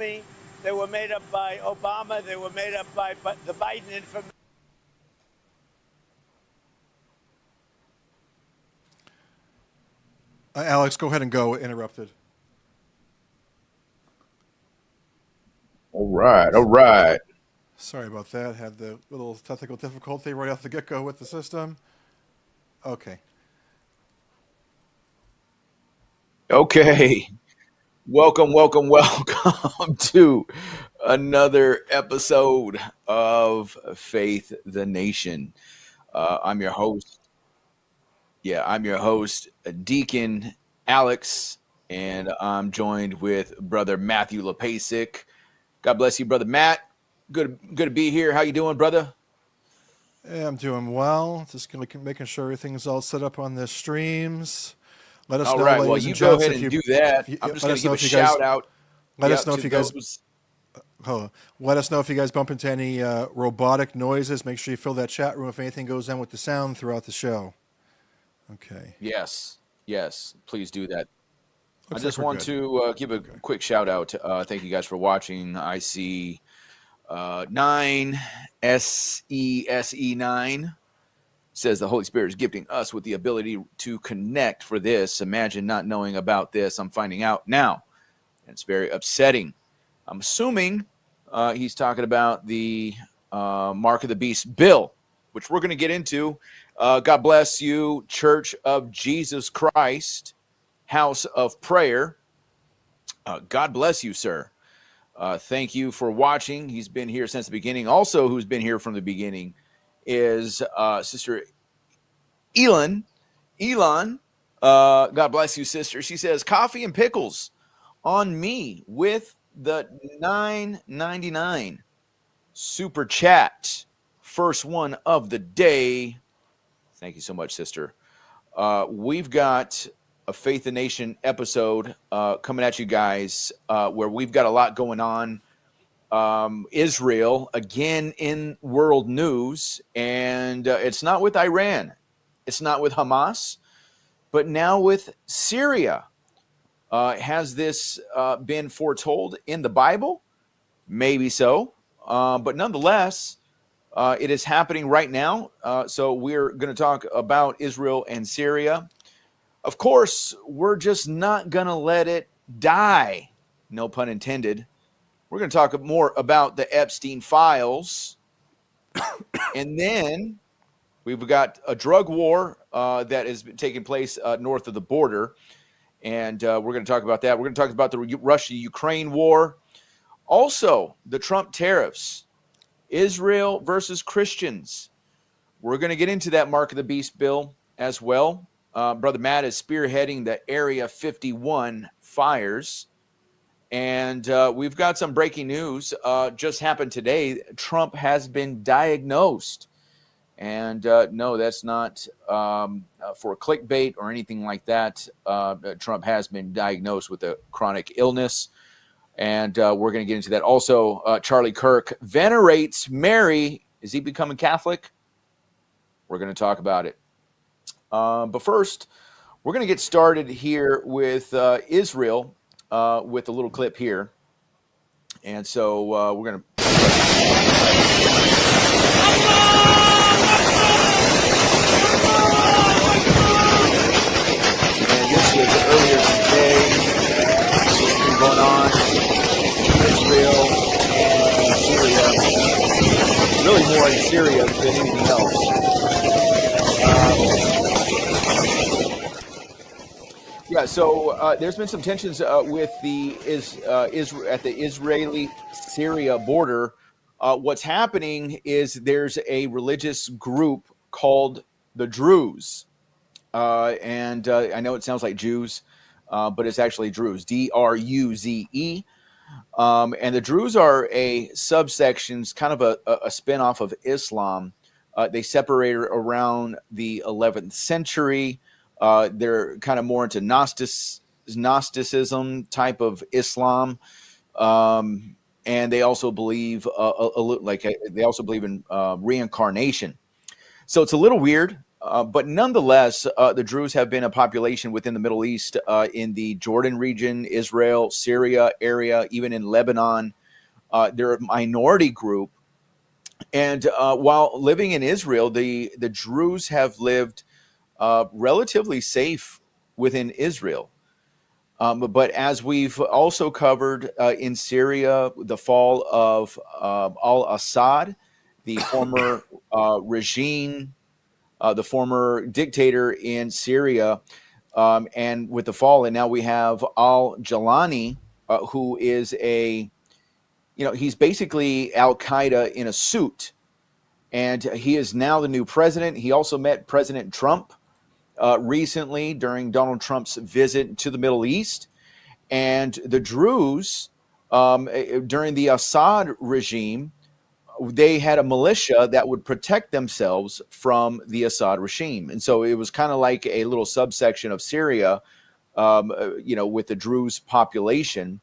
Comey. They were made up by Obama. They were made up by the Biden information. Alex, go ahead and go. Interrupted. All right. Sorry about that. Had the little technical difficulty right off the get-go with the system. Okay. Welcome to another episode of Faith the Nation. I'm your host. I'm your host, Deacon Alex, and I'm joined with Brother Matthew Lepasic. God bless you, Brother Matt. Good to be here. How you doing, brother? Yeah, I'm doing well. Just making sure everything's all set up on the streams. Let us know, right. ladies Well, and you gents, go ahead and do that. I'm just going to give a shout out. Let us know if you guys. Let us know if you guys bump into any robotic noises. Make sure you fill that chat room if anything goes on with the sound throughout the show. Okay. Yes, please do that. I Looks just like we're want good. to give a quick shout out. Thank you guys for watching. I see 9 SESE9 says the Holy Spirit is gifting us with the ability to connect for this. Imagine not knowing about this. I'm finding out now. And it's very upsetting. I'm assuming he's talking about the Mark of the Beast bill, which we're going to get into. God bless you, Church of Jesus Christ, House of Prayer. God bless you, sir. Thank you for watching. He's been here since the beginning. Also, who's been here from the beginning is Sister Elon. God bless you, sister. She says, coffee and pickles on me with the $9.99 super chat. First one of the day. Thank you so much, sister. We've got a Faith the Nation episode coming at you guys where we've got a lot going on. Israel, again in world news, and it's not with Iran. It's not with Hamas, but now with Syria. Has this been foretold in the Bible? Maybe so. But nonetheless, it is happening right now. So we're going to talk about Israel and Syria. Of course, we're just not going to let it die. No pun intended. We're going to talk more about the Epstein Files. And then we've got a drug war that has been taking place north of the border. And we're going to talk about that. We're going to talk about the Russia-Ukraine war. Also, the Trump tariffs. Israel versus Christians. We're going to get into that Mark of the Beast bill as well. Brother Matt is spearheading the Area 51 fires. And we've got some breaking news just happened today. Trump has been diagnosed. And no, that's not for clickbait or anything like that. Trump has been diagnosed with a chronic illness. And we're going to get into that. Also, Charlie Kirk venerates Mary. Is he becoming Catholic? We're going to talk about it. But first, we're going to get started here with Israel with a little clip here. And so we're going to... And this was earlier today. What's been going on? Israel and Syria. Really more in Syria than anything else. So there's been some tensions with the at the Israeli-Syria border. What's happening is there's a religious group called the Druze. And I know it sounds like Jews, but it's actually Druze, D-R-U-Z-E. And the Druze are a subsection, kind of a spinoff of Islam. They separated around the 11th century. They're kind of more into Gnosticism type of Islam. And they also believe they also believe in reincarnation. So it's a little weird. But nonetheless, the Druze have been a population within the Middle East, in the Jordan region, Israel, Syria area, even in Lebanon. They're a minority group. And while living in Israel, the Druze have lived relatively safe within Israel. But as we've also covered in Syria, the fall of al-Assad, the former regime, the former dictator in Syria, and with the fall, and now we have al-Jilani, who is he's basically Al-Qaeda in a suit, and he is now the new president. He also met President Trump recently during Donald Trump's visit to the Middle East. And the Druze, during the Assad regime, they had a militia that would protect themselves from the Assad regime. And so it was kind of like a little subsection of Syria, with the Druze population.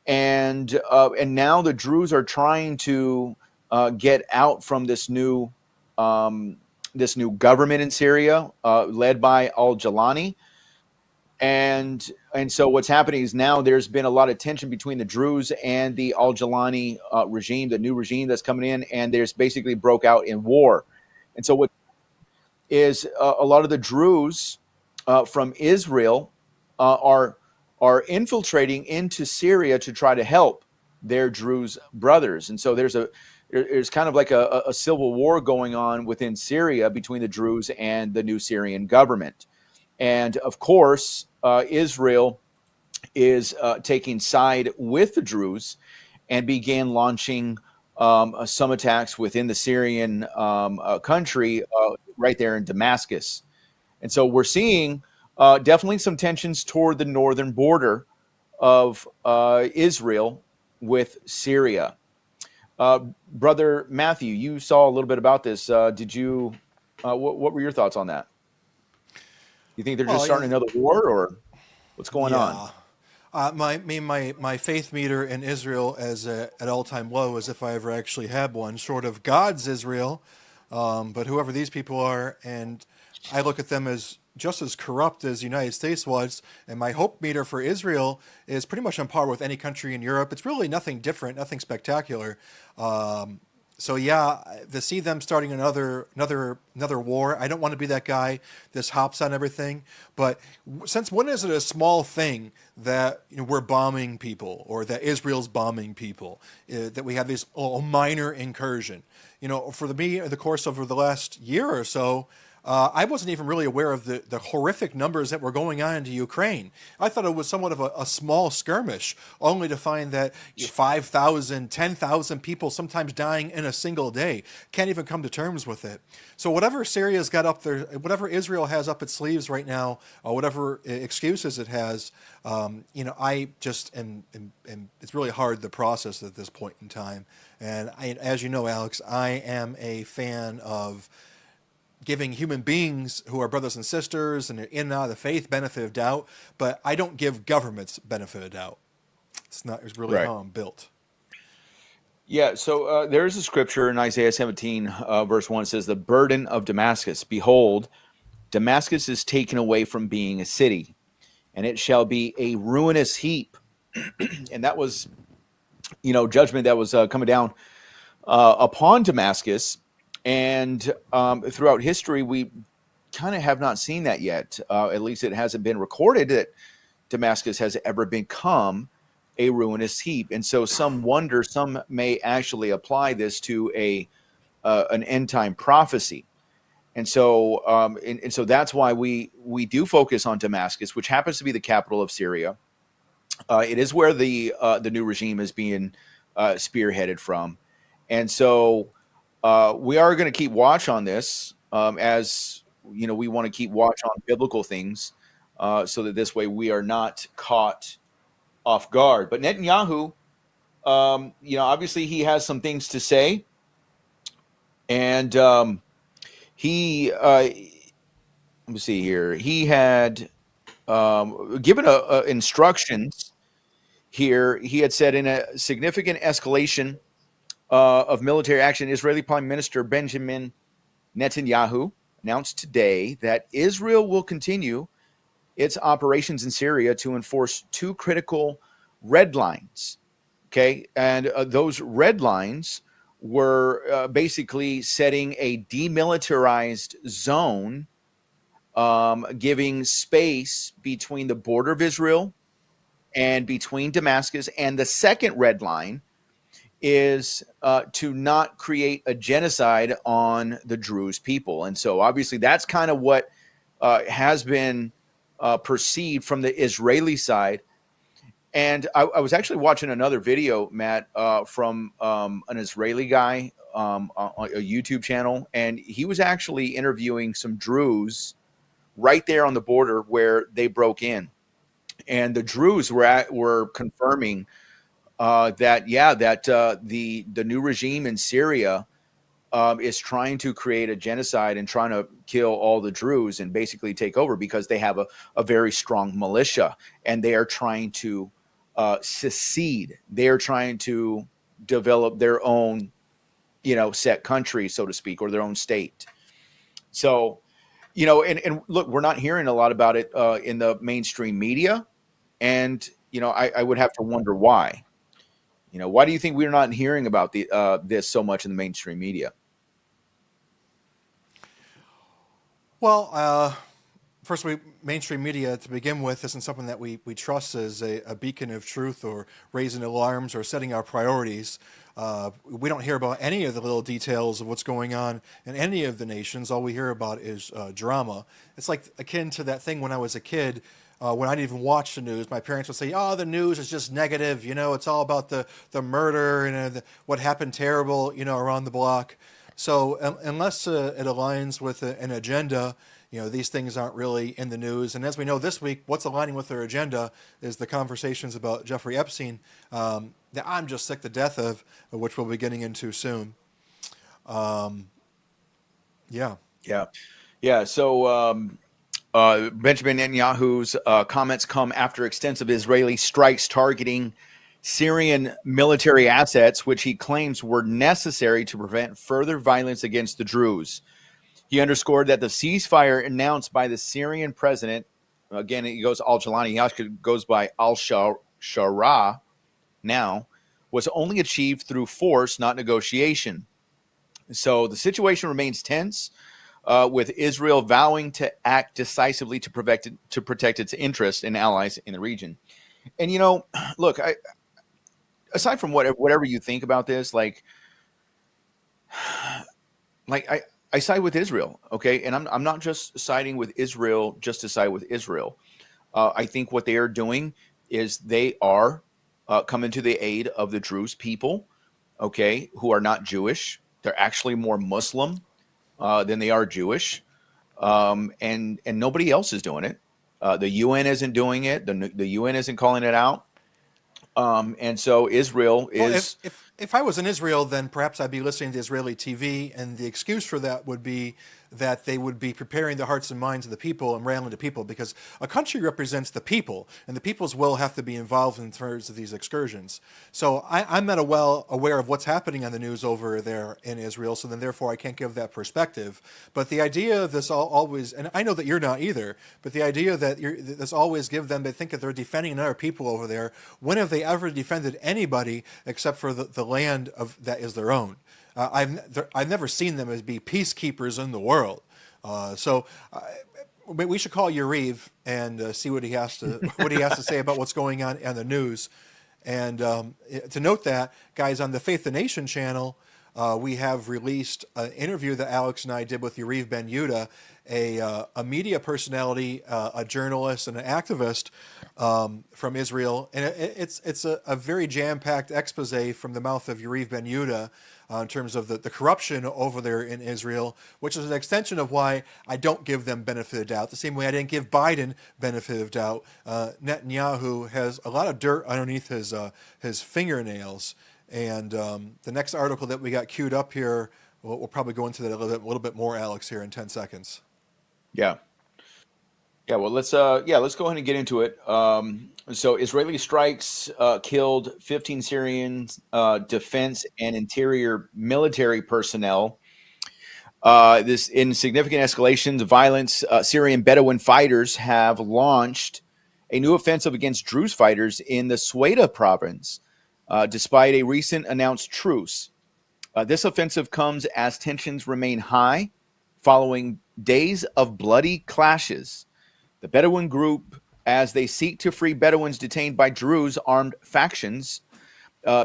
And now the Druze are trying to get out from this new government in Syria, led by al-Jilani. And so what's happening is now there's been a lot of tension between the Druze and the al-Jilani regime, the new regime that's coming in, and there's basically broke out in war. And so what is a lot of the Druze from Israel are infiltrating into Syria to try to help their Druze brothers. And so there's kind of like a civil war going on within Syria between the Druze and the new Syrian government. And of course, Israel is taking side with the Druze and began launching some attacks within the Syrian country right there in Damascus. And so we're seeing definitely some tensions toward the northern border of Israel with Syria. Brother Matthew, you saw a little bit about this. Did you? What were your thoughts on that? You think they're just starting another war, or what's going on? My faith meter in Israel is at all-time low, as if I ever actually had one, short of God's Israel. But whoever these people are, and I look at them as just as corrupt as the United States was, and my hope meter for Israel is pretty much on par with any country in Europe. It's really nothing different, nothing spectacular. So yeah, to see them starting another war, I don't want to be that guy that hops on everything. But since when is it a small thing that we're bombing people, or that Israel's bombing people, that we have this minor incursion? For me, the course over the last year or so, I wasn't even really aware of the horrific numbers that were going on into Ukraine. I thought it was somewhat of a small skirmish, only to find that 5,000, 10,000 people sometimes dying in a single day. Can't even come to terms with it. So whatever Syria's got up there, whatever Israel has up its sleeves right now, or whatever excuses it has, I just am it's really hard to process at this point in time. And as you know, Alex, I am a fan of giving human beings who are brothers and sisters and in and out of the faith benefit of doubt, but I don't give governments benefit of doubt. It's really how I'm built. Yeah, so there is a scripture in Isaiah 17, verse 1, says, "The burden of Damascus, behold, Damascus is taken away from being a city, and it shall be a ruinous heap." And that was, judgment that was coming down upon Damascus. And throughout history, we kind of have not seen that yet. At least it hasn't been recorded that Damascus has ever become a ruinous heap. And so some may actually apply this to an end time prophecy. And so so that's why we do focus on Damascus, which happens to be the capital of Syria. It is where the new regime is being spearheaded from. And so we are going to keep watch on this, as we want to keep watch on biblical things, so that this way we are not caught off guard. But Netanyahu, obviously he has some things to say, and he let me see here. He had given instructions here. He had said, in a significant escalation of military action, Israeli Prime Minister Benjamin Netanyahu announced today that Israel will continue its operations in Syria to enforce two critical red lines. Okay, and those red lines were basically setting a demilitarized zone, giving space between the border of Israel and between Damascus. And the second red line is to not create a genocide on the Druze people. And so obviously that's kind of what has been perceived from the Israeli side. And I was actually watching another video, Matt, from an Israeli guy on a YouTube channel, and he was actually interviewing some Druze right there on the border where they broke in. And the Druze were confirming that the new regime in Syria is trying to create a genocide and trying to kill all the Druze and basically take over because they have a very strong militia, and they are trying to secede. They are trying to develop their own, set country, so to speak, or their own state. So, and look, we're not hearing a lot about it in the mainstream media. And, I would have to wonder why. Why do you think we're not hearing about this so much in the mainstream media? Well, first, mainstream media to begin with isn't something that we trust as a beacon of truth or raising alarms or setting our priorities. We don't hear about any of the little details of what's going on in any of the nations. All we hear about is drama. It's like akin to that thing when I was a kid. When I didn't even watch the news, my parents would say, "Oh, the news is just negative. It's all about the murder and what happened terrible, around the block." So unless it aligns with an agenda, these things aren't really in the news. And as we know this week, what's aligning with their agenda is the conversations about Jeffrey Epstein that I'm just sick to death of, which we'll be getting into soon. Yeah. So Benjamin Netanyahu's comments come after extensive Israeli strikes targeting Syrian military assets, which he claims were necessary to prevent further violence against the Druze. He underscored that the ceasefire announced by the Syrian president, again, he goes al-Jalani, he actually goes by al-Shara now, was only achieved through force, not negotiation. So the situation remains tense, with Israel vowing to act decisively to protect its interests and allies in the region. And, look, aside from whatever you think about this, I side with Israel, okay? And I'm not just siding with Israel just to side with Israel. I think what they are doing is they are coming to the aid of the Druze people, okay, who are not Jewish. They're actually more Muslim than they are Jewish, and nobody else is doing it. The UN isn't doing it. The UN isn't calling it out. And so Israel is. Well, if I was in Israel, then perhaps I'd be listening to Israeli TV, and the excuse for that would be that they would be preparing the hearts and minds of the people and railing to people, because a country represents the people, and the people's will have to be involved in terms of these excursions. So I'm not well aware of what's happening on the news over there in Israel, so then therefore I can't give that perspective. But the idea of this always, and I know that you're not either, but the idea that this always give them, they think that they're defending another people over there. When have they ever defended anybody except for the land that is their own? I've never seen them as be peacekeepers in the world. So we should call Yariv and see what he has to say about what's going on the news. And to note that, guys, on the Faith the Nation channel, we have released an interview that Alex and I did with Yariv Ben Yehuda, a media personality, a journalist, and an activist from Israel. And it's a very jam-packed expose from the mouth of Yariv Ben Yehuda in terms of the corruption over there in Israel, which is an extension of why I don't give them benefit of doubt. The same way I didn't give Biden benefit of doubt. Netanyahu has a lot of dirt underneath his fingernails. And the next article that we got queued up here, we'll probably go into that a little bit more, Alex, here in 10 seconds. Yeah. Well, let's go ahead and get into it. So Israeli strikes killed 15 Syrian defense and interior military personnel This in significant escalations of violence, Syrian Bedouin fighters have launched a new offensive against Druze fighters in the Sweda province, despite a recent announced truce. This offensive comes as tensions remain high following days of bloody clashes. The Bedouin group, as they seek to free Bedouins detained by Druze armed factions.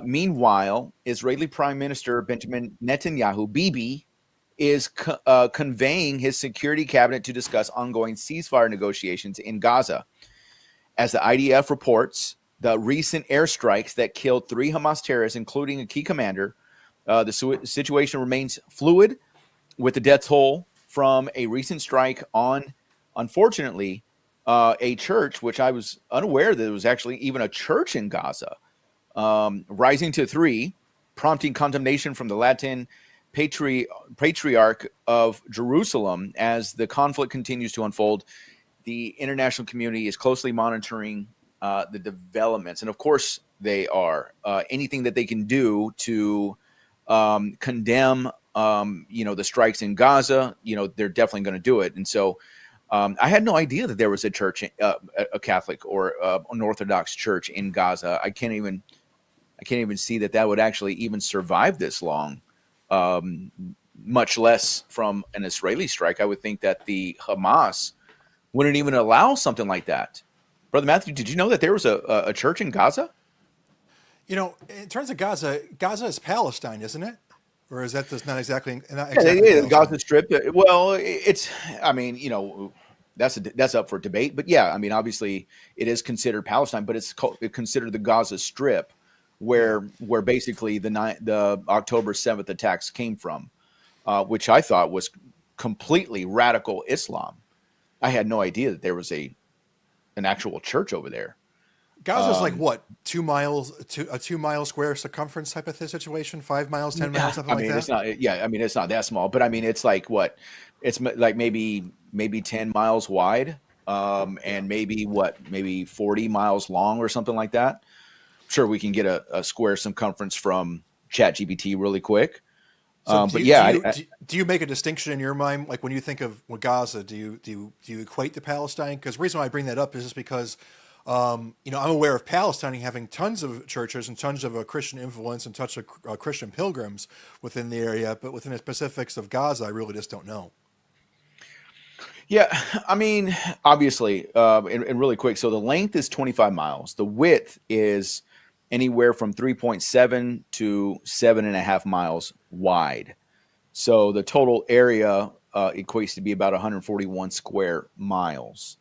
Meanwhile, Israeli Prime Minister Benjamin Netanyahu, Bibi, is conveying his security cabinet to discuss ongoing ceasefire negotiations in Gaza. As the IDF reports, the recent airstrikes that killed 3 Hamas terrorists, including a key commander, the situation remains fluid, with the death toll from a recent strike on, unfortunately, a church, which I was unaware that there was actually even a church in Gaza, rising to 3, prompting condemnation from the Latin Patriarch of Jerusalem. As the conflict continues to unfold, the international community is closely monitoring the developments. And of course they are. Anything that they can do to condemn, the strikes in Gaza, they're definitely going to do it. And so I had no idea that there was a church, a Catholic or an Orthodox church in Gaza. I can't even see that would actually even survive this long. Much less from an Israeli strike. I would think that the Hamas wouldn't even allow something like that. Brother Matthew, did you know that there was a church in Gaza? In terms of Gaza, Gaza is Palestine, isn't it? Or is that just not exactly? The Gaza Strip. Well, that's up for debate. But yeah, obviously it is considered Palestine, but it's considered the Gaza Strip, where basically the October 7th attacks came from, which I thought was completely radical Islam. I had no idea that there was an actual church over there. Gaza's like what, 2 miles to a 2 mile square circumference type of situation, 5 miles, 10 miles, something like that. It's not. Yeah, it's not that small, but it's like what? It's like maybe 10 miles wide, and maybe 40 miles long or something like that. Sure, we can get a square circumference from ChatGPT really quick. So do you make a distinction in your mind, like when you think of Gaza? Do you equate to Palestine? Because the reason why I bring that up is just because I'm aware of Palestine having tons of churches and tons of Christian influence and tons of Christian pilgrims within the area, but within the specifics of Gaza, I really just don't know. Yeah, obviously, and really quick. So the length is 25 miles. The width is anywhere from 3.7 to 7.5 miles wide. So the total area equates to be about 141 square miles.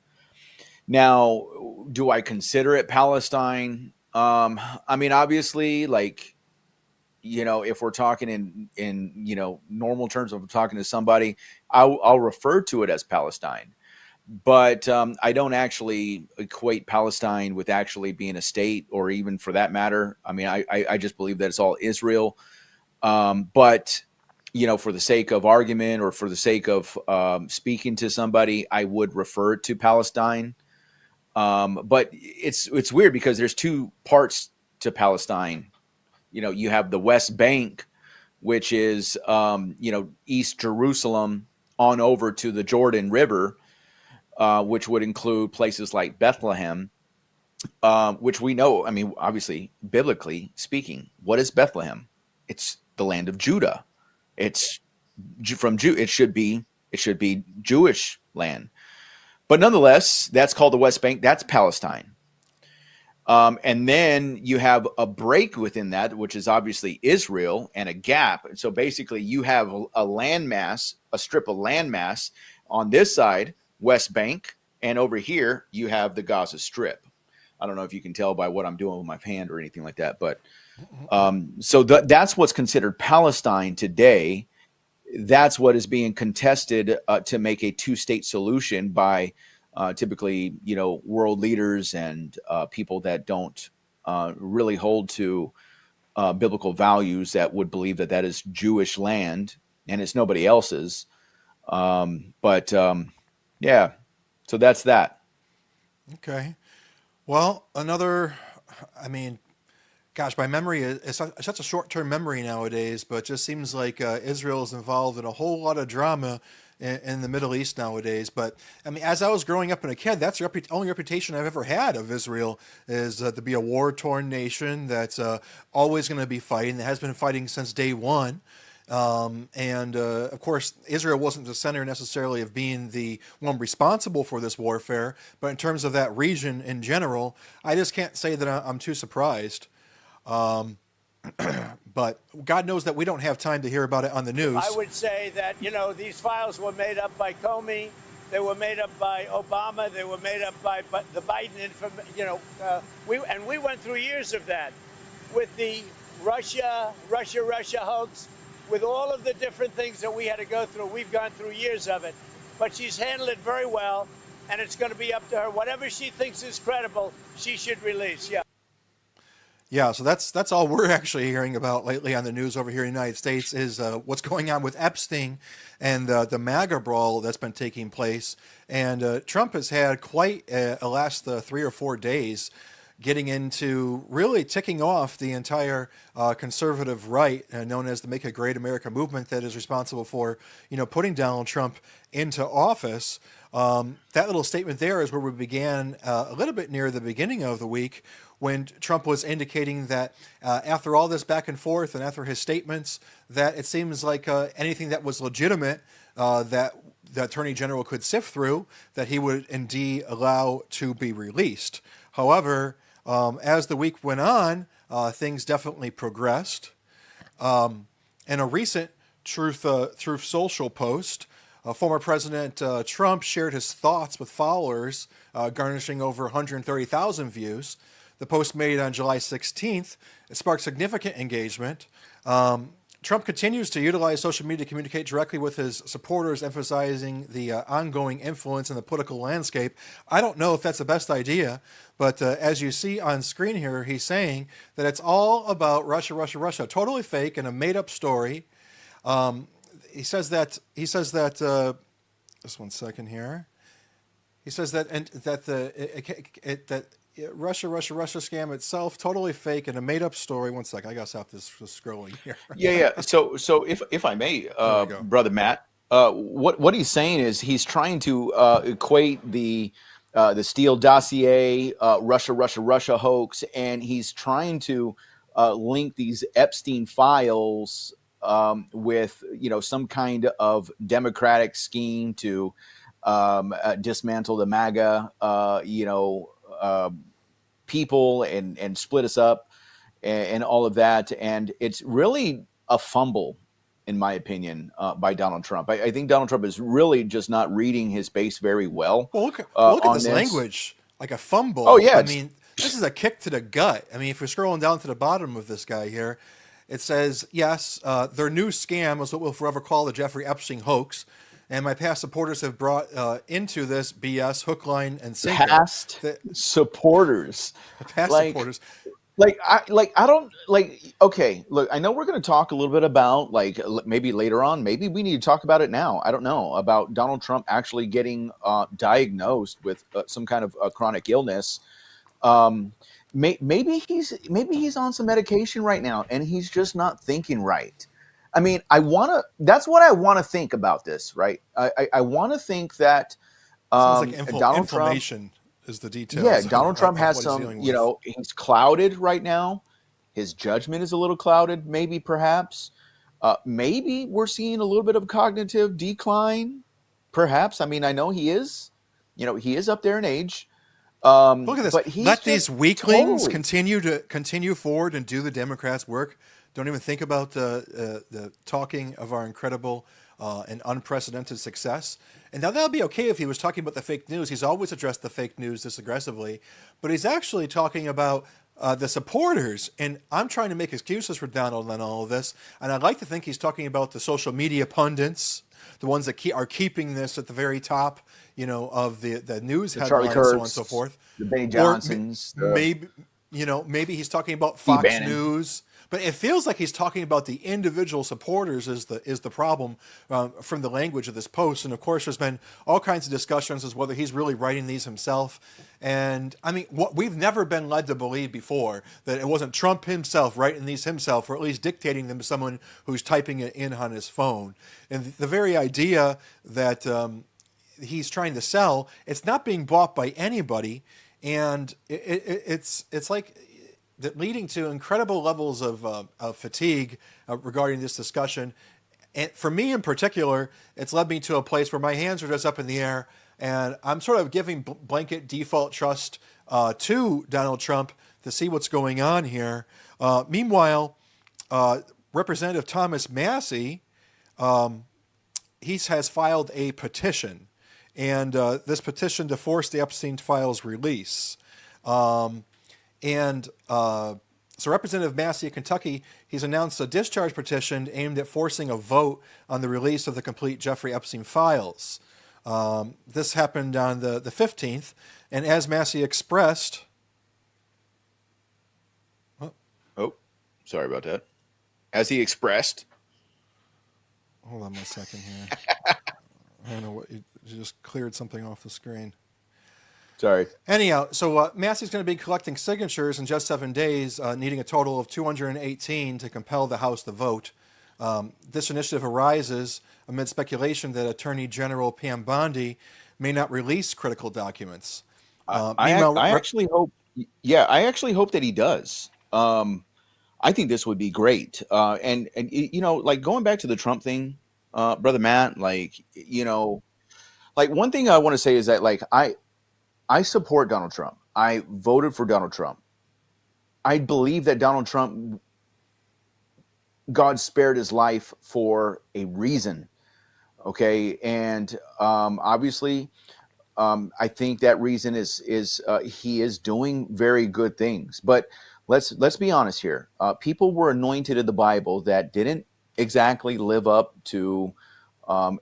Now, do I consider it Palestine? Obviously, if we're talking in normal terms, if I'm talking to somebody, I'll refer to it as Palestine. But I don't actually equate Palestine with actually being a state, or even for that matter. I just believe that it's all Israel. But for the sake of argument or for the sake of speaking to somebody, I would refer to Palestine. But it's weird because there's 2 parts to Palestine. You have the West Bank, which is East Jerusalem on over to the Jordan River. Which would include places like Bethlehem, which we know, obviously, biblically speaking, what is Bethlehem? It's the land of Judah. It's from Jew. It should be Jewish land. But nonetheless, that's called the West Bank. That's Palestine. And then you have a break within that, which is obviously Israel, and a gap. And so basically you have a landmass, a strip of landmass on this side, West Bank, and over here you have the Gaza Strip. I don't know if you can tell by what I'm doing with my hand or anything like that, but so that's what's considered Palestine today. That's what is being contested to make a 2-state solution by typically, world leaders and people that don't really hold to biblical values, that would believe that is Jewish land and it's nobody else's. Yeah, so that's that. Okay. Well, Gosh, my memory is such a short-term memory nowadays, but it just seems like Israel is involved in a whole lot of drama in the Middle East nowadays. But I mean, as I was growing up in a kid, that's the only reputation I've ever had of Israel, is to be a war-torn nation that's always going to be fighting, that has been fighting since day one. Of course, Israel wasn't the center necessarily of being the one responsible for this warfare, but in terms of that region in general, I just can't say that I'm too surprised. But God knows that we don't have time to hear about it on the news. I would say that, these files were made up by Comey. They were made up by Obama. They were made up by the Biden we went through years of that with the Russia hoax, with all of the different things that we had to go through. We've gone through years of it, but she's handled it very well, and it's going to be up to her. Whatever she thinks is credible, she should release. Yeah. Yeah, so that's all we're actually hearing about lately on the news over here in the United States is what's going on with Epstein and the MAGA brawl that's been taking place. And Trump has had quite a last 3 or 4 days getting into really ticking off the entire conservative right, known as the Make a Great America movement, that is responsible for, putting Donald Trump into office. That little statement there is where we began a little bit near the beginning of the week, when Trump was indicating that after all this back and forth and after his statements, that it seems like anything that was legitimate that the Attorney General could sift through, that he would indeed allow to be released. However, as the week went on, things definitely progressed. In a recent Truth Social post, former President Trump shared his thoughts with followers, garnishing over 130,000 views. The post made on July 16th, it sparked significant engagement. Trump continues to utilize social media to communicate directly with his supporters, emphasizing the ongoing influence in the political landscape. I don't know if that's the best idea, but as you see on screen here, he's saying that it's all about Russia, Russia, Russia, totally fake and a made-up story. He says that. Just 1 second here. He says that Russia scam itself, totally fake and a made-up story. 1 second, I gotta stop this scrolling here. Yeah. So if I may, Brother Matt, what he's saying is he's trying to equate the Steele dossier, Russia hoax, and he's trying to link these Epstein files with some kind of democratic scheme to dismantle the MAGA, people and split us up and all of that. And it's really a fumble, in my opinion, by Donald Trump. I think Donald Trump is really just not reading his base very well. Well, look at this language, like a fumble. Oh, yeah. I mean, this is a kick to the gut. I mean, if you're scrolling down to the bottom of this guy here, it says, yes, their new scam is what we'll forever call the Jeffrey Epstein hoax. And my past supporters have brought into this BS hook, line, and sinker. Past supporters. Okay, look, I know we're going to talk a little bit about, maybe later on, maybe we need to talk about it now. I don't know, about Donald Trump actually getting diagnosed with some kind of chronic illness. Maybe he's on some medication right now and he's just not thinking right. I mean, that's what I want to think about this, right? I want to think that Sounds like Donald inflammation Trump is the details. Yeah, Donald Trump has some, he's clouded right now. His judgment is a little clouded, maybe, perhaps. Maybe we're seeing a little bit of cognitive decline, perhaps. I mean, I know he is up there in age. Look at this. But let these weaklings continue forward and do the Democrats' work. Don't even think about the talking of our incredible and unprecedented success. And now that would be okay if he was talking about the fake news. He's always addressed the fake news this aggressively, but he's actually talking about the supporters. And I'm trying to make excuses for Donald and all of this. And I'd like to think he's talking about the social media pundits, the ones that are keeping this at the very top, of the news headlines, and so on and so forth. The Benny Johnsons. Maybe he's talking about Fox News. But it feels like he's talking about the individual supporters is the problem from the language of this post. And of course, there's been all kinds of discussions as whether he's really writing these himself. And I mean, we've never been led to believe before that it wasn't Trump himself writing these himself, or at least dictating them to someone who's typing it in on his phone. And the very idea that he's trying to sell, it's not being bought by anybody. And it's like that leading to incredible levels of fatigue regarding this discussion. And for me in particular, it's led me to a place where my hands are just up in the air, and I'm sort of giving blanket default trust to Donald Trump to see what's going on here. Meanwhile, Representative Thomas Massie, he has filed a petition, and this petition to force the Epstein Files release. So Representative Massie of Kentucky, he's announced a discharge petition aimed at forcing a vote on the release of the complete Jeffrey Epstein files. This happened on the 15th, and as Massie expressed... Oh, sorry about that. As he expressed... Hold on one second here. I don't know what... You just cleared something off the screen. Sorry. Anyhow, so Massie's going to be collecting signatures in just 7 days, needing a total of 218 to compel the House to vote. This initiative arises amid speculation that Attorney General Pam Bondi may not release critical documents. I actually hope that he does. I think this would be great. And you know, like going back to the Trump thing, Brother Matt, like, you know, like one thing I want to say is that like I support Donald Trump. I voted for Donald Trump. I believe that Donald Trump, God spared his life for a reason. Okay. And obviously, I think that reason is he is doing very good things. But let's be honest here. People were anointed in the Bible that didn't exactly live up to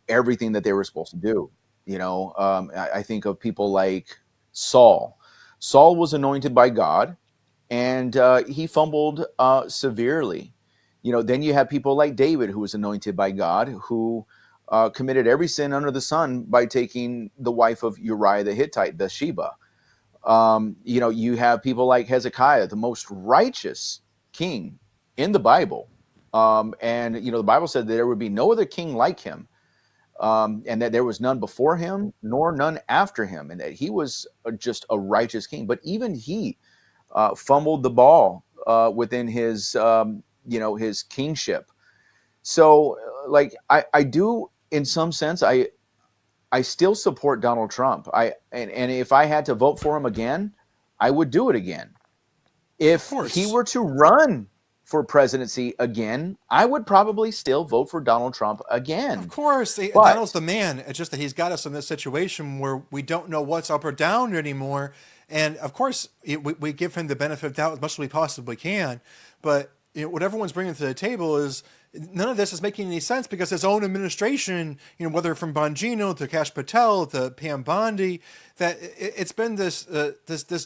everything that they were supposed to do. You know, I think of people like Saul. Saul was anointed by God, and he fumbled severely. You know, then you have people like David, who was anointed by God, who committed every sin under the sun by taking the wife of Uriah the Hittite, Bathsheba. You know, you have people like Hezekiah, the most righteous king in the Bible. And, you know, the Bible said that there would be no other king like him. And that there was none before him, nor none after him, and that he was just a righteous king. But even he fumbled the ball within his, you know, his kingship. So, like, I do, in some sense, I still support Donald Trump. And if I had to vote for him again, I would do it again. If he were to run for presidency again, I would probably still vote for Donald Trump again. Of course, Donald's the man. It's just that he's got us in this situation where we don't know what's up or down anymore. And of course, we give him the benefit of doubt as much as we possibly can. But you know, what everyone's bringing to the table is none of this is making any sense, because his own administration, you know, whether from Bongino to Kash Patel to Pam Bondi, that it's been this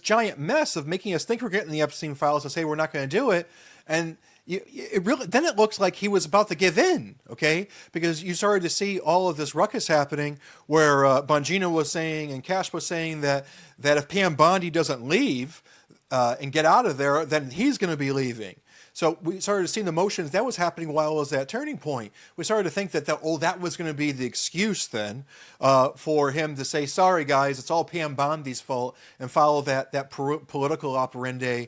giant mess of making us think we're getting the Epstein files to say we're not going to do it. And then it looks like he was about to give in, okay? Because you started to see all of this ruckus happening where Bongino was saying and Kash was saying that if Pam Bondi doesn't leave and get out of there, then he's going to be leaving. So we started to see the motions that was happening while it was that turning point. We started to think that that was going to be the excuse then for him to say, sorry, guys, it's all Pam Bondi's fault, and follow that political operandi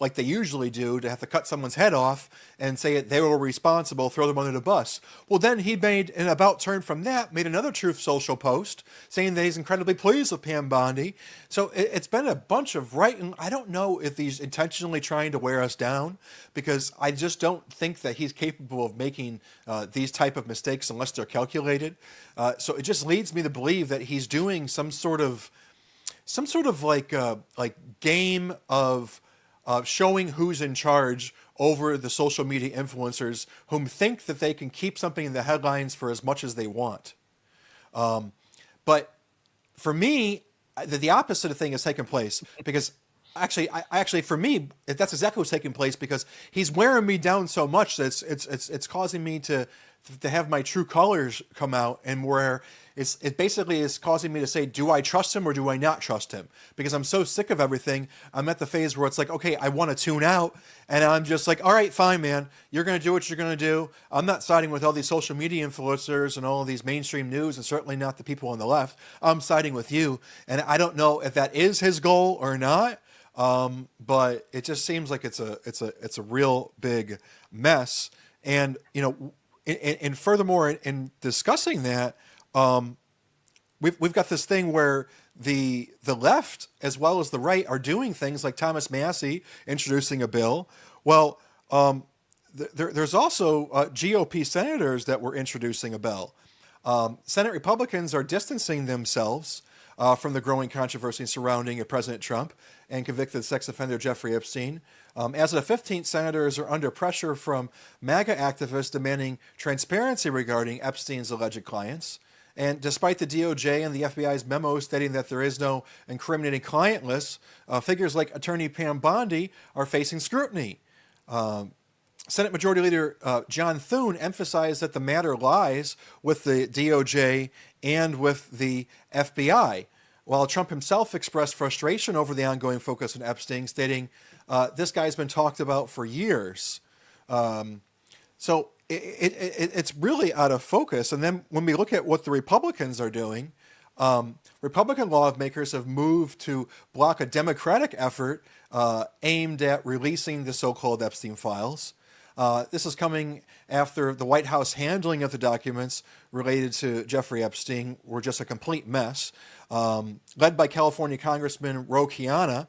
like they usually do, to have to cut someone's head off and say they were responsible, throw them under the bus. Well, then he made an about turn from that, made another Truth Social post saying that he's incredibly pleased with Pam Bondi. So it's been a bunch of writing. I don't know if he's intentionally trying to wear us down, because I just don't think that he's capable of making these type of mistakes unless they're calculated. So it just leads me to believe that he's doing some sort of like game of showing who's in charge over the social media influencers whom think that they can keep something in the headlines for as much as they want. But for me, the opposite of thing has taken place, because Actually, for me, that's exactly what's taking place, because he's wearing me down so much that it's causing me to have my true colors come out, and where it basically is causing me to say, do I trust him or do I not trust him? Because I'm so sick of everything. I'm at the phase where it's like, okay, I want to tune out, and I'm just like, all right, fine, man, you're going to do what you're going to do. I'm not siding with all these social media influencers and all of these mainstream news, and certainly not the people on the left. I'm siding with you, and I don't know if that is his goal or not. But it just seems like it's a real big mess. And, and furthermore, in discussing that, we've got this thing where the left as well as the right are doing things like Thomas Massie introducing a bill. Well, there's also GOP senators that were introducing a bill. Senate Republicans are distancing themselves from the growing controversy surrounding President Trump and convicted sex offender Jeffrey Epstein. As of the 15th, senators are under pressure from MAGA activists demanding transparency regarding Epstein's alleged clients. And despite the DOJ and the FBI's memo stating that there is no incriminating client list, figures like attorney Pam Bondi are facing scrutiny. Senate Majority Leader John Thune emphasized that the matter lies with the DOJ and with the FBI, while Trump himself expressed frustration over the ongoing focus on Epstein, stating, this guy's been talked about for years. So it's really out of focus. And then when we look at what the Republicans are doing, Republican lawmakers have moved to block a Democratic effort aimed at releasing the so-called Epstein files. This is coming after the White House handling of the documents related to Jeffrey Epstein were just a complete mess. Led by California Congressman Ro Khanna,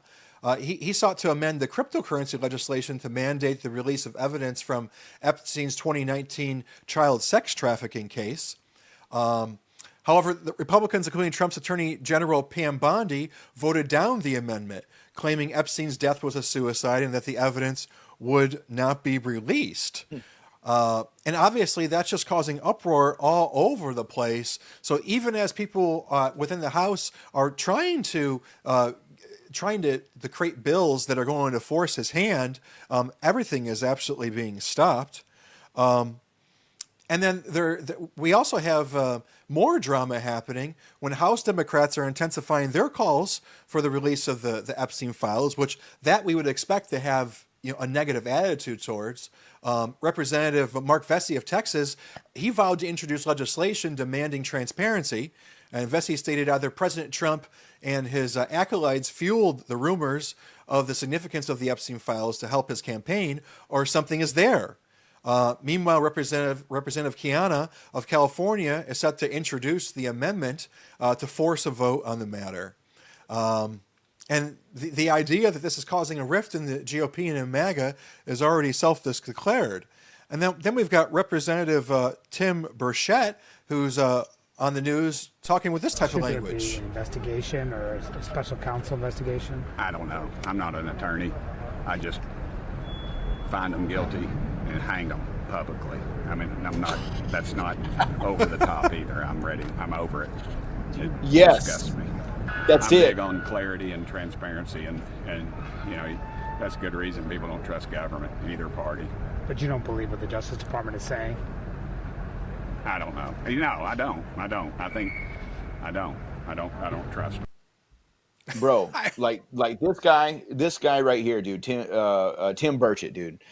he sought to amend the cryptocurrency legislation to mandate the release of evidence from Epstein's 2019 child sex trafficking case. However, the Republicans, including Trump's Attorney General Pam Bondi, voted down the amendment, claiming Epstein's death was a suicide and that the evidence would not be released. And obviously that's just causing uproar all over the place. So even as people within the House are trying to create bills that are going to force his hand, everything is absolutely being stopped. And then we also have more drama happening when House Democrats are intensifying their calls for the release of the Epstein files, which that we would expect to have a negative attitude towards. Representative Mark Vesey of Texas, he vowed to introduce legislation demanding transparency. And Vesey stated either President Trump and his acolytes fueled the rumors of the significance of the Epstein files to help his campaign, or something is there. Meanwhile, Representative Khanna of California is set to introduce the amendment to force a vote on the matter. And the idea that this is causing a rift in the GOP and in MAGA is already self-declared. And then we've got Representative Tim Burchett, who's on the news talking with this type of language. Should there be an investigation or a special counsel investigation? I don't know. I'm not an attorney. I just find them guilty and hang them publicly. I mean, that's not over the top either. I'm ready. I'm over it. It disgusts me. That's I'm it. big on clarity and transparency, and that's a good reason people don't trust government, either party. But you don't believe what the Justice Department is saying? I don't know. No, I don't. I think I don't. I don't trust them. Bro, like this guy right here, dude, Tim Burchett, dude.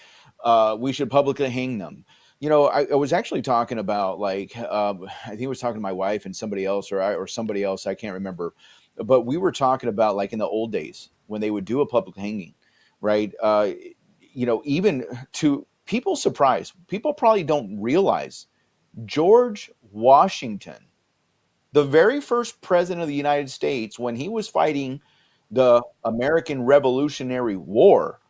We should publicly hang them. I was actually talking about I think I was talking to my wife and somebody else or somebody else, I can't remember. But we were talking about in the old days when they would do a public hanging, right? Even to people's surprise, people probably don't realize George Washington, the very first president of the United States, when he was fighting the American Revolutionary War,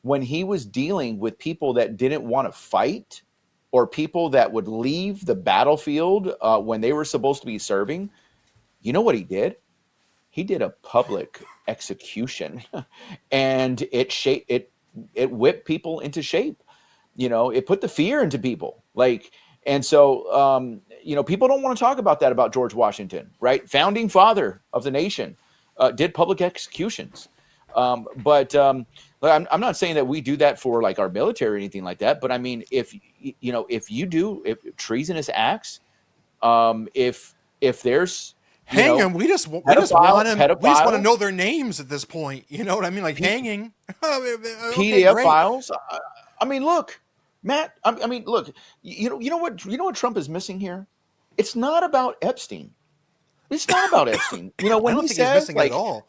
when he was dealing with people that didn't want to fight or people that would leave the battlefield when they were supposed to be serving, you know what he did? He did a public execution, and it whipped people into shape. It put the fear into people. And so, people don't want to talk about that about George Washington, right? Founding father of the nation, did public executions. But I'm not saying that we do that for like our military or anything like that. But I mean, if you do treasonous acts, if there's hang them. We just want them. pedophiles, We just want to know their names at this point. You know what I mean? Like hanging. Okay, PDF great. files. I mean, look, Matt. I mean, look. You know what Trump is missing here? It's not about Epstein. It's not about Epstein. You know, when I don't he think says he's missing like, it at all.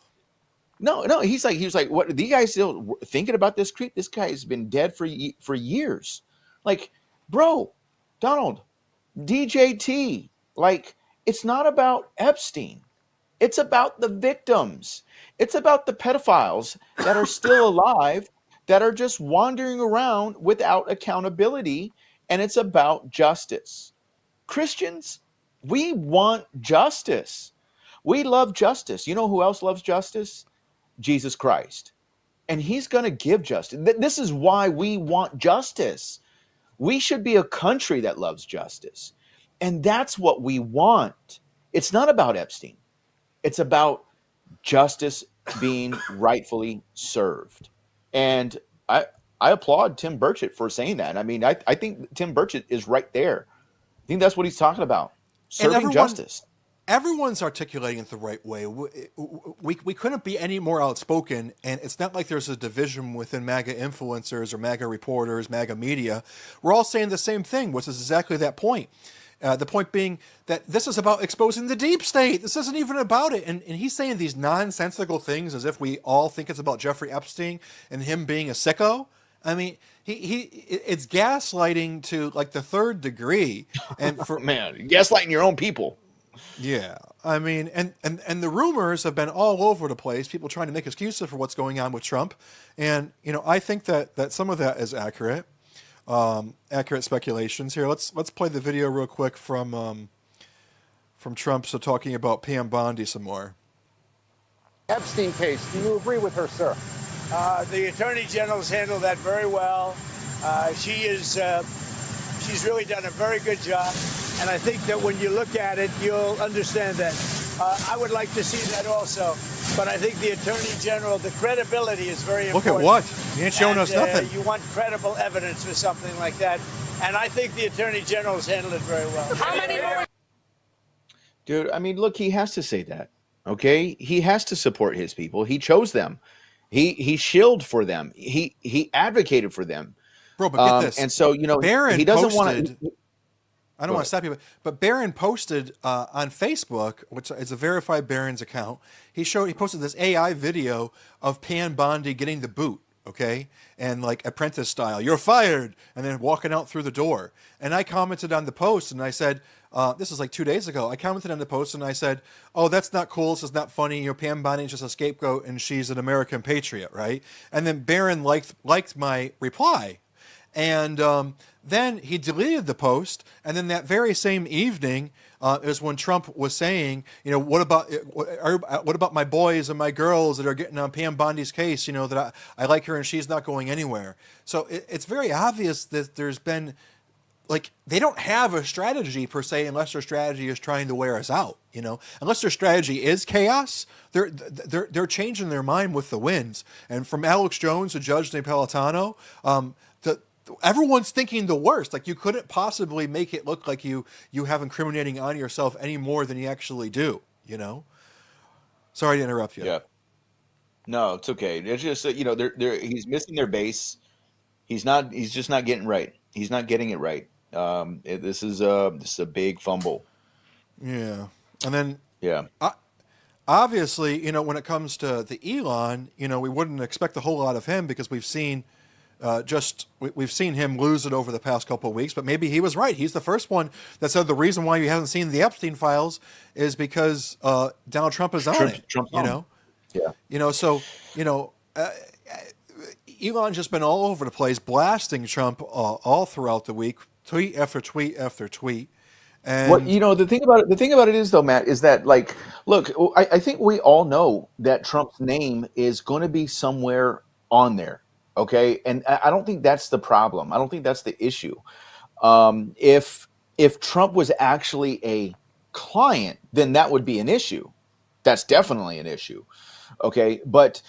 no, he was like, what? The guys still thinking about this creep? This guy has been dead for years. Like, bro, Donald, DJT. Like, it's not about Epstein. It's about the victims. It's about the pedophiles that are still alive, that are just wandering around without accountability, and it's about justice. Christians, we want justice. We love justice. You know who else loves justice? Jesus Christ. And he's going to give justice. This is why we want justice. We should be a country that loves justice. And that's what we want. It's not about Epstein. It's about justice being rightfully served. And I applaud Tim Burchett for saying that. I mean, I think Tim Burchett is right there. I think that's what he's talking about. Serving justice. Everyone's articulating it the right way. We couldn't be any more outspoken, and it's not like there's a division within MAGA influencers or MAGA reporters, MAGA media. We're all saying the same thing, which is exactly that point. The point being that this is about exposing the deep state. This isn't even about it. And he's saying these nonsensical things as if we all think it's about Jeffrey Epstein and him being a sicko. I mean, it's gaslighting to like the third degree. And for man, gaslighting your own people. Yeah, I mean, and the rumors have been all over the place. People trying to make excuses for what's going on with Trump, and I think that some of that is accurate, accurate speculations. Here, let's play the video real quick from Trump, so talking about Pam Bondi some more. Epstein case. Do you agree with her, sir? The Attorney General's handled that very well. She's really done a very good job. And I think that when you look at it, you'll understand that. I would like to see that also. But I think the Attorney General, the credibility is very important. Look at what? He ain't showing us nothing. You want credible evidence for something like that. And I think the Attorney General's handled it very well. How many more? Dude, I mean, look, he has to say that, okay? He has to support his people. He chose them. He shielded for them. He advocated for them. Bro, but get this. And so, Barron he doesn't posted, want to. I don't want to stop you, but Barron posted on Facebook, which is a verified Barron's account. He posted this AI video of Pam Bondi getting the boot, okay, and like Apprentice style, you're fired, and then walking out through the door. And I commented on the post, and I said, this is like 2 days ago. I commented on the post, and I said, "Oh, that's not cool. This is not funny. Pam Bondi is just a scapegoat, and she's an American patriot, right?" And then Barron liked my reply. And then he deleted the post, and then that very same evening is when Trump was saying, what about my boys and my girls that are getting on Pam Bondi's case, that I like her and she's not going anywhere. So it's very obvious that there's been, like, they don't have a strategy per se unless their strategy is trying to wear us out, Unless their strategy is chaos, they're changing their mind with the winds. And from Alex Jones to Judge Napolitano, everyone's thinking the worst. Like, you couldn't possibly make it look like you have incriminating on yourself any more than you actually do, Sorry to interrupt you. Yeah. No, it's okay. It's just that, he's missing their base. He's just not getting right. He's not getting it right. This is a big fumble. Yeah. And then, yeah. Obviously, when it comes to the Elon, we wouldn't expect a whole lot of him because we've seen we've seen him lose it over the past couple of weeks, but maybe he was right. He's the first one that said the reason why you haven't seen the Epstein files is because Donald Trump is on it. Yeah. So Elon's just been all over the place, blasting Trump all throughout the week, tweet after tweet after tweet. And the thing about it is, though, Matt, is that, like, look, I think we all know that Trump's name is going to be somewhere on there. Okay, and I don't think that's the problem. I don't think that's the issue. If Trump was actually a client, then that would be an issue. That's definitely an issue. Okay, but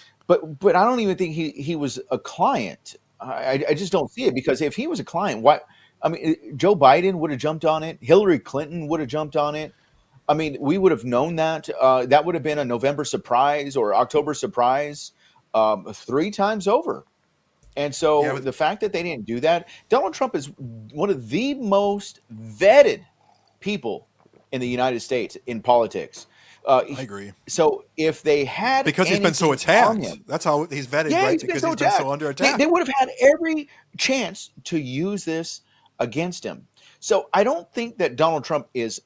but I don't even think he was a client. I just don't see it, because if he was a client, why? I mean, Joe Biden would have jumped on it. Hillary Clinton would have jumped on it. I mean, we would have known that. That would have been a November surprise or October surprise 3 times over. And so the fact that they didn't do that, Donald Trump is one of the most vetted people in the United States in politics. I agree. So if they had, because he's been so attacked, him, that's how he's vetted, yeah, right? Because he's been so under attack. They would have had every chance to use this against him. So I don't think that Donald Trump is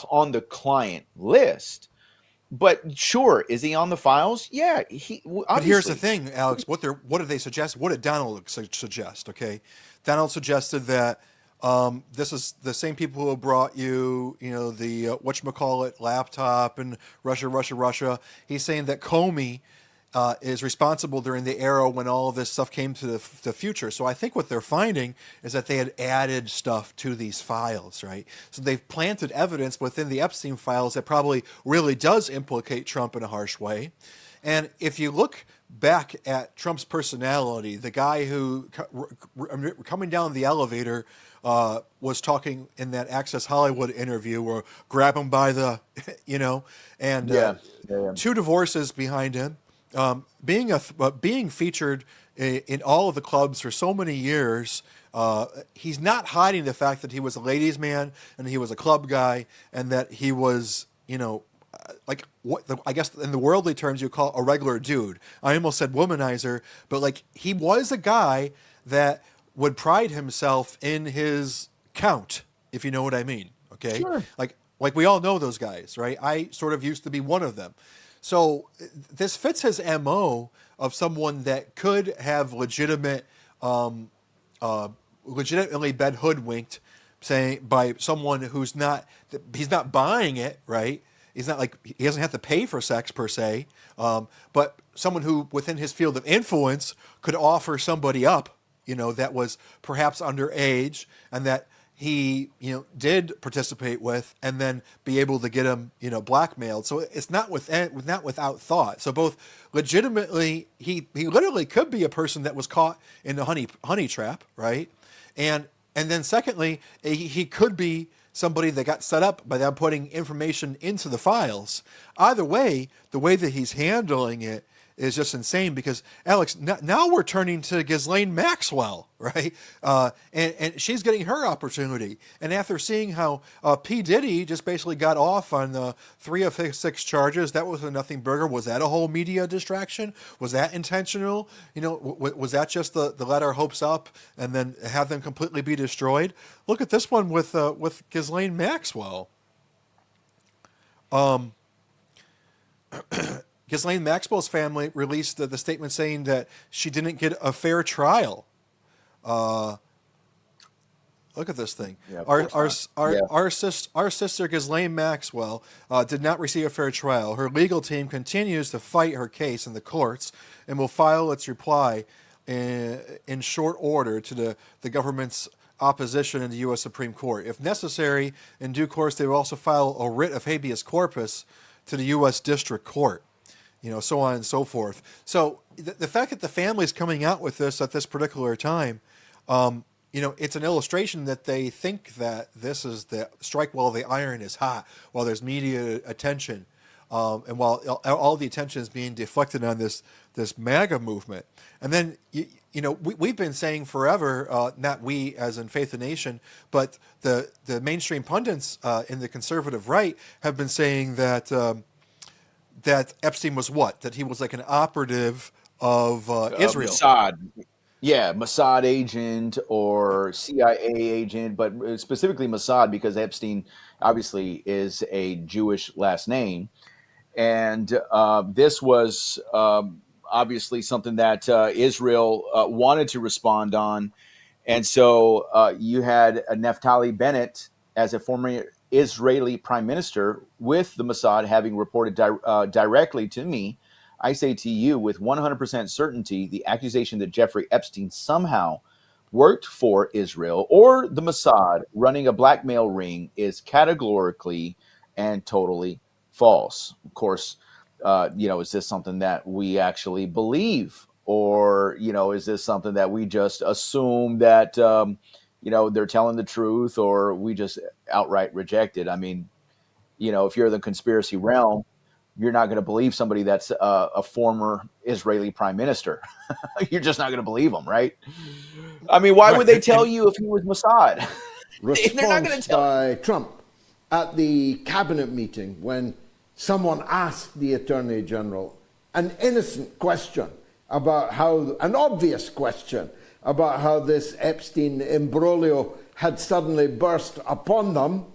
on the client list. But sure, is he on the files? Yeah, but here's the thing, Alex. What did they suggest? What did Donald suggest? Okay, Donald suggested that this is the same people who brought you, the whatchamacallit laptop and Russia. He's saying that Comey is responsible during the era when all of this stuff came to the future. So I think what they're finding is that they had added stuff to these files, right? So they've planted evidence within the Epstein files that probably really does implicate Trump in a harsh way. And if you look back at Trump's personality, the guy who coming down the elevator was talking in that Access Hollywood interview, where grab him by the, and 2 divorces behind him. Being featured in all of the clubs for so many years, he's not hiding the fact that he was a ladies' man and he was a club guy, and that he was, like what I guess in the worldly terms you call a regular dude. I almost said womanizer, but like he was a guy that would pride himself in his count, if you know what I mean. Okay, sure. Like we all know those guys, right? I sort of used to be one of them. So this fits his MO of someone that could have legitimately been hoodwinked, saying by someone he's not buying it, right? He's not like, he doesn't have to pay for sex per se, but someone who within his field of influence could offer somebody up, that was perhaps underage and that he, did participate with, and then be able to get him, blackmailed. So it's not without thought. So both legitimately, he literally could be a person that was caught in the honey trap, right? And then secondly, he could be somebody that got set up by them putting information into the files. Either way, the way that he's handling it is just insane, because Alex, now we're turning to Ghislaine Maxwell, right? And she's getting her opportunity. And after seeing how P. Diddy just basically got off on the 3 of 6 charges, that was a nothing burger. Was that a whole media distraction? Was that intentional? Was that just the let our hopes up and then have them completely be destroyed? Look at this one with Ghislaine Maxwell. Ghislaine Maxwell's family released the statement saying that she didn't get a fair trial. Look at this thing. Yeah, our sister Ghislaine Maxwell did not receive a fair trial. Her legal team continues to fight her case in the courts and will file its reply in short order to the government's opposition in the U.S. Supreme Court. If necessary, in due course, they will also file a writ of habeas corpus to the U.S. District Court. So on and so forth. So the fact that the family is coming out with this at this particular time, it's an illustration that they think that this is the strike while the iron is hot, while there's media attention, and while all the attention is being deflected on this MAGA movement. And then, we've been saying forever, not we as in Faith the Nation, but the mainstream pundits in the conservative right have been saying that Epstein was what? That he was like an operative of Israel. Mossad. Yeah, Mossad agent or CIA agent, but specifically Mossad, because Epstein obviously is a Jewish last name. And this was obviously something that Israel wanted to respond on. And so you had Naftali Bennett as a former Israeli prime minister with the Mossad having reported directly to me. I say to you with 100% certainty, the accusation that Jeffrey Epstein somehow worked for Israel or the Mossad running a blackmail ring is categorically and totally false. Of course, is this something that we actually believe? Or, is this something that we just assume that, they're telling the truth, or we just outright reject it? I mean, if you're in the conspiracy realm, you're not going to believe somebody that's a former Israeli prime minister. You're just not going to believe them, right? I mean, why would they tell you if he was Mossad? They're not going to tell. By Trump at the cabinet meeting when someone asked the Attorney General an innocent question about how, an obvious question about how this Epstein imbroglio had suddenly burst upon them,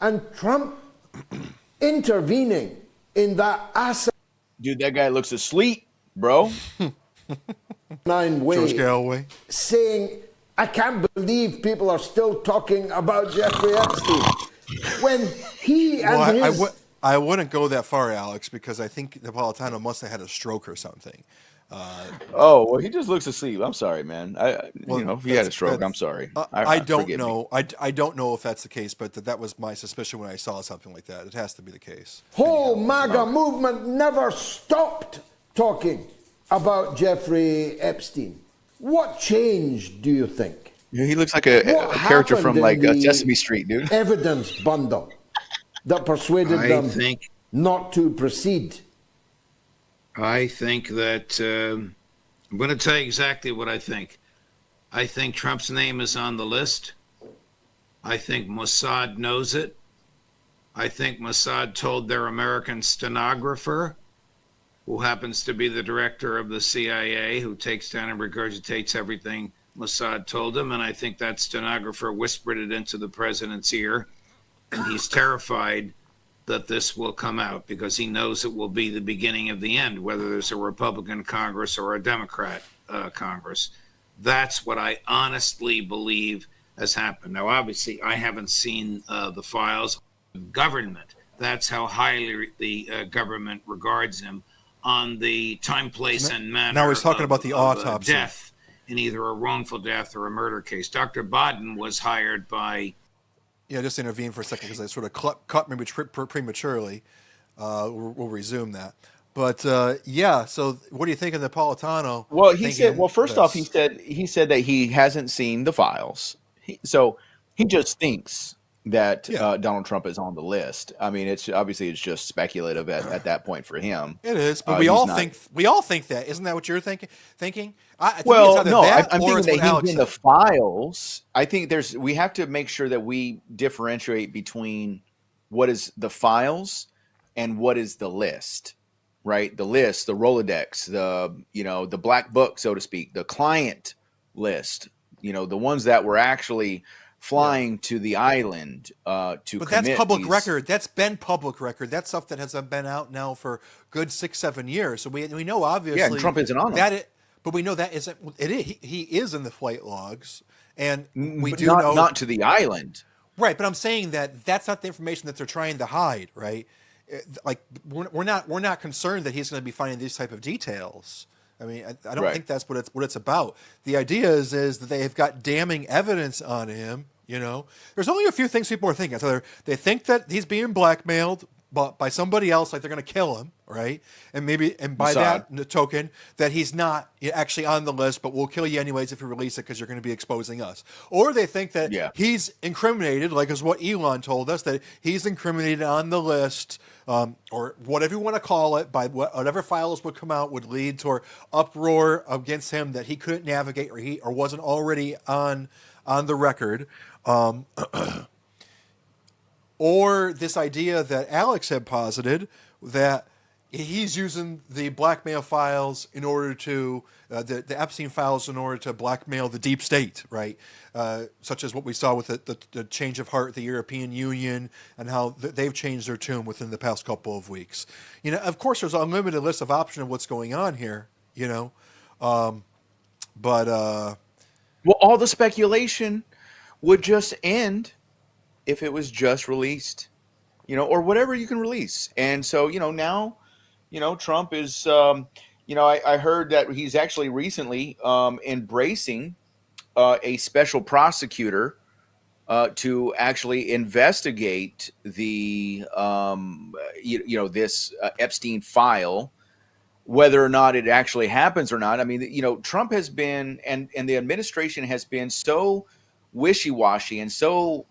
and Trump intervening in that asinine Dude, that guy looks asleep, bro. way, George Galloway, saying, I can't believe people are still talking about Jeffrey Epstein. When he and his... I wouldn't go that far, Alex, because I think Napolitano must have had a stroke or something. Well, he just looks asleep. I'm sorry, man. If he had a stroke, I'm sorry. I don't know. I don't know if that's the case, but that was my suspicion when I saw something like that. It has to be the case. Whole MAGA movement never stopped talking about Jeffrey Epstein. What changed, do you think? Yeah, he looks like a character from like Sesame Street, dude. Evidence bundle that persuaded them not to proceed. I think that I'm going to tell you exactly what I think. I think Trump's name is on the list. I think Mossad knows it. I think Mossad told their American stenographer, who happens to be the director of the CIA, who takes down and regurgitates everything Mossad told him. And I think that stenographer whispered it into the president's ear. And he's terrified that this will come out because he knows it will be the beginning of the end, whether there's a Republican Congress or a Democrat Congress. That's what I honestly believe has happened. Now, obviously, I haven't seen the files. Government, that's how highly the government regards him on the time, place, and manner. Now he's talking about the autopsy. Death in either a wrongful death or a murder case. Dr. Bodden was hired by... Yeah, just intervene for a second because I sort of cut maybe prematurely. We'll resume that. But so what do you think of Napolitano? Well, he said. Well, first off, he said that he hasn't seen the files, so he just thinks that Donald Trump is on the list. I mean, it's just speculative at that point for him. It is, but we all think that. Isn't that what you're thinking? I'm thinking that he's in the files. I think we have to make sure that we differentiate between what is the files and what is the list, right? The list, the Rolodex, the black book, so to speak, the client list, the ones that were actually flying to the island to commit. But that's public record. That's been public record. That's stuff that has been out now for good 6-7 years. So we know obviously. Yeah, and Trump isn't on them. But we know that isn't it. He is in the flight logs, and we but do know not to the island. Right, but I'm saying that's not the information that they're trying to hide, right? Like we're not concerned that he's going to be finding these type of details. I mean, I don't think that's what it's about. The idea is that they have got damning evidence on him. There's only a few things people are thinking. So they think that he's being blackmailed by somebody else, like they're going to kill him, right? And by that token, that he's not actually on the list, but we'll kill you anyways if you release it because you're going to be exposing us. Or they think that he's incriminated, like is what Elon told us, that he's incriminated on the list, or whatever you want to call it, by whatever files would come out would lead to uproar against him that he couldn't navigate or wasn't already on the record. Or this idea that Alex had posited that he's using the blackmail files in order to the Epstein files in order to blackmail the deep state, right? Such as what we saw with the change of heart, the European Union, and how they've changed their tune within the past couple of weeks. Of course, there's an unlimited list of options of what's going on here. Well, all the speculation would just end if it was just released, or whatever you can release. And so, now, Trump is, I heard that he's actually recently embracing a special prosecutor to actually investigate the this Epstein file, whether or not it actually happens or not. I mean, Trump has been and the administration has been so wishy-washy and so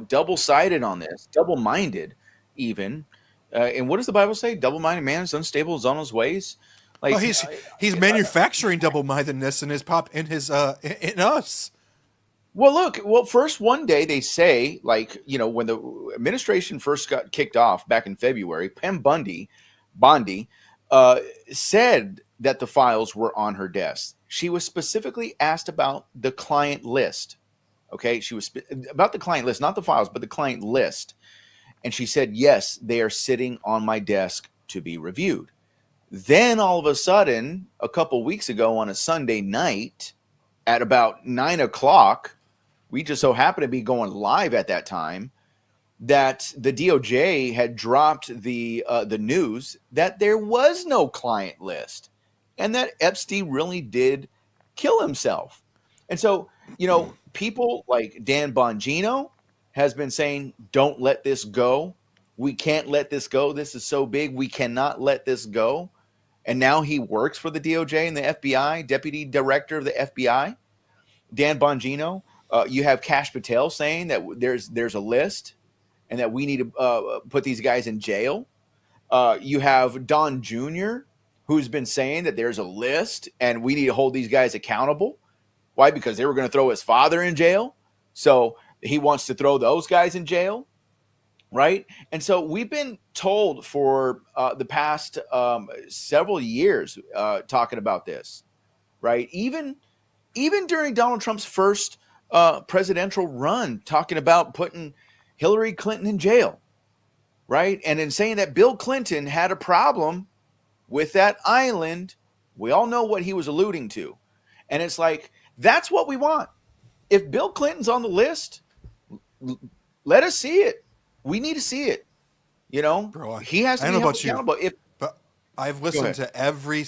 double-sided on this, double-minded even. And what does the Bible say? Double-minded man is unstable in his ways. Like, well, he's manufacturing double-mindedness in in us. Well, look. Well, first one day they say, when the administration first got kicked off back in February, Pam Bondi said that the files were on her desk. She was specifically asked about the client list. Okay, she was about the client list, not the files, but the client list, and she said, "Yes, they are sitting on my desk to be reviewed." Then all of a sudden, a couple weeks ago on a Sunday night at about 9 o'clock, we just so happened to be going live at that time, that the DOJ had dropped the news that there was no client list and that Epstein really did kill himself. And so, people like Dan Bongino has been saying, don't let this go. We can't let this go. This is so big. We cannot let this go. And now he works for the DOJ and the FBI, deputy director of the FBI, Dan Bongino. You have Kash Patel saying that there's a list and that we need to put these guys in jail. You have Don Jr., who's been saying that there's a list and we need to hold these guys accountable. Why? Because they were going to throw his father in jail. So he wants to throw those guys in jail. Right. And so we've been told for the past several years talking about this. Right. Even during Donald Trump's first presidential run, talking about putting Hillary Clinton in jail. Right. And in saying that Bill Clinton had a problem with that island. We all know what he was alluding to. And it's like, that's what we want. If Bill Clinton's on the list, let us see it. We need to see it. Bro, he has to be held accountable. But I've listened to every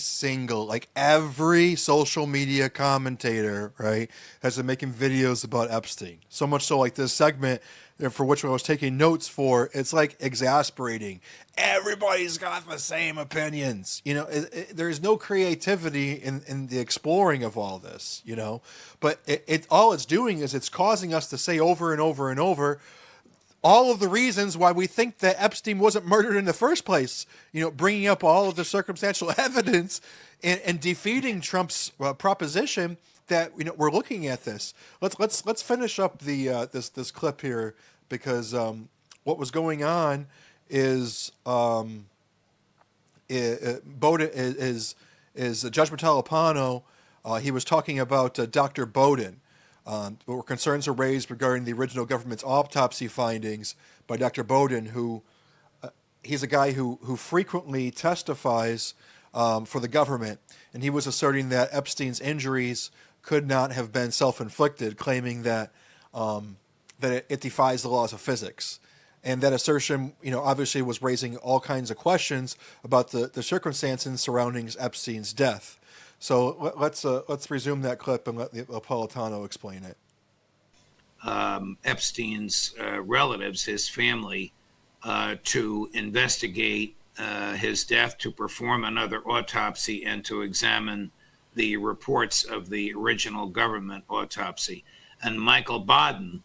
social media commentator, right, has been making videos about Epstein. So much so, like this segment for which I was taking notes for, it's like exasperating. Everybody's got the same opinions. There's no creativity in the exploring of all this, But all it's doing is it's causing us to say over and over and over all of the reasons why we think that Epstein wasn't murdered in the first place, bringing up all of the circumstantial evidence and defeating Trump's proposition that we're looking at this. Let's finish up the this clip here, because what was going on is Bowden is Judge Matalapano. He was talking about Dr. Bowden. Where concerns are raised regarding the original government's autopsy findings by Dr. Bowden, who he's a guy who frequently testifies for the government, and he was asserting that Epstein's injuries could not have been self-inflicted, claiming that it defies the laws of physics. And that assertion, obviously was raising all kinds of questions about the circumstances surrounding Epstein's death. So let's resume that clip and let Napolitano explain it. Epstein's relatives, his family, to investigate his death, to perform another autopsy, and to examine the reports of the original government autopsy. And Michael Baden,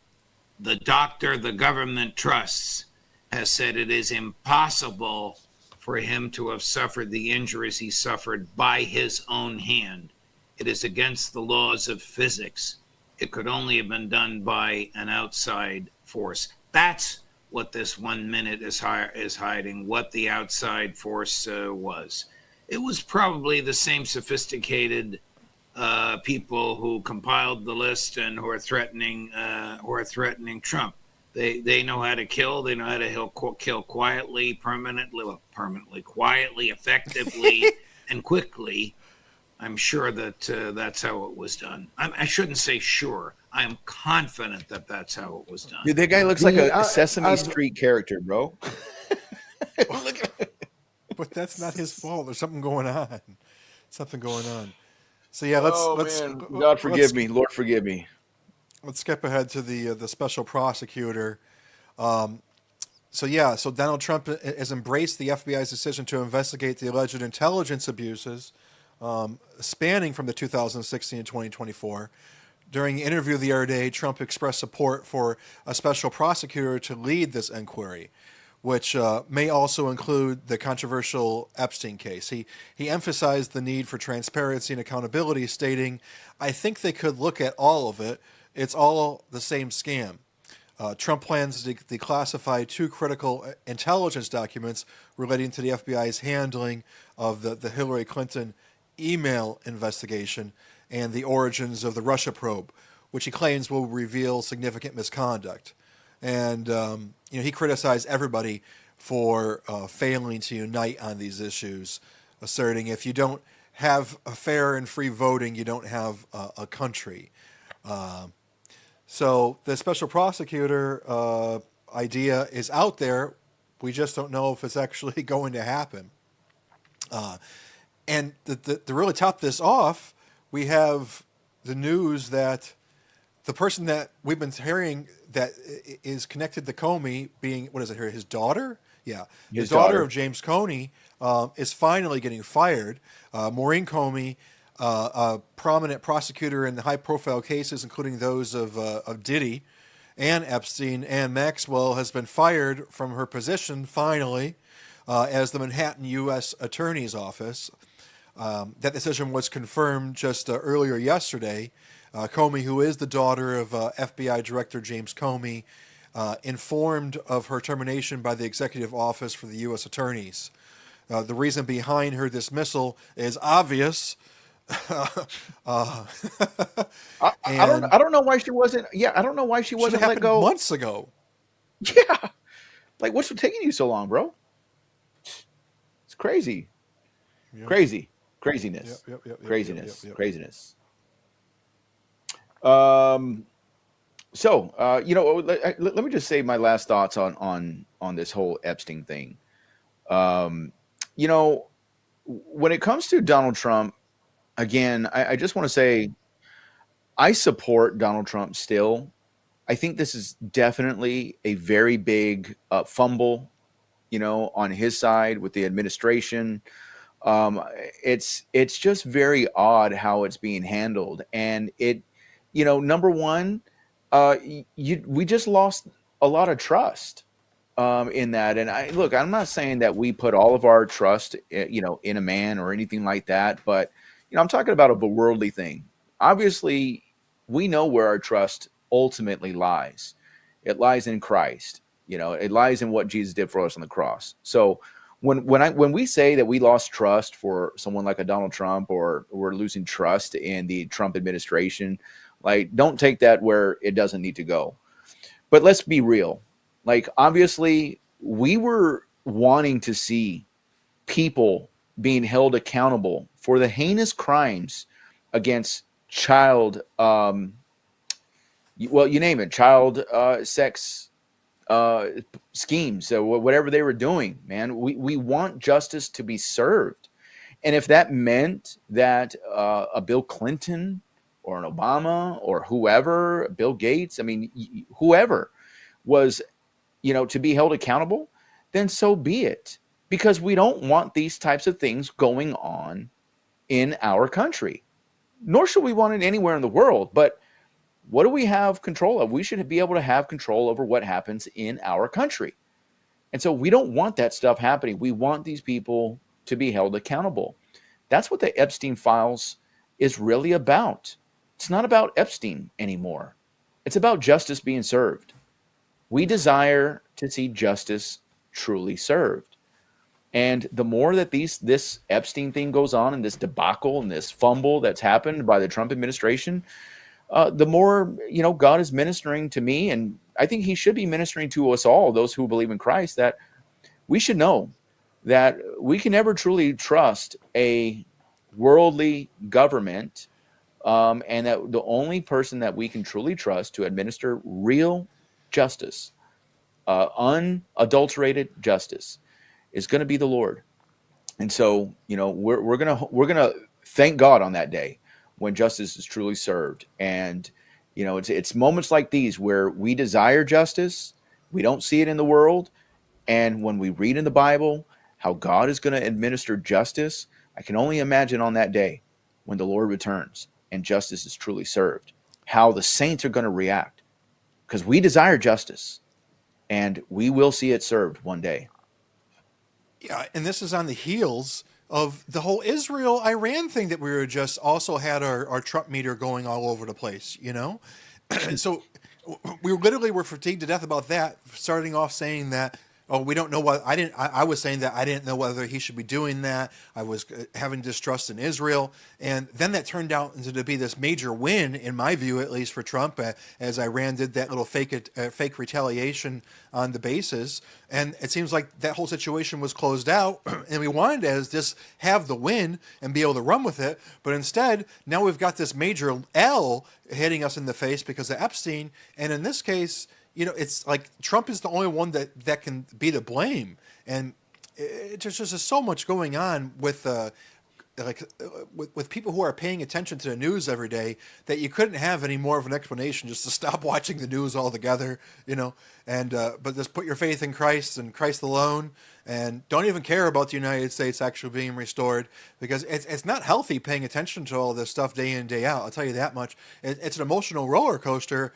the doctor the government trusts, has said it is impossible for him to have suffered the injuries he suffered by his own hand. It is against the laws of physics. It could only have been done by an outside force. That's what this 1 minute is hiding, what the outside force was. It was probably the same sophisticated people who compiled the list and who are threatening Trump. They know how to kill. They know how to kill quietly, quietly, effectively, and quickly. I'm sure that that's how it was done. I shouldn't say sure. I'm confident that that's how it was done. Dude, that guy looks like a Sesame Street character, bro. Look at him. But that's not his fault. There's something going on. So yeah, let's God forgive me. Lord forgive me. let's skip ahead to the special prosecutor. So Donald Trump has embraced the FBI's decision to investigate the alleged intelligence abuses spanning from the 2016 to 2024. During an interview the other day, Trump expressed support for a special prosecutor to lead this inquiry, which may also include the controversial Epstein case. He emphasized the need for transparency and accountability, stating, "I think they could look at all of it. It's all the same scam." Trump plans to declassify 2 critical intelligence documents relating to the FBI's handling of the Hillary Clinton email investigation and the origins of the Russia probe, which he claims will reveal significant misconduct. And he criticized everybody for failing to unite on these issues, asserting if you don't have a fair and free voting, you don't have a country. So the special prosecutor idea is out there. We just don't know if it's actually going to happen. And to really top this off, we have the news that the person that we've been hearing that is connected to Comey being, what is it here, his daughter? Yeah. His daughter of James Comey is finally getting fired. Maurene Comey, a prominent prosecutor in the high-profile cases, including those of Diddy and Epstein and Maxwell, has been fired from her position, finally, as the Manhattan U.S. Attorney's Office. That decision was confirmed just earlier yesterday. Comey, who is the daughter of FBI Director James Comey, informed of her termination by the Executive Office for the U.S. Attorneys. The reason behind her dismissal is obvious. I don't know why she wasn't. Yeah, I don't know why she wasn't let go months ago. Yeah, like what's taking you so long, bro? It's crazy, craziness, craziness. So let me just say my last thoughts on this whole Epstein thing. When it comes to Donald Trump, again, I just want to say I support Donald Trump still. I think this is definitely a very big fumble, on his side with the administration. It's just very odd how it's being handled. And number one, we just lost a lot of trust in that. And I'm not saying that we put all of our trust, in a man or anything like that, but I'm talking about a worldly thing. Obviously, we know where our trust ultimately lies. It lies in Christ. It lies in what Jesus did for us on the cross. So when we say that we lost trust for someone like a Donald Trump, or we're losing trust in the Trump administration, don't take that where it doesn't need to go. But let's be real. Obviously, we were wanting to see people being held accountable for the heinous crimes against child, you name it, child sex schemes, so whatever they were doing, man. We want justice to be served. And if that meant that a Bill Clinton or an Obama or whoever, Bill Gates, whoever was, to be held accountable, then so be it. Because we don't want these types of things going on in our country, nor should we want it anywhere in the world. But what do we have control of? We should be able to have control over what happens in our country. And so we don't want that stuff happening. We want these people to be held accountable. That's what the Epstein Files is really about. It's not about Epstein anymore. It's about justice being served. We desire to see justice truly served. And the more that this Epstein thing goes on, and this debacle and this fumble that's happened by the Trump administration, the more, God is ministering to me, and I think he should be ministering to us all, those who believe in Christ, that we should know that we can never truly trust a worldly government, and that the only person that we can truly trust to administer real justice, unadulterated justice, is going to be the Lord. And so, we're gonna thank God on that day when justice is truly served. And You know, it's moments like these where we desire justice, we don't see it in the world, and when we read in the Bible how God is going to administer justice, I can only imagine on that day when the Lord returns and justice is truly served, how the saints are going to react, because we desire justice and we will see it served one day. Yeah, and this is on the heels of the whole Israel-Iran thing that we were just also had our Trump meter going all over the place, you know? So we literally were fatigued to death about that, starting off saying that, oh, we don't know what, I was saying that I didn't know whether he should be doing that. I was having distrust in Israel. And then that turned out into to be this major win, in my view, at least for Trump, as Iran did that little fake retaliation on the bases. And it seems like that whole situation was closed out, and we wanted to just have the win and be able to run with it. But instead, now we've got this major L hitting us in the face because of Epstein. And in this case, you know, it's like Trump is the only one that can be to blame. And there's just so much going on with people who are paying attention to the news every day that you couldn't have any more of an explanation just to stop watching the news altogether, you know, and but just put your faith in Christ and Christ alone, and don't even care about the United States actually being restored, because it's not healthy paying attention to all this stuff day in, day out. I'll tell you that much. It's an emotional roller coaster.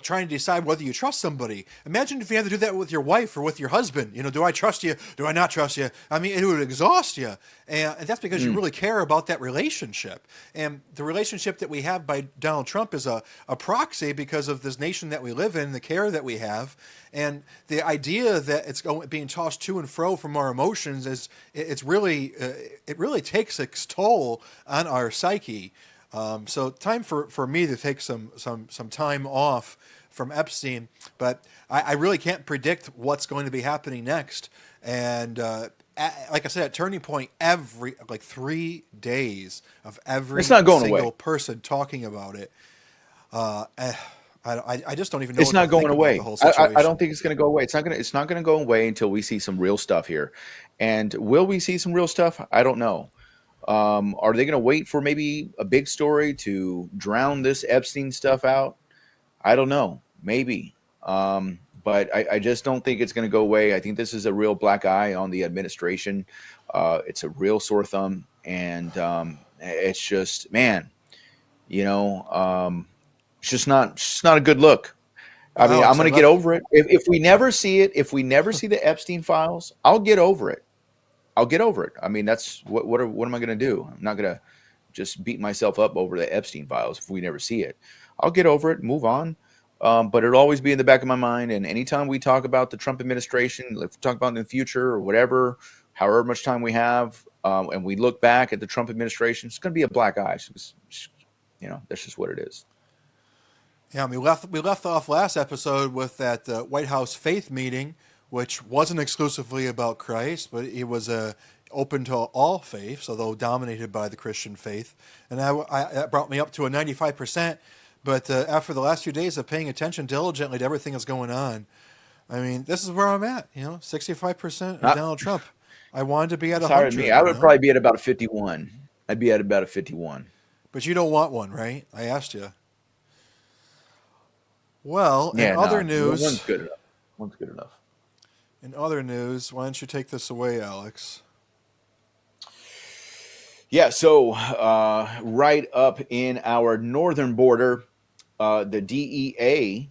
Trying to decide whether you trust somebody. Imagine if you had to do that with your wife or with your husband. You know, do I trust you? Do I not trust you? I mean, it would exhaust you. And that's because you really care about that relationship. And the relationship that we have by Donald Trump is a proxy because of this nation that we live in, the care that we have. And the idea that it's being tossed to and fro from our emotions is it really takes its toll on our psyche. So time for me to take some time off from Epstein, but I really can't predict what's going to be happening next. And like I said, at Turning Point, every 3 days of every It's not going single away. person talking about it. I just don't even know. It's what not to going think away. about the whole situation. I don't think it's going to go away. It's not going to go away until we see some real stuff here. And will we see some real stuff? I don't know. Are they going to wait for maybe a big story to drown this Epstein stuff out? I don't know. Maybe. But I just don't think it's going to go away. I think this is a real black eye on the administration. It's a real sore thumb. And it's just, man, you know, it's just not a good look. I mean, I'm going to get over it. If we never see it, if we never see the Epstein files, I'll get over it. I'll get over it. I mean, that's what am I going to do? I'm not going to just beat myself up over the Epstein files if we never see it. I'll get over it, move on. But it'll always be in the back of my mind. And anytime we talk about the Trump administration, if we talk about in the future or whatever, however much time we have, and we look back at the Trump administration, it's going to be a black eye. You know, that's just what it is. Yeah, we left off last episode with that White House faith meeting, which wasn't exclusively about Christ, but it was open to all faiths, although dominated by the Christian faith. And that brought me up to a 95%. But after the last few days of paying attention diligently to everything that's going on, I mean, this is where I'm at, you know, 65% of Donald Trump. I wanted to be at 100. Sorry to me. I would probably be at about a 51. I'd be at about a 51. But you don't want one, right? I asked you. Well, in other news... One's good enough. One's good enough. In other news, why don't you take this away, Alex? Yeah, so right up in our northern border, the DEA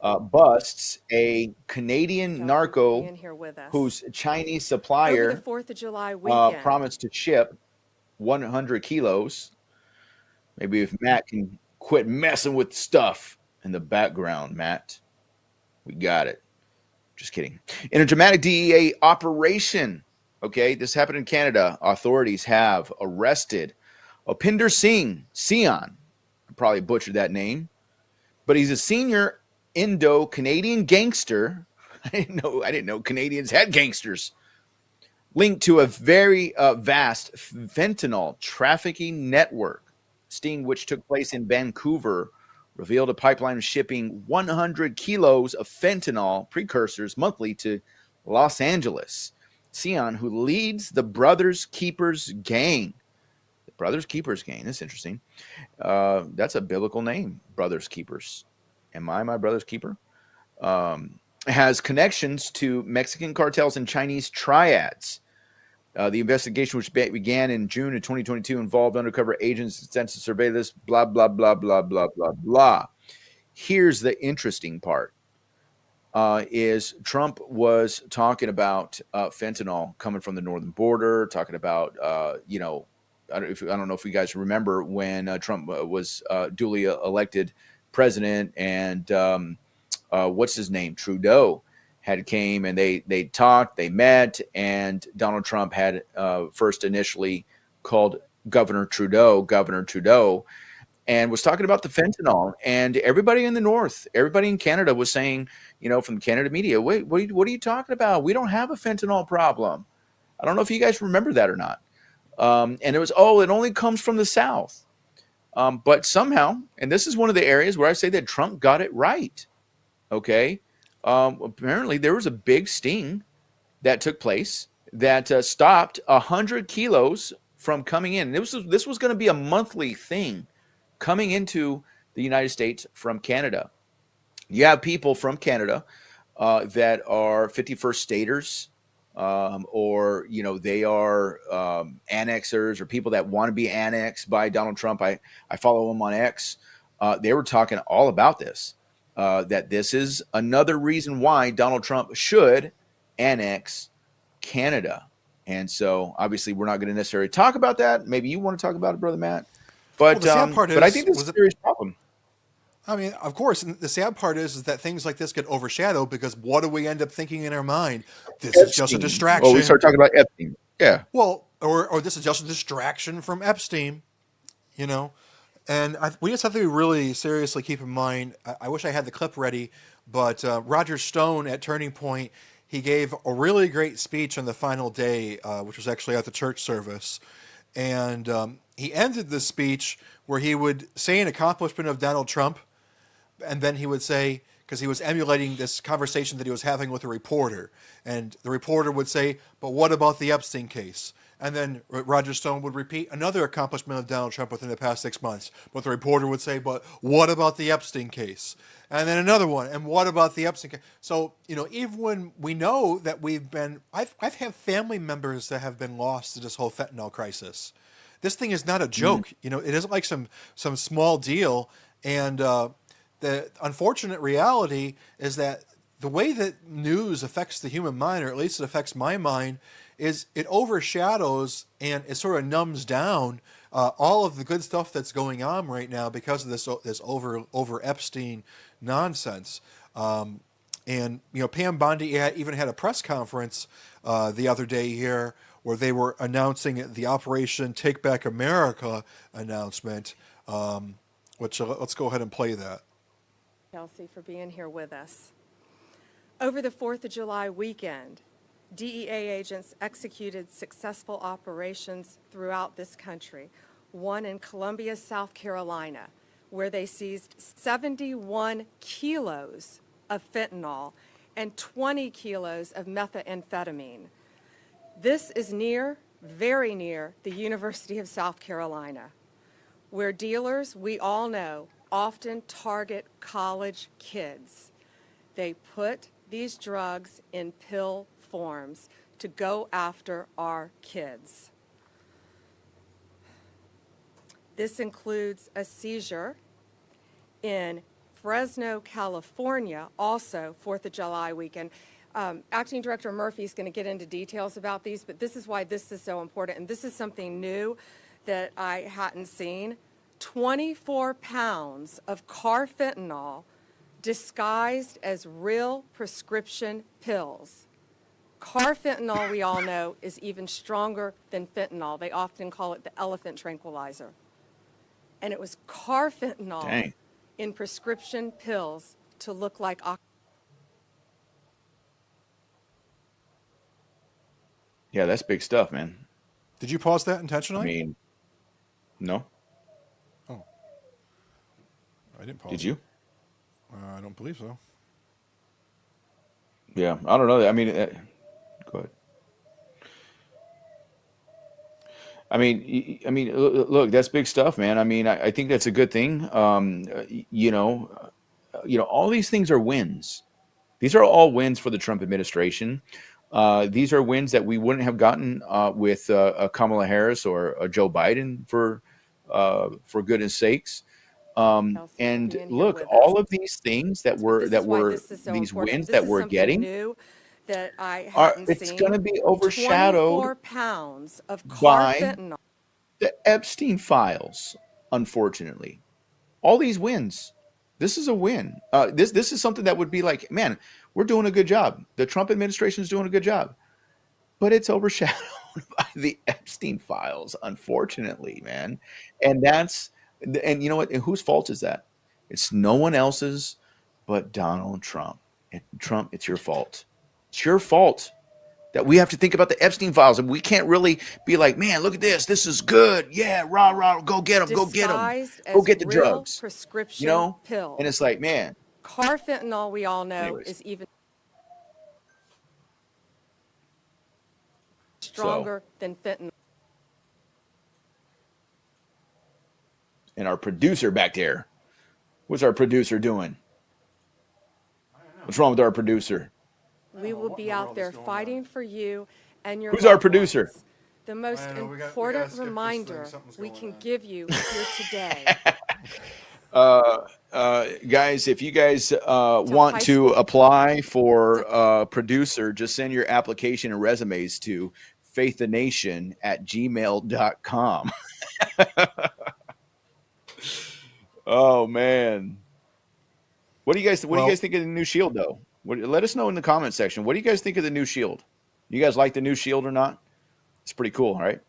busts a Canadian narco whose Chinese supplier Over the 4th of July weekend. Promised to ship 100 kilos. Maybe if Matt can quit messing with stuff in the background, Matt. We got it. Just kidding. In a dramatic DEA operation, okay, this happened in Canada, authorities have arrested Opinder Singh, Sion. I probably butchered that name, but he's a senior Indo-Canadian gangster. I didn't know Canadians had gangsters. Linked to a very vast fentanyl trafficking network, sting which took place in Vancouver, revealed a pipeline shipping 100 kilos of fentanyl precursors monthly to Los Angeles. Sion, who leads the Brothers Keepers gang, Brothers Keepers gang. That's interesting. That's a biblical name, Brothers Keepers. Am I my brother's keeper? Has connections to Mexican cartels and Chinese triads. The investigation, which began in June of 2022, involved undercover agents, extensive surveillance, blah, blah, blah, blah, blah, blah, blah. Here's the interesting part. Is Trump was talking about fentanyl coming from the northern border, talking about, I don't know if you guys remember when Trump was duly elected president, and what's his name? Trudeau had came, and they talked, they met, and Donald Trump had first initially called Governor Trudeau, and was talking about the fentanyl. And everybody in the North, everybody in Canada was saying, from Canada media, wait, what are you talking about? We don't have a fentanyl problem. I don't know if you guys remember that or not. And it was, it only comes from the South. But somehow, and this is one of the areas where I say that Trump got it right. Okay. Apparently there was a big sting that took place that stopped 100 kilos from coming in. This was going to be a monthly thing coming into the United States from Canada. You have people from Canada that are 51st staters, or they are annexers, or people that want to be annexed by Donald Trump. I follow them on X. They were talking all about this, that this is another reason why Donald Trump should annex Canada. And so obviously we're not going to necessarily talk about that. Maybe you want to talk about it, Brother Matt. But, the sad part but I think this is a serious problem. I mean, of course, and the sad part is that things like this get overshadowed because what do we end up thinking in our mind? This is just a distraction. Oh, we start talking about Epstein. Yeah. Well, or this is just a distraction from Epstein, And we just have to really seriously keep in mind, I wish I had the clip ready, but Roger Stone at Turning Point, he gave a really great speech on the final day, which was actually at the church service. And he ended the speech where he would say an accomplishment of Donald Trump, and then he would say, because he was emulating this conversation that he was having with a reporter, and the reporter would say, but what about the Epstein case? And then Roger Stone would repeat another accomplishment of Donald Trump within the past 6 months. But the reporter would say, but what about the Epstein case? And then another one, and what about the Epstein case? So, even when we know that I've had family members that have been lost to this whole fentanyl crisis. This thing is not a joke. It isn't like some small deal. And the unfortunate reality is that the way that news affects the human mind, or at least it affects my mind, is it overshadows and it sort of numbs down all of the good stuff that's going on right now because of this over Epstein nonsense. And Pam Bondi even had a press conference the other day here where they were announcing the Operation Take Back America announcement. Which let's go ahead and play that. Kelsey, for being here with us. Over the 4th of July weekend, DEA agents executed successful operations throughout this country. One in Columbia, South Carolina, where they seized 71 kilos of fentanyl and 20 kilos of methamphetamine. This is very near the University of South Carolina, where dealers, we all know, often target college kids. They put these drugs in pill forms to go after our kids. This includes a seizure in Fresno, California, also 4th of July weekend. Acting Director Murphy is going to get into details about these, but this is why this is so important, and this is something new that I hadn't seen. 24 pounds of carfentanil disguised as real prescription pills. Carfentanil, we all know, is even stronger than fentanyl. They often call it the elephant tranquilizer. And it was carfentanil in prescription pills to look like Yeah, that's big stuff, man. Did you pause that intentionally? I mean, no. Oh. I didn't pause. Did you? I don't believe so. Yeah, I don't know. I mean, go Look, that's big stuff, man. I mean, I think that's a good thing. All these things are wins. These are all wins for the Trump administration. These are wins that we wouldn't have gotten with Kamala Harris or Joe Biden, for goodness sakes. And look, all of these things that were these wins that we're getting, that I hadn't it's seen. going to be overshadowed 24 pounds of by carfentanil. the Epstein files. Unfortunately, all these wins. This is a win. This is something that would be like, man, we're doing a good job. The Trump administration is doing a good job, but it's overshadowed by the Epstein files, unfortunately, man. And you know what? And whose fault is that? It's no one else's but Donald Trump. And Trump, it's your fault. It's your fault that we have to think about the Epstein files, and we can't really be like, man, look at this. This is good. Yeah, rah, rah, go get them. Go get them. Go get the drugs. Prescription pills. And it's like, man. Carfentanil, we all know, is even stronger than fentanyl. And our producer back there. What's our producer doing? What's wrong with our producer? We will be out there fighting for you and your Who's our loved producer? ones. The most important reminder we can give you here today. Guys, if you guys want to apply for producer, just send your application and resumes to faiththenation@gmail.com. Oh man. What do you guys think of the new Shield though? Let us know in the comment section. What do you guys think of the new Shield? You guys like the new Shield or not? It's pretty cool, right?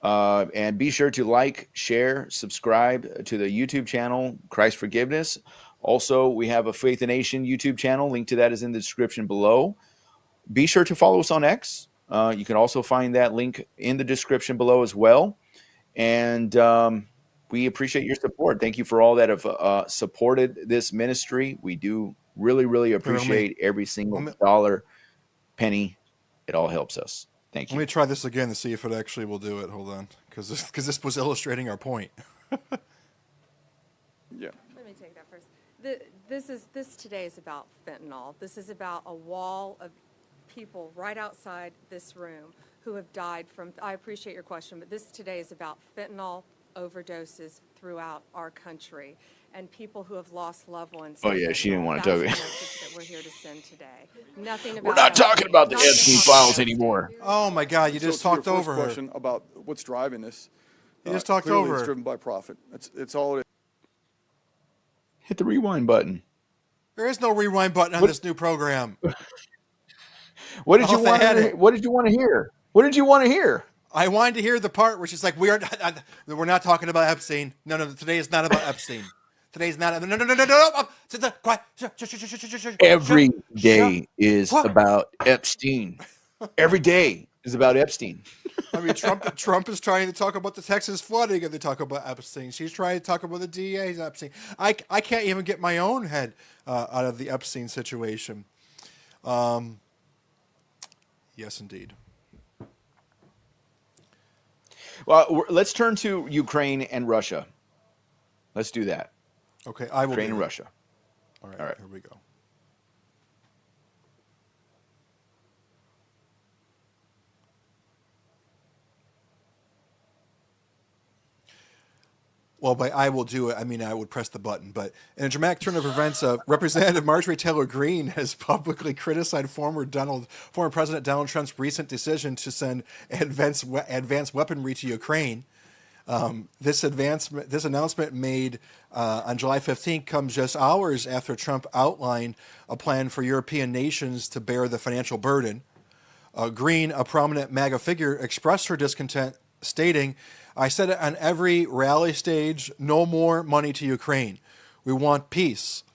And be sure to like, share, subscribe to the YouTube channel, Christ Forgiveness. Also, we have a Faith the Nation YouTube channel. Link to that is in the description below. Be sure to follow us on X. You can also find that link in the description below as well. And we appreciate your support. Thank you for all that have supported this ministry. We do really, really appreciate every single dollar, penny. It all helps us. Thank you. Let me try this again to see if it actually will do it. Hold on, because this was illustrating our point. Yeah. Let me take that first. This today is about fentanyl. This is about a wall of people right outside this room who have died from. I appreciate your question, but this today is about fentanyl overdoses throughout our country and people who have lost loved ones. Oh yeah, she didn't want to talk. That's the message that we're here to send today. Nothing about. We're not talking about the Epstein files anymore. Oh my God, you just talked over her. Question about what's driving this. You just talked over her. It's driven by profit. It's all it is. Hit the rewind button. There is no rewind button on this new program. What did you want to hear? What did you want to hear? What did you want to hear? I wanted to hear the part where she's like, we're not talking about Epstein. No, today is not about Epstein. Today's not. No. Quiet. Every day is about Epstein. Every day is about Epstein. I mean, Trump is trying to talk about the Texas flooding, and they talk about Epstein. She's trying to talk about the DA's Epstein. I can't even get my own head out of the Epstein situation. Yes, indeed. Well, let's turn to Ukraine and Russia. Let's do that. Okay, I will. Ukraine and Russia. All right, here we go. Well, by I will do it, I mean I would press the button. But in a dramatic turn of events, Representative Marjorie Taylor Greene has publicly criticized former President Donald Trump's recent decision to send advanced weaponry to Ukraine. This announcement made on July 15th comes just hours after Trump outlined a plan for European nations to bear the financial burden. Greene, a prominent MAGA figure, expressed her discontent, stating, "I said it on every rally stage, no more money to Ukraine. We want peace."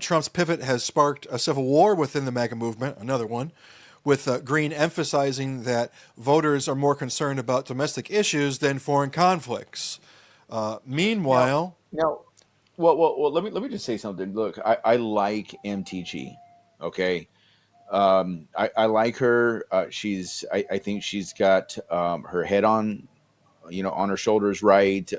Trump's pivot has sparked a civil war within the MAGA movement, another one, with Greene emphasizing that voters are more concerned about domestic issues than foreign conflicts. Meanwhile... Well, let me just say something. Look, I like MTG, okay? I like her. I think she's got her head on on her shoulders right.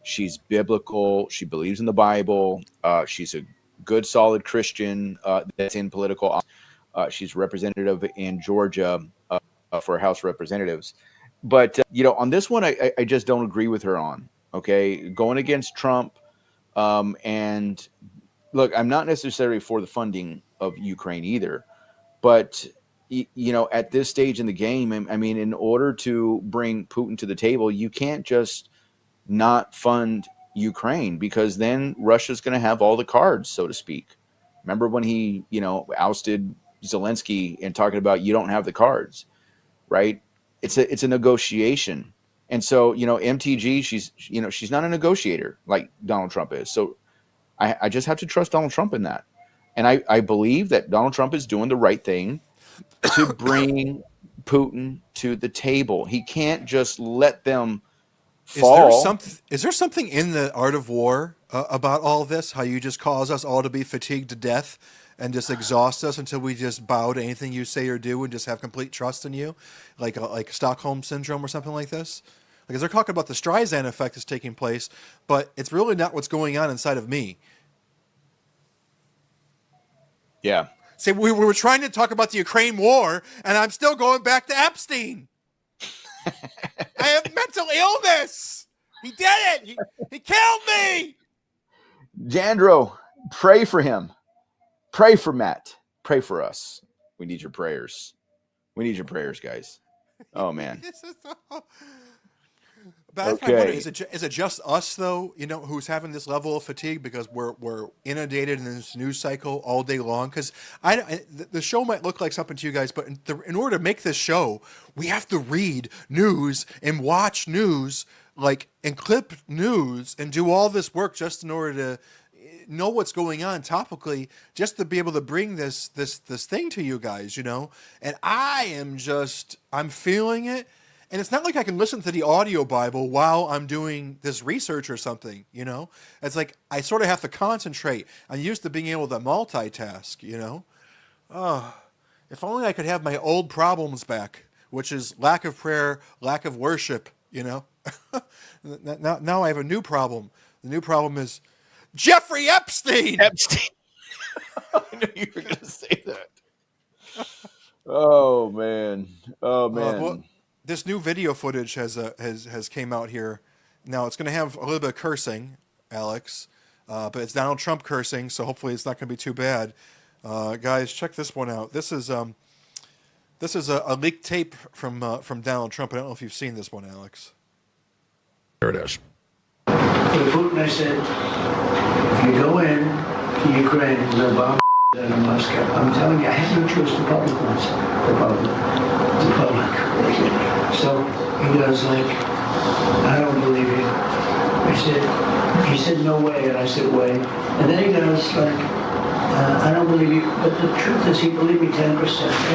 She's biblical. She believes in the Bible. She's a good, solid Christian that's in political. She's representative in Georgia for House of Representatives. But, on this one, I just don't agree with her on. Okay, going against Trump. And look, I'm not necessarily for the funding of Ukraine either. But, at this stage in the game, I mean, in order to bring Putin to the table, you can't just not fund Ukraine, because then Russia's going to have all the cards, so to speak. Remember when he, ousted Zelensky and talking about you don't have the cards, right? It's a negotiation. And so, MTG, she's not a negotiator like Donald Trump is. So I just have to trust Donald Trump in that. And I believe that Donald Trump is doing the right thing to bring Putin to the table. He can't just let them fall. Is there something in the art of war about all this? How you just cause us all to be fatigued to death and just exhaust us until we just bow to anything you say or do and just have complete trust in you, like Stockholm syndrome or something like this? Because they're talking about the Streisand effect is taking place, but it's really not what's going on inside of me. Yeah. See, we were trying to talk about the Ukraine war, and I'm still going back to Epstein. I have mental illness. He did it. He killed me. Jandro, pray for him. Pray for Matt. Pray for us. We need your prayers. We need your prayers, guys. Oh, man. But that's my wonder, is it just us, though, who's having this level of fatigue because we're inundated in this news cycle all day long? Because the show might look like something to you guys, but in order to make this show, we have to read news and watch news, and clip news and do all this work just in order to know what's going on topically, just to be able to bring this thing to you guys, And I'm feeling it. And it's not like I can listen to the audio Bible while I'm doing this research or something, It's like I sort of have to concentrate. I'm used to being able to multitask, Oh, if only I could have my old problems back, which is lack of prayer, lack of worship, Now I have a new problem. The new problem is Jeffrey Epstein! Epstein. I knew you were going to say that. Oh, man. Well, this new video footage has came out here. Now it's going to have a little bit of cursing, Alex, but it's Donald Trump cursing, so hopefully it's not going to be too bad. Guys, check this one out. This is a leaked tape from Donald Trump. I don't know if you've seen this one, Alex. There it is. Hey, Putin, I said, if you go in to Ukraine and go bomb Elon Musk, I'm telling you, I have no choice. The public wants it. The public. So he goes I don't believe you. He said, no way. And I said, way. And then he goes I don't believe you. But the truth is, he believed me 10%.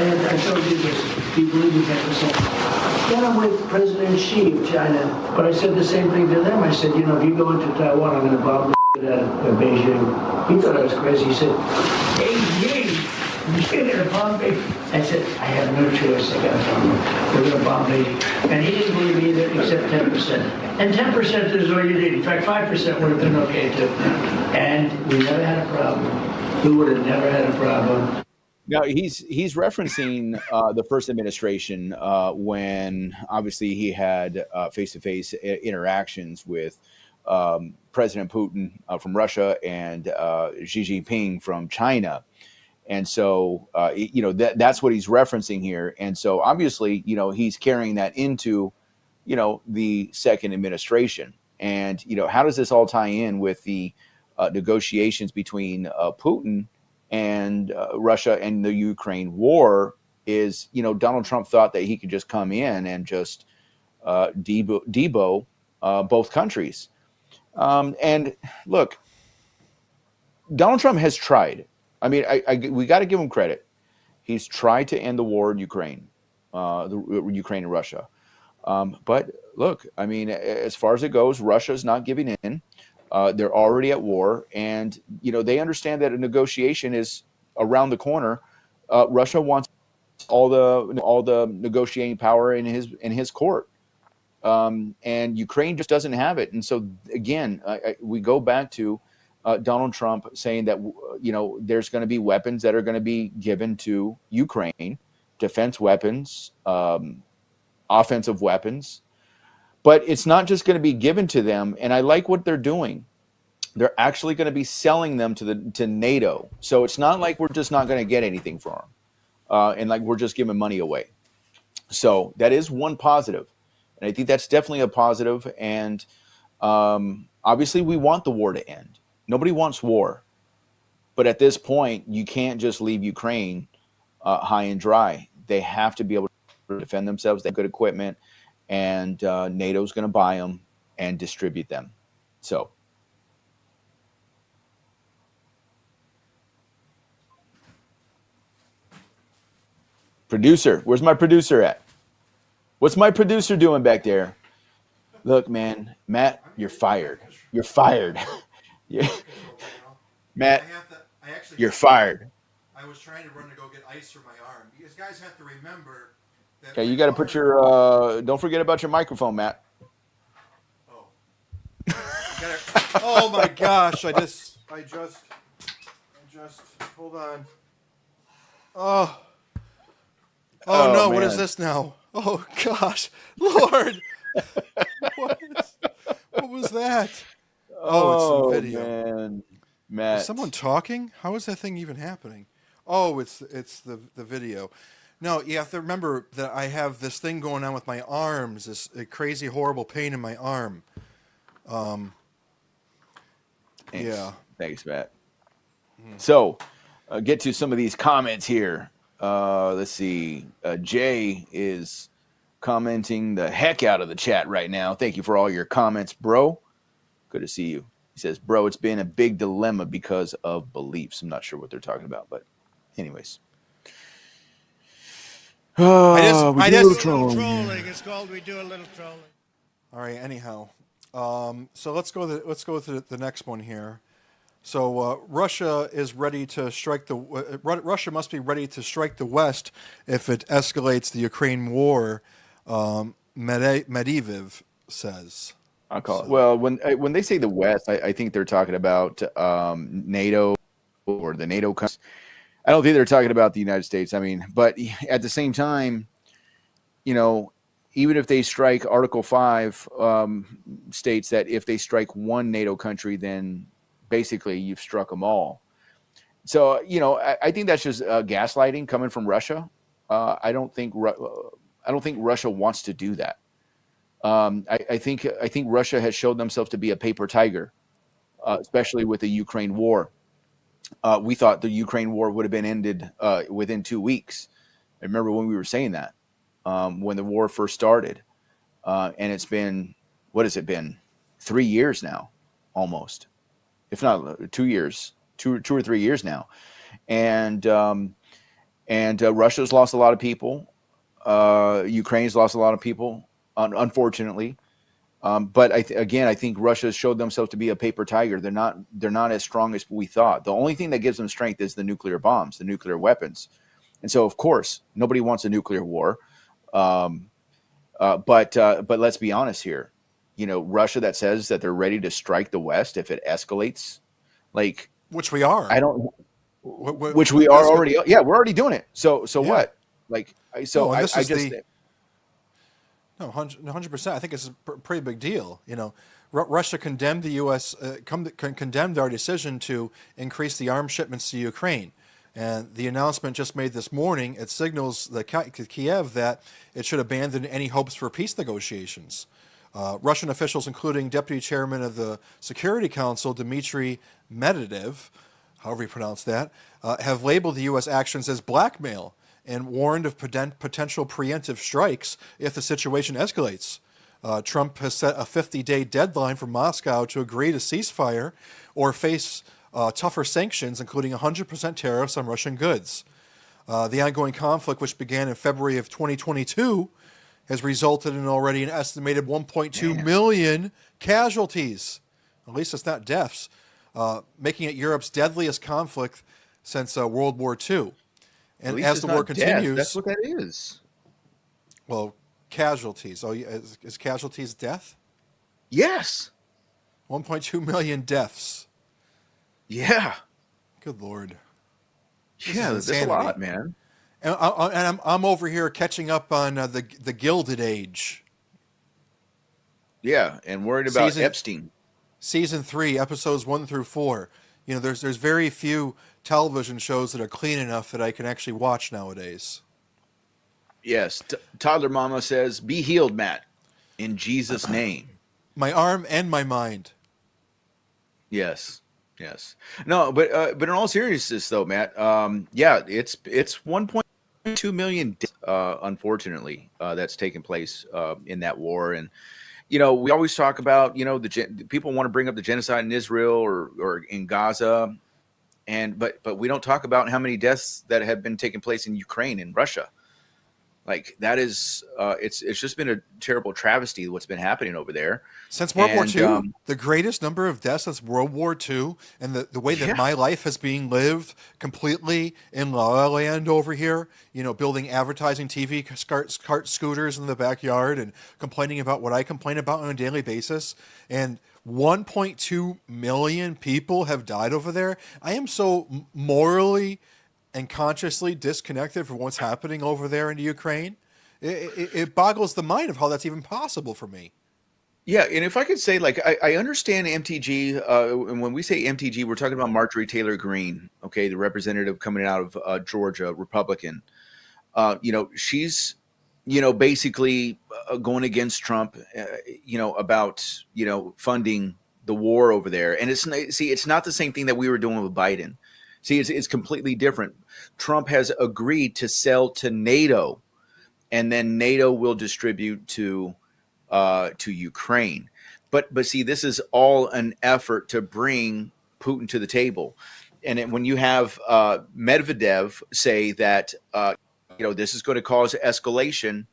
And I told you this, he believed me 10%. Then I'm with President Xi of China. But I said the same thing to them. I said, if you go into Taiwan, I'm going to bomb Beijing. He thought I was crazy. He said, Beijing, you're going to bomb Beijing. I said, I have no choice. I got to bomb them. We're going to bomb Beijing. And he didn't believe me either, except 10%. And 10% is all you need. In fact, 5% would have been okay too. And we never had a problem. We would have never had a problem. Now he's referencing the first administration when obviously he had face-to-face interactions with President Putin from Russia and Xi Jinping from China, and so that's what he's referencing here. And so obviously he's carrying that into the second administration. And how does this all tie in with the negotiations between Putin and Russia and the Ukraine war? Is Donald Trump thought that he could just come in and just debo both countries. And look, Donald Trump has tried. I mean, we got to give him credit. He's tried to end the war in Ukraine, Ukraine and Russia. But look, I mean, as far as it goes, Russia's not giving in. They're already at war, and they understand that a negotiation is around the corner. Russia wants all the negotiating power in his court. and Ukraine just doesn't have it. And so again, we go back to Donald Trump saying that there's going to be weapons that are going to be given to Ukraine, defense weapons, offensive weapons, but it's not just going to be given to them. And I like what they're doing. They're actually going to be selling them to NATO. So it's not like we're just not going to get anything from them, and like we're just giving money away. So that is one positive, and I think that's definitely a positive. And obviously, we want the war to end. Nobody wants war, but at this point, you can't just leave Ukraine high and dry. They have to be able to defend themselves. They have good equipment, and NATO's going to buy them and distribute them. So. Producer, where's my producer at? What's my producer doing back there? Look, man, Matt, you're fired. You're fired. Matt, you're fired. I was trying to run to go get ice for my arm. You guys have to remember that. Okay, you got to put your. Don't forget about your microphone, Matt. Oh my gosh! I just. Hold on. Oh no! Man. What is this now? Oh gosh, Lord! What was that? Oh, it's some video. Man. Matt. Is someone talking? How is that thing even happening? Oh, it's the video. No, you have to remember that I have this thing going on with my arms. This crazy, horrible pain in my arm. Yeah. Thanks, Matt. So, get to some of these comments here. Let's see. Jay is commenting the heck out of the chat right now. Thank you for all your comments, bro. Good to see you. He says, bro, it's been a big dilemma because of beliefs. I'm not sure what they're talking about, but anyways. I just trolling. It's called we do a little trolling. All right, anyhow. So let's go to the next one here. So Russia is ready to strike Russia must be ready to strike the West if it escalates the Ukraine war. Medvedev says. I'll call it. Well, when they say the West, I think they're talking about NATO or the NATO countries. I don't think they're talking about the United States. I mean, but at the same time, even if they strike Article 5 states that if they strike one NATO country, then basically you've struck them all. So, I think that's just gaslighting coming from Russia. I don't think Russia wants to do that. I think Russia has showed themselves to be a paper tiger, especially with the Ukraine war. We thought the Ukraine war would have been ended within 2 weeks. I remember when we were saying that when the war first started, and it's been, what has it been? 3 years now, almost, if not 2 years, two or 3 years now, and Russia's lost a lot of people. Ukraine's lost a lot of people, unfortunately. But I think Russia has showed themselves to be a paper tiger. They're not as strong as we thought. The only thing that gives them strength is the nuclear bombs, the nuclear weapons. And so, of course, nobody wants a nuclear war. But let's be honest here. Russia that says that they're ready to strike the West if it escalates, like which we are. I don't. Which we are already. Yeah, we're already doing it. So yeah. What? Like so. I just. No, 100%. I think it's a pretty big deal. Russia condemned the U.S. Condemned our decision to increase the arms shipments to Ukraine, and the announcement just made this morning. It signals Kiev that it should abandon any hopes for peace negotiations. Russian officials, including Deputy Chairman of the Security Council Dmitry Medvedev, however you pronounce that, have labeled the U.S. actions as blackmail and warned of potential preemptive strikes if the situation escalates. Trump has set a 50-day deadline for Moscow to agree to ceasefire or face tougher sanctions, including 100% tariffs on Russian goods. The ongoing conflict, which began in February of 2022, has resulted in already an estimated 1.2 million casualties. At least it's not deaths, making it Europe's deadliest conflict since World War II. And as the war continues, that's what that is. Well, casualties. Oh, is casualties death? Yes. 1.2 million deaths. Yeah. Good Lord. Yeah, that's a lot, man. And I'm over here catching up on the Gilded Age. Yeah, and worried about Epstein. Season 3, episodes 1 through 4. You know, there's very few television shows that are clean enough that I can actually watch nowadays. Yes, Toddler Mama says, "Be healed, Matt, in Jesus' name." My arm and my mind. Yes, yes. No, but in all seriousness, though, Matt, yeah, it's 1.2 million, unfortunately, that's taken place in that war. And you know, we always talk about, you know, people want to bring up the genocide in Israel or in Gaza, but we don't talk about how many deaths that have been taking place in Ukraine and Russia. Like that is, it's just been a terrible travesty what's been happening over there since World War II. The greatest number of deaths since World War II, and the way that my life has been lived completely in La La Land over here. You know, building advertising TV cart scooters in the backyard and complaining about what I complain about on a daily basis. And 1.2 million people have died over there. I am so morally and consciously disconnected from what's happening over there in Ukraine. It boggles the mind of how that's even possible for me. Yeah, and if I could say, like, I understand MTG, and when we say MTG, we're talking about Marjorie Taylor Greene, okay, the representative coming out of Georgia, Republican. You know, she's, you know, basically going against Trump, you know, about, you know, funding the war over there. And it's not the same thing that we were doing with Biden. See, it's completely different. Trump has agreed to sell to NATO, and then NATO will distribute to Ukraine. But see, this is all an effort to bring Putin to the table. And when you have Medvedev say that you know, this is going to cause escalation,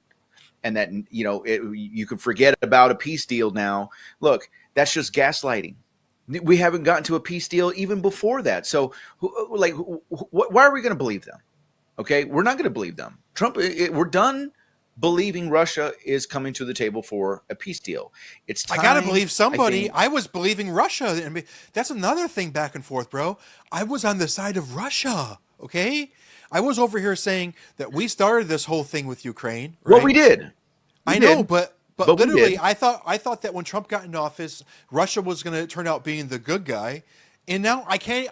and that, you know, you can forget about a peace deal now. Look, that's just gaslighting. We haven't gotten to a peace deal even before that. So, like, why are we going to believe them? Okay, we're not going to believe them. Trump, we're done believing Russia is coming to the table for a peace deal. It's time, I got to believe somebody. I was believing Russia. I mean, that's another thing back and forth, bro. I was on the side of Russia, okay? I was over here saying that we started this whole thing with Ukraine. Right? Well, we did. I know, but literally, I thought that when Trump got into office, Russia was going to turn out being the good guy, and now I can't.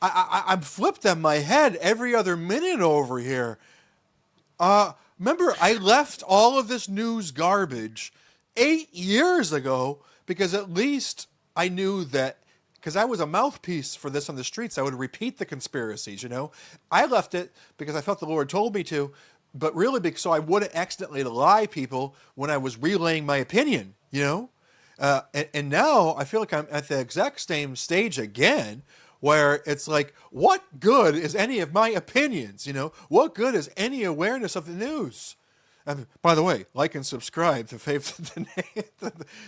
I'm flipped on my head every other minute over here. Remember, I left all of this news garbage 8 years ago because at least I knew that, because I was a mouthpiece for this on the streets, I would repeat the conspiracies. You know, I left it because I felt the Lord told me to. But really, so I wouldn't accidentally lie people when I was relaying my opinion, you know? And now I feel like I'm at the exact same stage again, where it's like, what good is any of my opinions, you know? What good is any awareness of the news? By the way, like and subscribe to Faith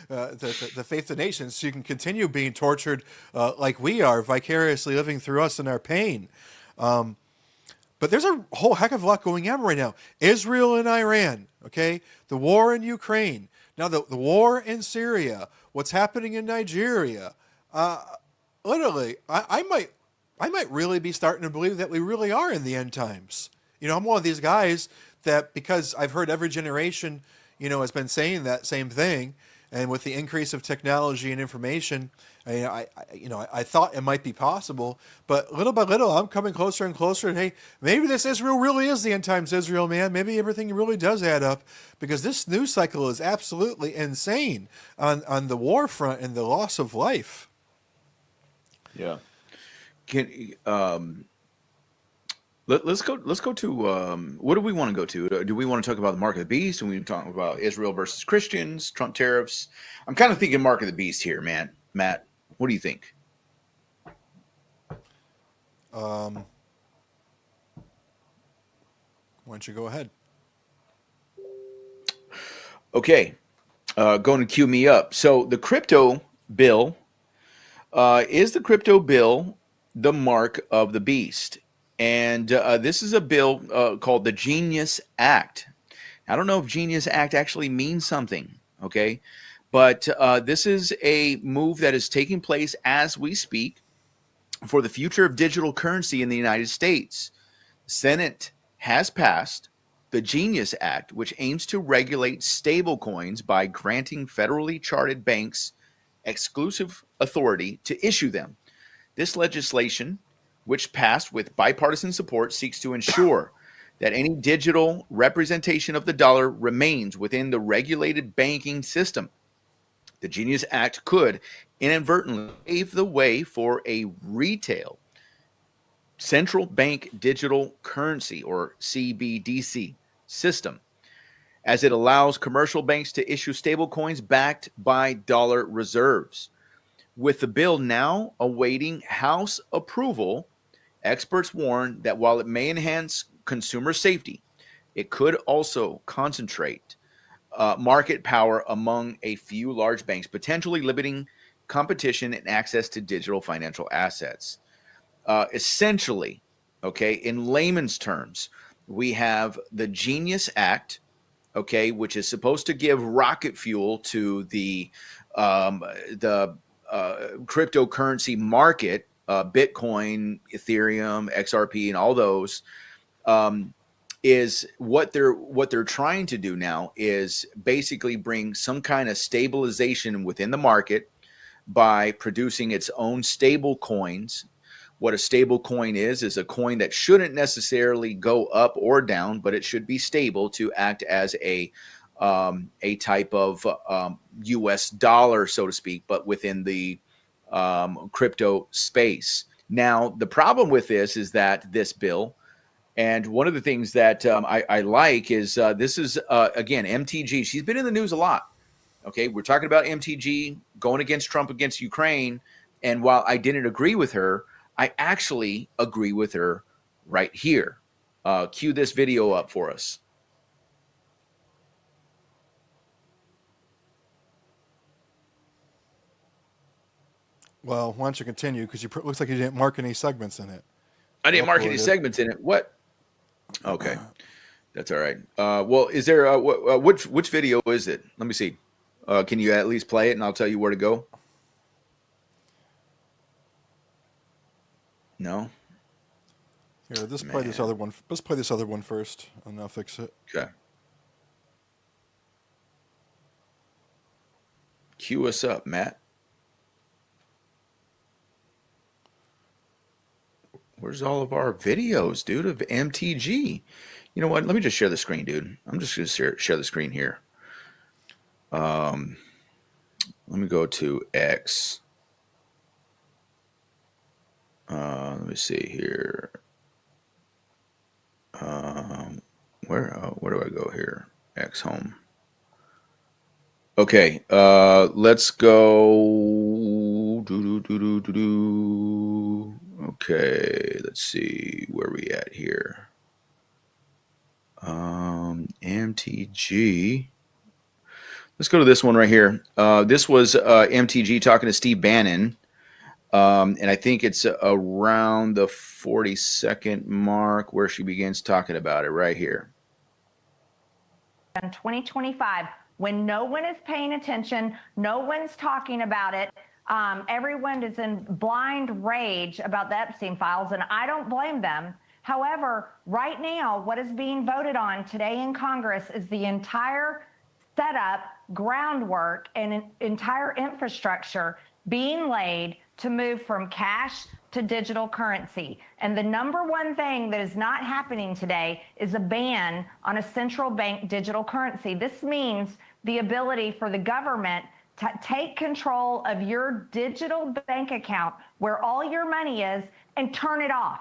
the Faith of Nations so you can continue being tortured like we are, vicariously living through us in our pain. But there's a whole heck of a lot going on right now. Israel and Iran, okay? The war in Ukraine. Now the war in Syria. What's happening in Nigeria. Literally, I might really be starting to believe that we really are in the end times. You know, I'm one of these guys that, because I've heard every generation, you know, has been saying that same thing. And with the increase of technology and information, I thought it might be possible, but little by little, I'm coming closer and closer. And hey, maybe this Israel really is the end times Israel, man. Maybe everything really does add up, because this news cycle is absolutely insane on the war front and the loss of life. Yeah. Let's go to what do we want to go to? Do we want to talk about the mark of the beast? And we talk about Israel versus Christians, Trump tariffs. I'm kind of thinking mark of the beast here, man. Matt, what do you think? Why don't you go ahead? Okay, going to cue me up. So the crypto bill, is the crypto bill the mark of the beast? And this is a bill called the Genius Act. I don't know if Genius Act actually means something, okay? But this is a move that is taking place as we speak for the future of digital currency in the United States. Senate has passed the Genius Act, which aims to regulate stablecoins by granting federally chartered banks exclusive authority to issue them. This legislation, which passed with bipartisan support, seeks to ensure that any digital representation of the dollar remains within the regulated banking system. The Genius Act could inadvertently pave the way for a retail central bank digital currency, or CBDC, system, as it allows commercial banks to issue stablecoins backed by dollar reserves. With the bill now awaiting House approval, experts warn that while it may enhance consumer safety, it could also concentrate market power among a few large banks, potentially limiting competition and access to digital financial assets. Essentially, okay, in layman's terms, we have the Genius Act, okay, which is supposed to give rocket fuel to the cryptocurrency market, Bitcoin, Ethereum, XRP, and all those. Is what they're trying to do now is basically bring some kind of stabilization within the market by producing its own stable coins. What a stable coin is a coin that shouldn't necessarily go up or down, but it should be stable to act as a type of U.S. dollar, so to speak, but within the crypto space. Now, the problem with this is that this bill, and one of the things that I like is this is, again, MTG. She's been in the news a lot. Okay, we're talking about MTG going against Trump against Ukraine. And while I didn't agree with her, I actually agree with her right here. Cue this video up for us. Well, why don't you continue? Because it looks like you didn't mark any segments in it. I didn't mark any segments in it. What? Okay, that's all right. Well, is there which video is it? Let me see. Can you at least play it, and I'll tell you where to go? No. Here, let's play this other one. Let's play this other one first, and I'll fix it. Okay. Cue us up, Matt. Where's all of our videos, dude, of MTG? You know what? Let me just share the screen, dude. I'm just going to share the screen here. Let me go to X. Let me see here. Where do I go here? X home. Okay, let's go. Okay, let's see where we at here. MTG. Let's go to this one right here. This was MTG talking to Steve Bannon. And I think it's around the 40-second mark where she begins talking about it right here. In 2025, when no one is paying attention, no one's talking about it, everyone is in blind rage about the Epstein Files, and I don't blame them. However, right now, what is being voted on today in Congress is the entire setup, groundwork, and entire infrastructure being laid to move from cash to digital currency. And the number one thing that is not happening today is a ban on a central bank digital currency. This means the ability for the government to take control of your digital bank account where all your money is and turn it off.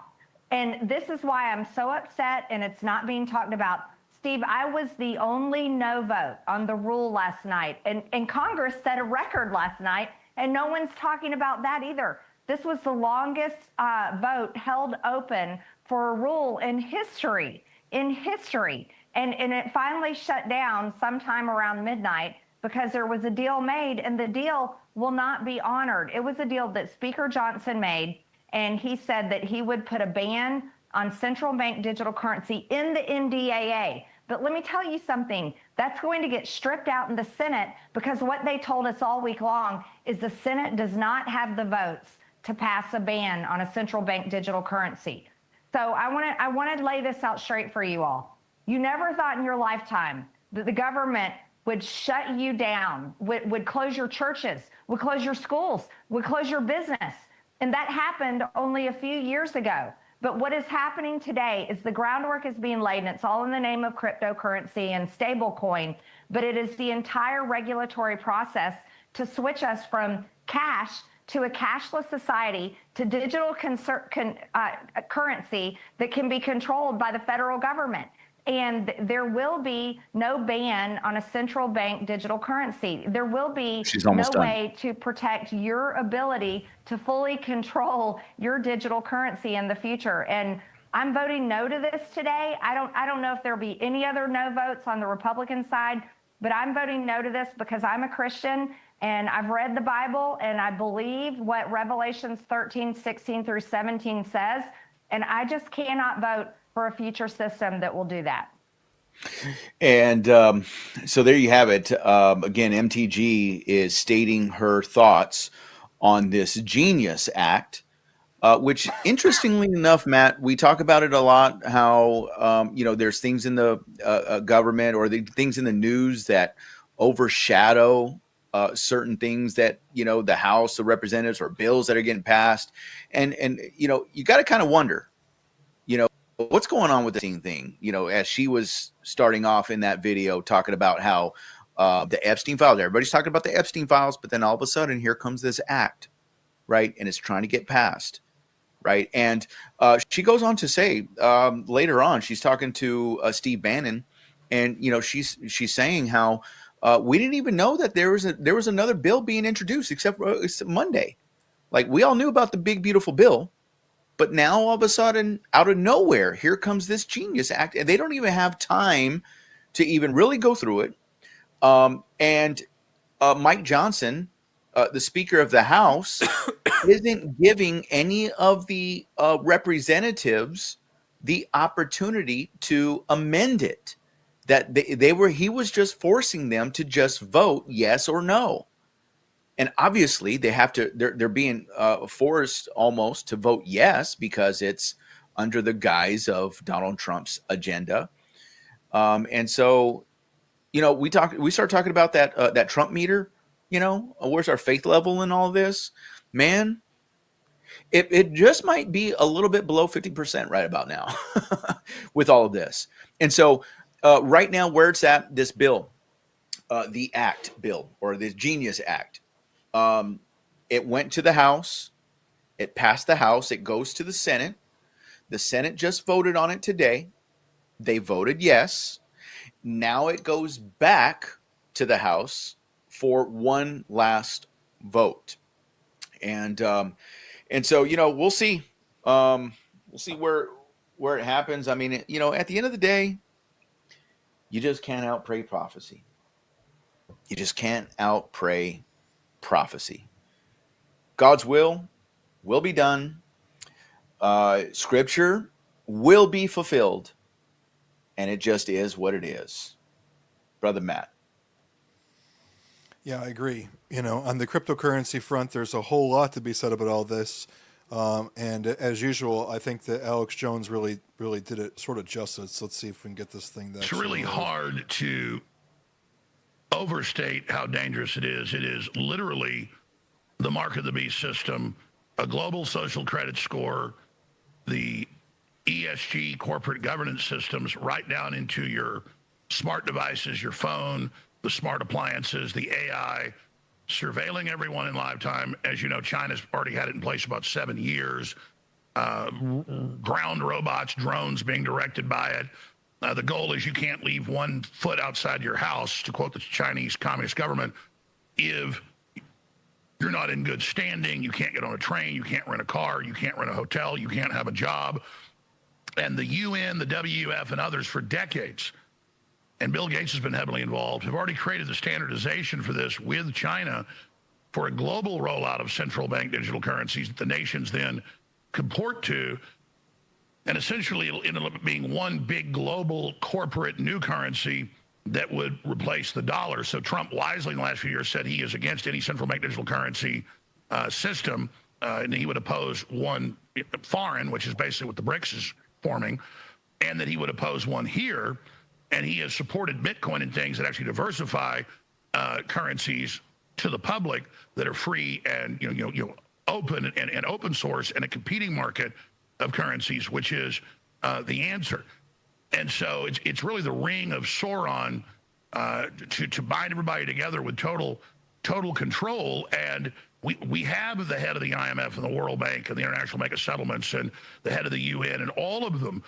And this is why I'm so upset and it's not being talked about. Steve, I was the only no vote on the rule last night. And Congress set a record last night, and no one's talking about that either. This was the longest vote held open for a rule in history, And it finally shut down sometime around midnight because there was a deal made, and the deal will not be honored. It was a deal that Speaker Johnson made, and he said that he would put a ban on central bank digital currency in the NDAA. But let me tell you something, that's going to get stripped out in the Senate, because what they told us all week long is the Senate does not have the votes to pass a ban on a central bank digital currency. So I want to lay this out straight for you all. You never thought in your lifetime that the government would shut you down, would close your churches, would close your schools, would close your business. And that happened only a few years ago. But what is happening today is the groundwork is being laid, and it's all in the name of cryptocurrency and stablecoin, but it is the entire regulatory process to switch us from cash to a cashless society to digital currency that can be controlled by the federal government. And there will be no ban on a central bank digital currency. There will be no way to protect your ability to fully control your digital currency in the future. And I'm voting no to this today. I don't know if there'll be any other no votes on the Republican side, but I'm voting no to this because I'm a Christian and I've read the Bible and I believe what Revelations 13, 16 through 17 says. And I just cannot vote for a future system that will do that. And so there you have it. Again, MTG is stating her thoughts on this Genius Act, which, interestingly enough, Matt, we talk about it a lot, how, there's things in the government or the things in the news that overshadow certain things that, the House of Representatives or bills that are getting passed. And you got to kind of wonder, what's going on with the thing, as she was starting off in that video talking about how the Epstein Files, everybody's talking about the Epstein Files, but then all of a sudden here comes this act, right? And it's trying to get passed, right? And she goes on to say later on, she's talking to Steve Bannon, and, she's saying how we didn't even know that there was another bill being introduced except Monday. Like, we all knew about the big, beautiful bill. But now all of a sudden, out of nowhere, here comes this Genius Act, and they don't even have time to even really go through it. And Mike Johnson, the Speaker of the House, isn't giving any of the representatives the opportunity to amend it. That he was just forcing them to just vote yes or no. And obviously they have to, they're being forced almost to vote yes, because it's under the guise of Donald Trump's agenda. And so, we start talking about that Trump meter, where's our faith level in all this, man? It just might be a little bit below 50% right about now with all of this. And so right now where it's at, this bill, the ACT bill, or the Genius Act, it went to the House, it passed the House, it goes to the Senate. The Senate just voted on it today. They voted yes. Now it goes back to the House for one last vote. And so, we'll see. We'll see where it happens. I mean, at the end of the day, you just can't outpray prophecy. You just can't outpray prophecy. God's will be done. Scripture will be fulfilled. And it just is what it is. Brother Matt. Yeah, I agree. On the cryptocurrency front, there's a whole lot to be said about all this. And as usual, I think that Alex Jones really did it sort of justice. Let's see if we can get this thing. It's really hard to overstate how dangerous it is. It is literally the mark of the beast system, a global social credit score, the ESG corporate governance systems right down into your smart devices, your phone, the smart appliances, the AI, surveilling everyone in live time. As you know, China's already had it in place about 7 years. Ground robots, drones being directed by it. The goal is you can't leave 1 foot outside your house, to quote the Chinese Communist government, if you're not in good standing. You can't get on a train, you can't rent a car, you can't rent a hotel, you can't have a job. And the UN, the WEF, and others for decades, and Bill Gates has been heavily involved, have already created the standardization for this with China for a global rollout of central bank digital currencies that the nations then comport to. And essentially, it'll end up being one big global corporate new currency that would replace the dollar. So Trump wisely in the last few years said he is against any central bank digital currency system, and he would oppose one foreign, which is basically what the BRICS is forming, and that he would oppose one here. And he has supported Bitcoin and things that actually diversify currencies to the public that are free and open and open source and a competing market of currencies, which is the answer. And so it's really the ring of Sauron to bind everybody together with total control. And we have the head of the IMF and the World Bank and the International Mega Settlements and the head of the UN and all of them.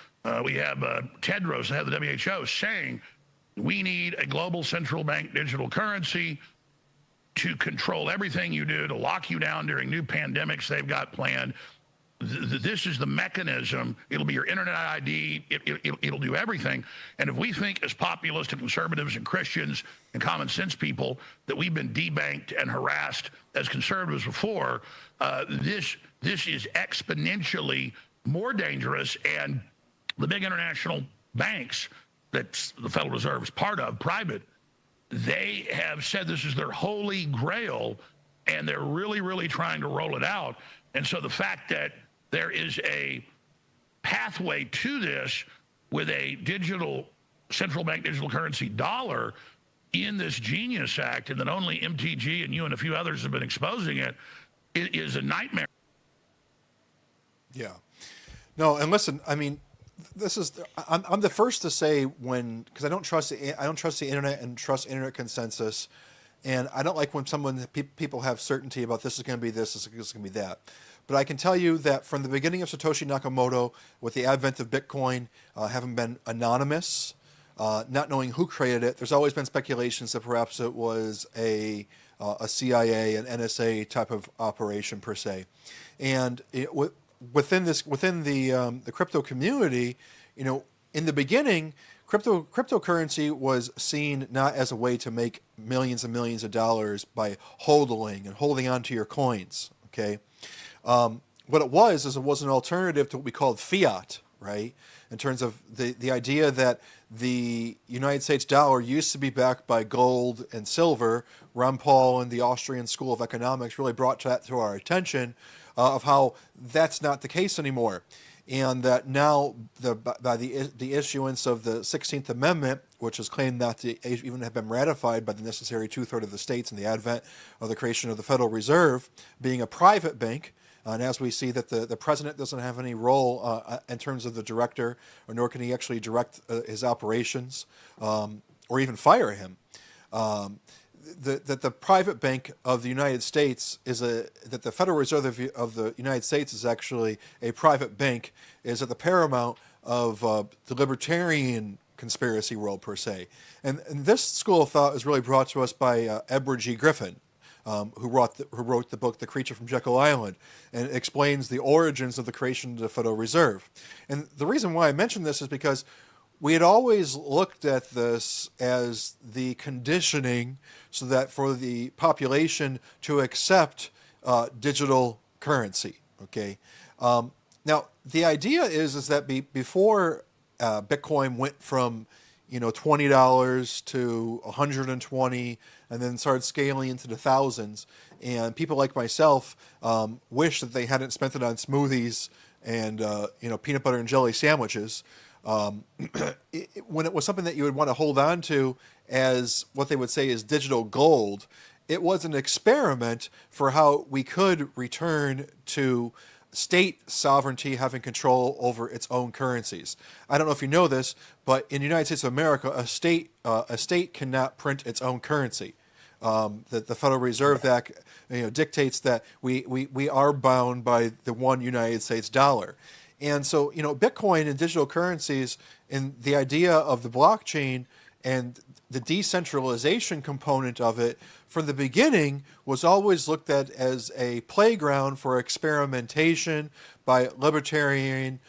We have Tedros, the head of the WHO, saying we need a global central bank digital currency to control everything you do, to lock you down during new pandemics they've got planned. This is the mechanism. It'll be your internet ID. It'll do everything. And if we think as populists and conservatives and Christians and common sense people that we've been debanked and harassed as conservatives before, this is exponentially more dangerous. And the big international banks that the Federal Reserve is part of, private, they have said this is their holy grail, and they're really, really trying to roll it out. And so the fact that there is a pathway to this with a digital central bank digital currency dollar in this Genius Act, and that only MTG and you and a few others have been exposing it, it is a nightmare. Yeah. No, and listen, I mean, I'm the first to say because I don't trust the internet and trust internet consensus, and I don't like when people have certainty about this is going to be this is going to be that. But I can tell you that from the beginning of Satoshi Nakamoto, with the advent of Bitcoin, having been anonymous, not knowing who created it, there's always been speculations that perhaps it was a CIA, an NSA type of operation per se, and within the crypto community, in the beginning, cryptocurrency was seen not as a way to make millions and millions of dollars by holding on to your coins. Okay. What it was an alternative to what we called fiat, right? In terms of the idea that the United States dollar used to be backed by gold and silver. Ron Paul and the Austrian School of Economics really brought that to our attention of how that's not the case anymore. And that now, by the issuance of the 16th Amendment, which is claimed not to even have been ratified by the necessary two-thirds of the states in the advent of the creation of the Federal Reserve, being a private bank, and as we see that the president doesn't have any role in terms of the director, or nor can he actually direct his operations or even fire him. That the private bank of the United States that the Federal Reserve of the United States is actually a private bank is at the paramount of the libertarian conspiracy world per se. And this school of thought is really brought to us by Edward G. Griffin, who wrote the book The Creature from Jekyll Island, and explains the origins of the creation of the Federal Reserve. And the reason why I mention this is because we had always looked at this as the conditioning so that for the population to accept digital currency. Okay. Now the idea is that before Bitcoin went from $20 to $120, and then started scaling into the thousands, and people like myself wish that they hadn't spent it on smoothies and peanut butter and jelly sandwiches. When it was something that you would want to hold on to as what they would say is digital gold, it was an experiment for how we could return to state sovereignty, having control over its own currencies. I don't know if you know this, but in the United States of America, a state cannot print its own currency. The Federal Reserve Act dictates that we are bound by the one United States dollar. And so, Bitcoin and digital currencies and the idea of the blockchain and the decentralization component of it from the beginning was always looked at as a playground for experimentation by libertarian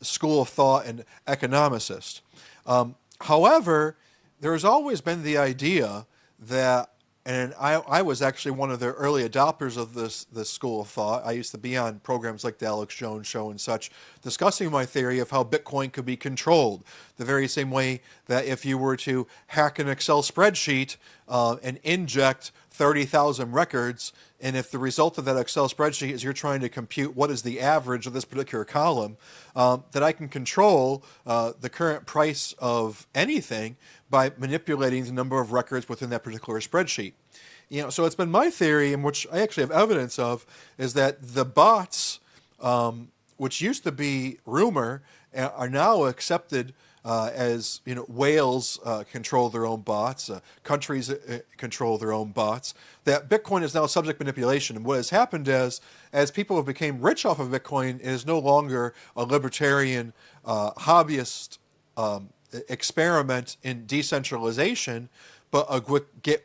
school of thought and economicists. However, there has always been the idea that And I was actually one of the early adopters of this school of thought. I used to be on programs like the Alex Jones Show and such, discussing my theory of how Bitcoin could be controlled, the very same way that if you were to hack an Excel spreadsheet and inject 30,000 records, and if the result of that Excel spreadsheet is you're trying to compute what is the average of this particular column, that I can control the current price of anything by manipulating the number of records within that particular spreadsheet. So it's been my theory, and which I actually have evidence of, is that the bots, which used to be rumor, are now accepted as whales control their own bots, countries control their own bots. That Bitcoin is now subject manipulation, and what has happened is, as people have become rich off of Bitcoin, it is no longer a libertarian hobbyist experiment in decentralization, but a quick get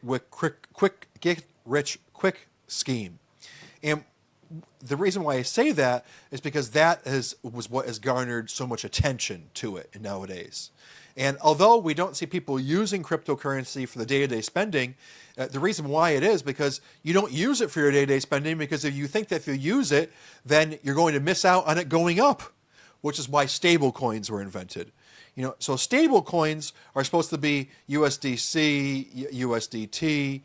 rich quick scheme. And the reason why I say that is because that was what has garnered so much attention to it nowadays. And although we don't see people using cryptocurrency for the day-to-day spending, the reason why it is because you don't use it for your day-to-day spending, because if you think that if you use it, then you're going to miss out on it going up, which is why stable coins were invented. So stable coins are supposed to be USDC, USDT,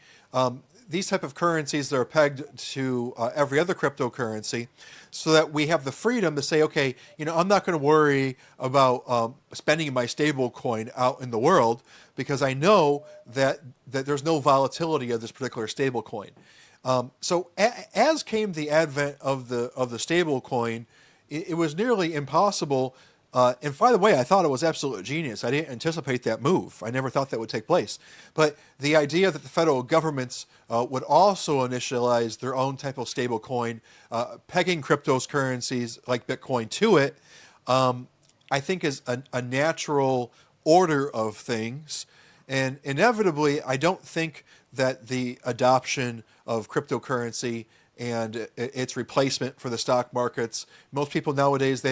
these type of currencies that are pegged to every other cryptocurrency, so that we have the freedom to say, okay, I'm not going to worry about spending my stable coin out in the world, because I know that there's no volatility of this particular stable coin. So as came the advent of the stable coin, it was nearly impossible. And by the way, I thought it was absolute genius. I didn't anticipate that move. I never thought that would take place. But the idea that the federal governments would also initialize their own type of stable coin, pegging cryptocurrencies like Bitcoin to it, I think is a natural order of things. And inevitably, I don't think that the adoption of cryptocurrency and its replacement for the stock markets. Most people nowadays,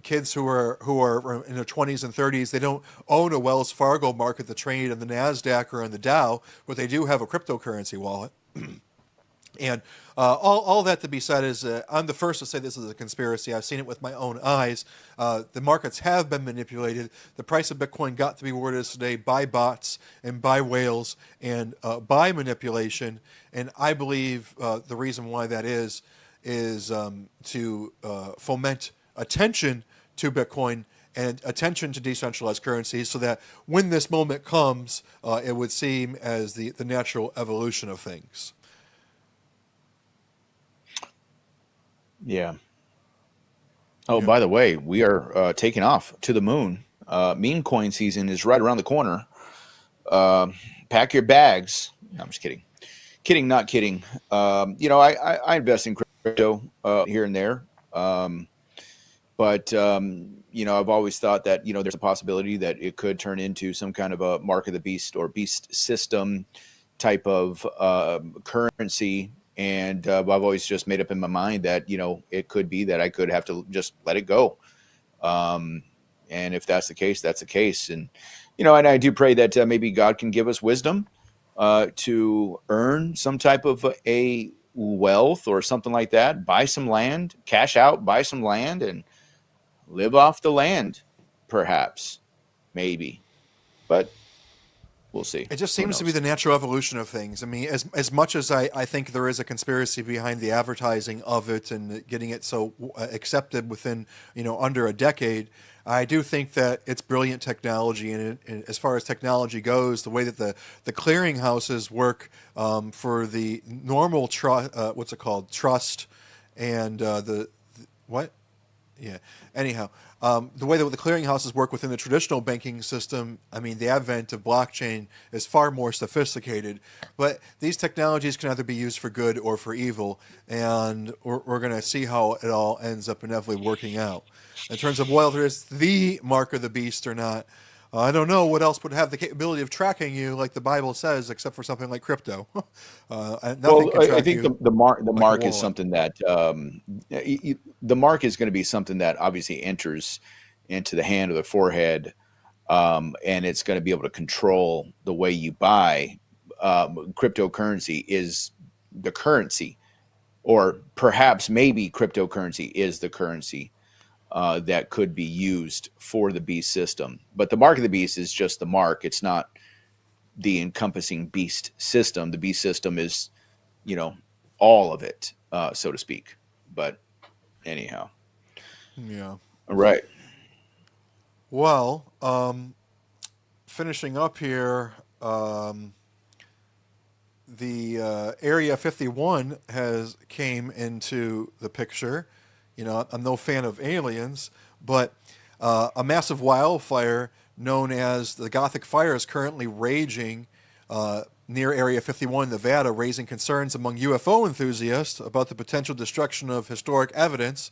kids who are in their 20s and 30s, they don't own a Wells Fargo market to trade in the NASDAQ or in the Dow, but they do have a cryptocurrency wallet. And all that to be said is, I'm the first to say this is a conspiracy. I've seen it with my own eyes. The markets have been manipulated. The price of Bitcoin got to be where it is today by bots and by whales and by manipulation. And I believe the reason why that is to foment attention to Bitcoin and attention to decentralized currencies, so that when this moment comes, it would seem as the natural evolution of things. Yeah. Oh, by the way, we are taking off to the moon. Meme coin season is right around the corner. Pack your bags. No, I'm just kidding. Kidding, not kidding. I invest in crypto here and there. But I've always thought that, there's a possibility that it could turn into some kind of a mark of the beast or beast system type of currency. And I've always just made up in my mind that, it could be that I could have to just let it go. And if that's the case, that's the case. And, and I do pray that maybe God can give us wisdom to earn some type of a wealth or something like that, buy some land, cash out, buy some land and live off the land, perhaps, maybe. But we'll see. It just seems to be the natural evolution of things. I mean, as much as I think there is a conspiracy behind the advertising of it and getting it so accepted within, under a decade, I do think that it's brilliant technology. And as far as technology goes, the way that the clearinghouses work for the normal trust and what? Yeah. Anyhow, the way that the clearinghouses work within the traditional banking system, I mean, the advent of blockchain is far more sophisticated. But these technologies can either be used for good or for evil, and we're going to see how it all ends up inevitably working out. In terms of whether it's the mark of the beast or not, I don't know what else would have the capability of tracking you, like the Bible says, except for something like crypto. I think the mark is something that the mark is going to be something that obviously enters into the hand or the forehead, and it's going to be able to control the way you buy cryptocurrency is the currency, or perhaps maybe cryptocurrency is the currency that could be used for the beast system. But the mark of the beast is just the mark. It's not the encompassing beast system. The beast system is, all of it, so to speak. But anyhow. Yeah. All right. Well, finishing up here, the Area 51 came into the picture. I'm no fan of aliens, but a massive wildfire known as the Gothic Fire is currently raging near Area 51 in Nevada, raising concerns among UFO enthusiasts about the potential destruction of historic evidence.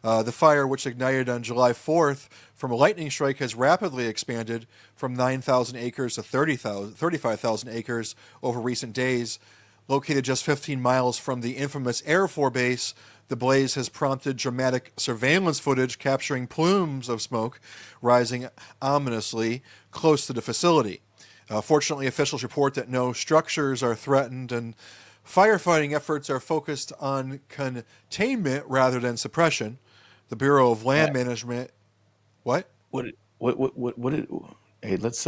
The fire, which ignited on July 4th from a lightning strike, has rapidly expanded from 9,000 acres to 35,000 acres over recent days. Located just 15 miles from the infamous Air Force Base, the blaze has prompted dramatic surveillance footage capturing plumes of smoke rising ominously close to the facility. Fortunately, officials report that no structures are threatened, and firefighting efforts are focused on containment rather than suppression. The Bureau of Land Management. What? Hey, let's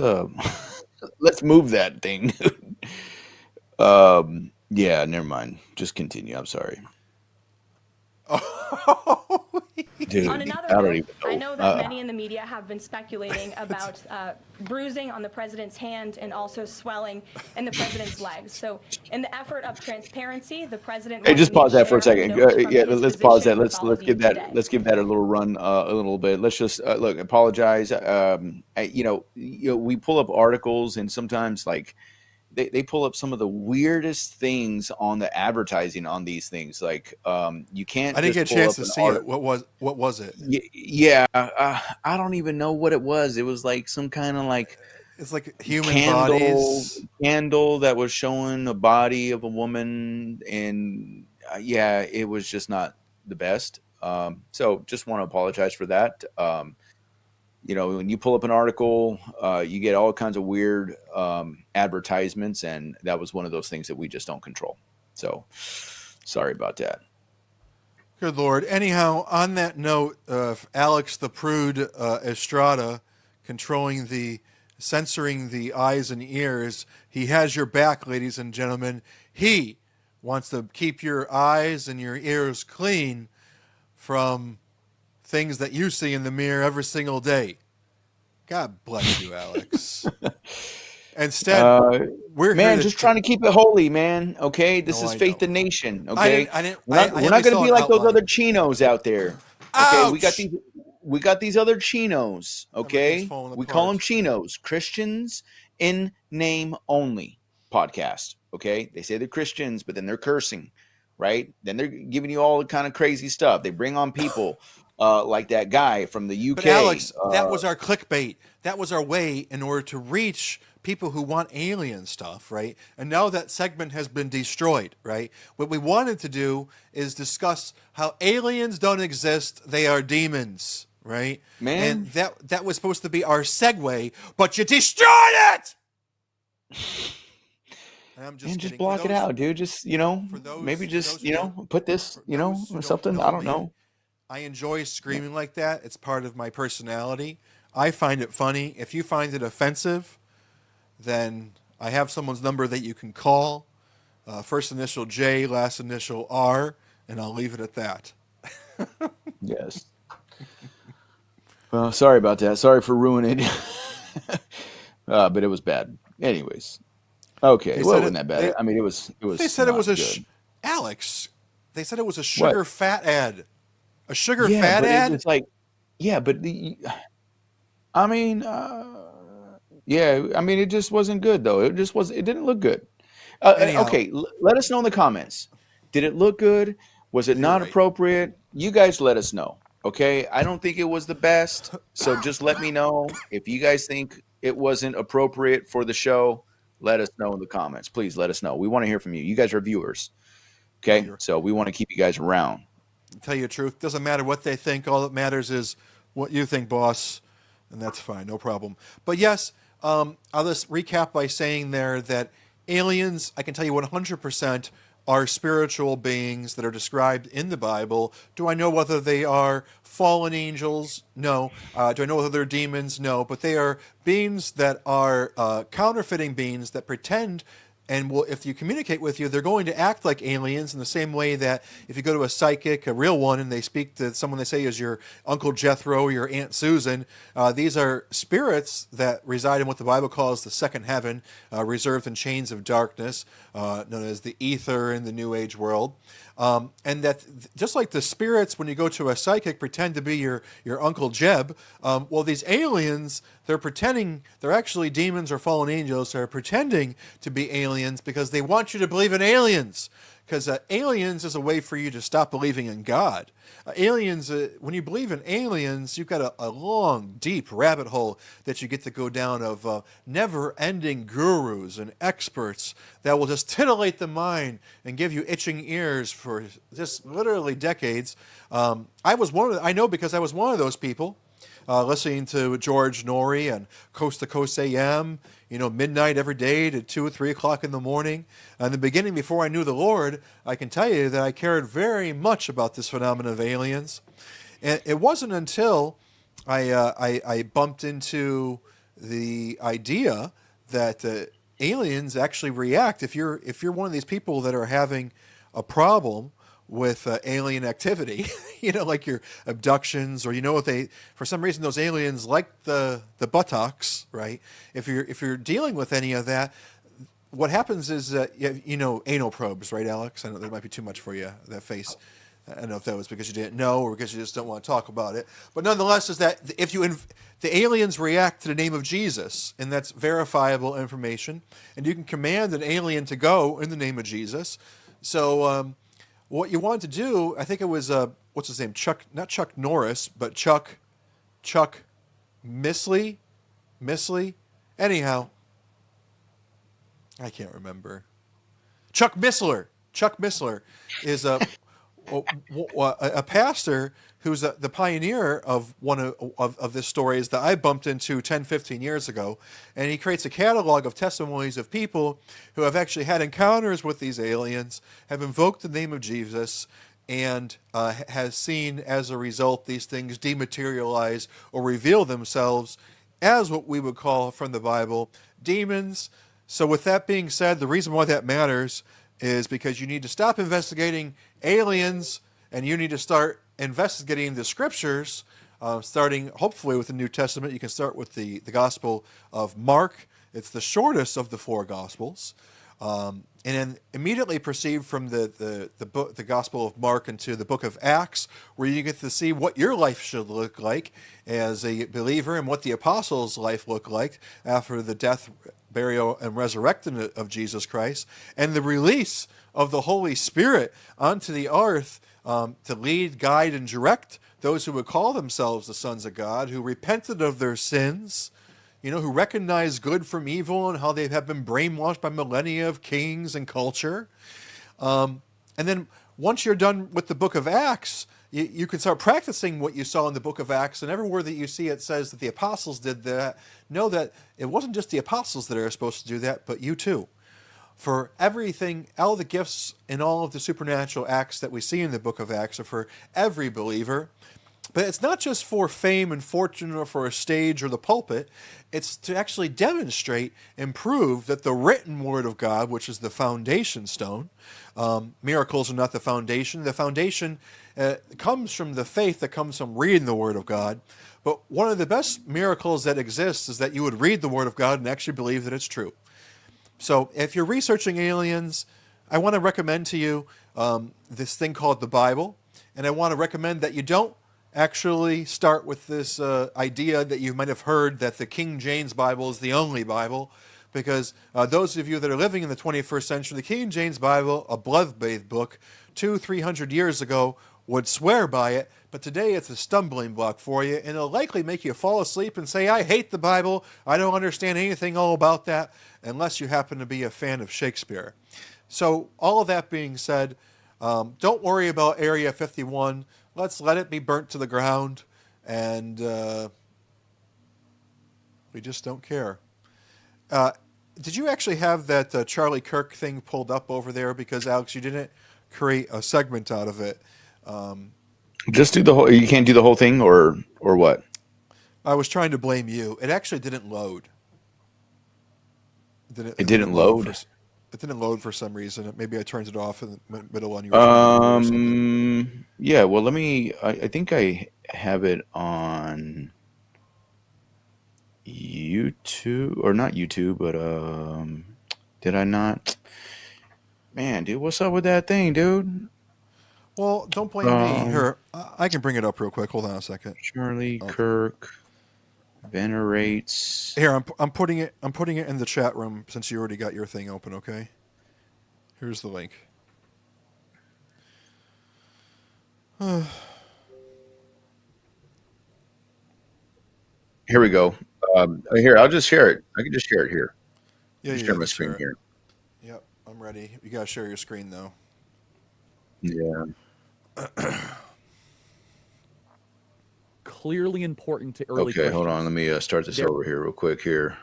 let's move that thing. Yeah, never mind. Just continue. I'm sorry. Dude, on another note, I know that many in the media have been speculating about bruising on the president's hand and also swelling in the president's legs. So in the effort of transparency, the president... Hey, just pause that for a second. Yeah, let's pause that. Let's give that a little run a little bit. Let's just look, apologize. We pull up articles, and sometimes they pull up some of the weirdest things on the advertising on these things. You can't. I didn't get a chance to see it. What was it? Yeah, I don't even know what it was. It was some kind of it's like human bodies candle that was showing a body of a woman, and it was just not the best. So just want to apologize for that. When you pull up an article, you get all kinds of weird advertisements, and that was one of those things that we just don't control. So sorry about that. Good Lord. Anyhow, on that note, Alex the Prude Estrada censoring the eyes and ears, he has your back, ladies and gentlemen. He wants to keep your eyes and your ears clean from things that you see in the mirror every single day. God bless you, Alex. Instead, we're just trying to keep it holy, man. Okay, this is Faith the Nation. Okay, we're not going to be like those other chinos out there. Okay, Ouch! we got these other chinos. Okay, we call them chinos, Christians in name only podcast. Okay, they say they're Christians, but then they're cursing, right? Then they're giving you all the kind of crazy stuff. They bring on people. Like that guy from the UK. But Alex, that was our clickbait. That was our way in order to reach people who want alien stuff, right? And now that segment has been destroyed, right? What we wanted to do is discuss how aliens don't exist. They are demons, right? Man. And that was supposed to be our segue, but you destroyed it! I'm just block it out, dude. Just, maybe just, put this, or something. I don't know. I enjoy screaming like that. It's part of my personality. I find it funny. If you find it offensive, then I have someone's number that you can call. First initial J, last initial R, and I'll leave it at that. Yes. Well, sorry about that. Sorry for ruining it. But it was bad. Anyways. Okay. Well, it wasn't that bad. It was. They said it was Alex. They said it was a sugar fat ad. A sugar fat ad? It's it just wasn't good, though. It didn't look good. Okay, let us know in the comments. Did it look good? Was it not appropriate? You guys let us know, okay? I don't think it was the best, so just let me know. If you guys think it wasn't appropriate for the show, let us know in the comments. Please let us know. We want to hear from you. You guys are viewers, okay? So we want to keep you guys around. Tell you the truth, doesn't matter what they think. All that matters is what you think, boss, and that's fine, no problem. But yes, I'll just recap by saying there that aliens, I can tell you 100%, are spiritual beings that are described in the Bible. Do I know whether they are fallen angels? No. Do I know whether they're demons? No. But they are beings that are counterfeiting beings that pretend, and will, if you communicate with you, they're going to act like aliens in the same way that if you go to a psychic, a real one, and they speak to someone they say is your Uncle Jethro or your Aunt Susan, these are spirits that reside in what the Bible calls the second heaven, reserved in chains of darkness, known as the ether in the New Age world. And that just like the spirits, when you go to a psychic, pretend to be your Uncle Jeb, well, these aliens, they're pretending, they're actually demons or fallen angels. They're pretending to be aliens because they want you to believe in aliens. Because aliens is a way for you to stop believing in God. Aliens, when you believe in aliens, you've got a long, deep rabbit hole that you get to go down of never-ending gurus and experts that will just titillate the mind and give you itching ears for just literally decades. I know because I was one of those people. Listening to George Norrie and Coast to Coast AM, midnight every day to 2 or 3 o'clock in the morning. In the beginning, before I knew the Lord, I can tell you that I cared very much about this phenomenon of aliens. And it wasn't until I bumped into the idea that aliens actually react. If you're one of these people that are having a problem with alien activity, like your abductions, or for some reason those aliens like the buttocks, right? If you're dealing with any of that, what happens is anal probes, right, Alex? I know that might be too much for you, that face. I don't know if that was because you didn't know or because you just don't want to talk about it. But nonetheless, is that if the aliens react to the name of Jesus, and that's verifiable information, and you can command an alien to go in the name of Jesus. So what you want to do, I think it was, what's his name? Not Chuck Norris, but Chuck Missley? Anyhow, I can't remember. Chuck Missler is a pastor who's the pioneer of one of this stories that I bumped into 10, 15 years ago. And he creates a catalog of testimonies of people who have actually had encounters with these aliens, have invoked the name of Jesus, and has seen, as a result, these things dematerialize or reveal themselves as what we would call from the Bible demons. So with that being said, the reason why that matters is because you need to stop investigating aliens and you need to start investigating the scriptures, starting hopefully with the New Testament. You can start with the Gospel of Mark. It's the shortest of the 4 Gospels. And then immediately proceed from the Gospel of Mark into the book of Acts, where you get to see what your life should look like as a believer and what the apostles' life looked like after the death, burial, and resurrection of Jesus Christ, and the release of the Holy Spirit onto the earth to lead, guide, and direct those who would call themselves the sons of God, who repented of their sins, who recognize good from evil and how they have been brainwashed by millennia of kings and culture. And then once you're done with the book of Acts, you can start practicing what you saw in the book of Acts, and everywhere that you see it says that the apostles did that, know that it wasn't just the apostles that are supposed to do that, but you too. For everything, all the gifts and all of the supernatural acts that we see in the book of Acts are for every believer. But it's not just for fame and fortune or for a stage or the pulpit. It's to actually demonstrate and prove that the written word of God, which is the foundation stone, miracles are not the foundation. The foundation comes from the faith that comes from reading the word of God. But one of the best miracles that exists is that you would read the word of God and actually believe that it's true. So if you're researching aliens, I want to recommend to you this thing called the Bible. And I want to recommend that you don't actually start with this idea that you might have heard that the King James Bible is the only Bible, because those of you that are living in the 21st century, the King James Bible, a blood-bathed book, 200-300 years ago, would swear by it, but today it's a stumbling block for you, and it'll likely make you fall asleep and say, I hate the Bible, I don't understand anything all about that, unless you happen to be a fan of Shakespeare. So all of that being said, don't worry about Area 51. Let's let it be burnt to the ground, and we just don't care. Did you actually have that Charlie Kirk thing pulled up over there? Because Alex, you didn't create a segment out of it. Just do the whole. You can't do the whole thing, or what? I was trying to blame you. It actually didn't load. It didn't load. It didn't load for some reason. Maybe I turned it off in the middle when you were trying to load or something. Yeah. Well, let me. I think I have it on YouTube, or not YouTube, but did I not? Man, dude, what's up with that thing, dude? Well, don't blame me. Here, I can bring it up real quick. Hold on a second. Charlie Kirk venerates. Here, I'm putting it in the chat room since you already got your thing open. Okay. Here's the link. Here we go. Here, I'll just share it. I can just share it here. Yeah, share my screen here. Yep, I'm ready. You gotta share your screen though. Yeah. Clearly important to early. Okay, hold on. Let me start this over here real quick here.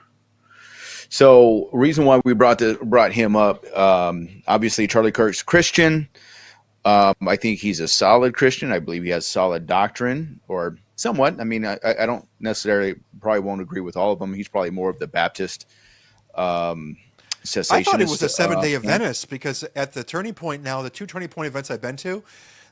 So, reason why we brought him up, obviously Charlie Kirk's Christian. I think he's a solid Christian. I believe he has solid doctrine, or somewhat. I mean, I don't necessarily, probably won't agree with all of them. He's probably more of the Baptist cessationist. I thought it was a 7-day Venice, because at the turning point now, the 2 turning point events I've been to,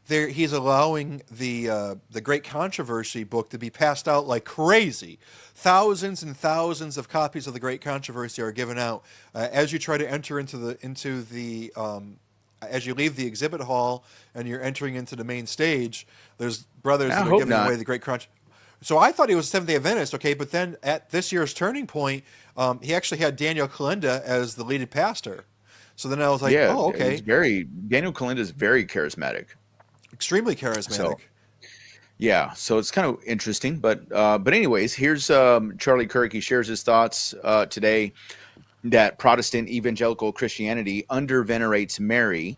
he's allowing the Great Controversy book to be passed out like crazy. Thousands and thousands of copies of the Great Controversy are given out as you try to enter into the as you leave the exhibit hall and you're entering into the main stage. There's brothers that are giving away the Great Controversy. So I thought he was 7-day Adventist, okay, but then at this year's turning point, he actually had Daniel Kalinda as the lead pastor. So then I was like, oh, okay. Daniel Kalinda is very charismatic. Extremely charismatic. So, yeah, so it's kind of interesting. But anyways, here's Charlie Kirk. He shares his thoughts today that Protestant evangelical Christianity under-venerates Mary,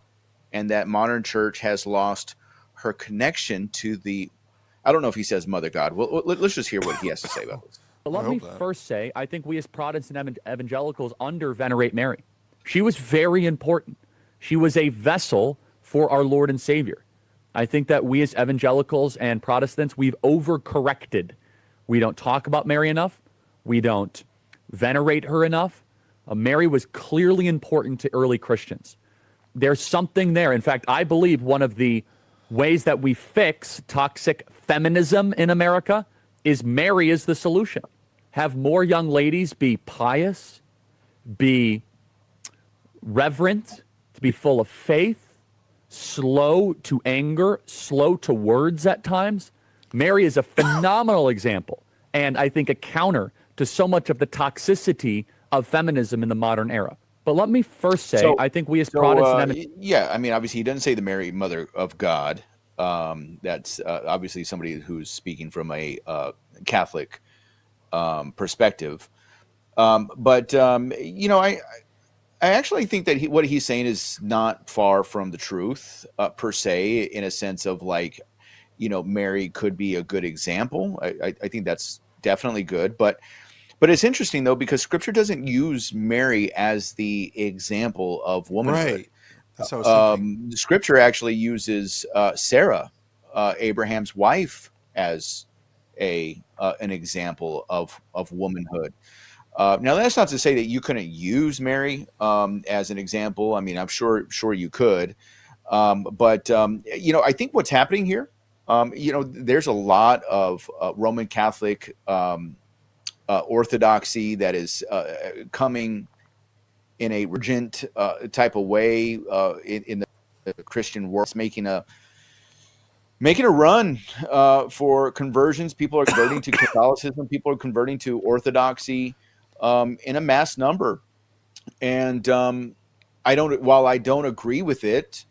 and that modern church has lost her connection to the, I don't know if he says Mother God. Well, let's just hear what he has to say about this. But let me first say, I think we as Protestant evangelicals under-venerate Mary. She was very important. She was a vessel for our Lord and Savior. I think that we as evangelicals and Protestants, we've overcorrected. We don't talk about Mary enough. We don't venerate her enough. Mary was clearly important to early Christians. There's something there. In fact, I believe one of the ways that we fix toxic feminism in America is Mary is the solution. Have more young ladies be pious, be reverent, to be full of faith, slow to anger, slow to words at times. Mary is a phenomenal example, and I think a counter to so much of the toxicity of feminism in the modern era. But let me first say, I think we as Protestant... yeah, I mean, obviously, he doesn't say the Mary, Mother of God. That's obviously somebody who's speaking from a Catholic perspective. But you know, I actually think that what he's saying is not far from the truth, per se, in a sense of like, you know, Mary could be a good example. I think that's definitely good. But it's interesting, though, because Scripture doesn't use Mary as the example of womanhood. Right. That's what I was thinking. Scripture actually uses Sarah, Abraham's wife, as an example of womanhood. Now, that's not to say that you couldn't use Mary as an example. I mean, I'm sure you could. But you know, I think what's happening here, you know, there's a lot of Roman Catholic orthodoxy that is coming in a regent type of way in the Christian world. It's making a run for conversions. People are converting to Catholicism. People are converting to Orthodoxy in a mass number. And while I don't agree with it,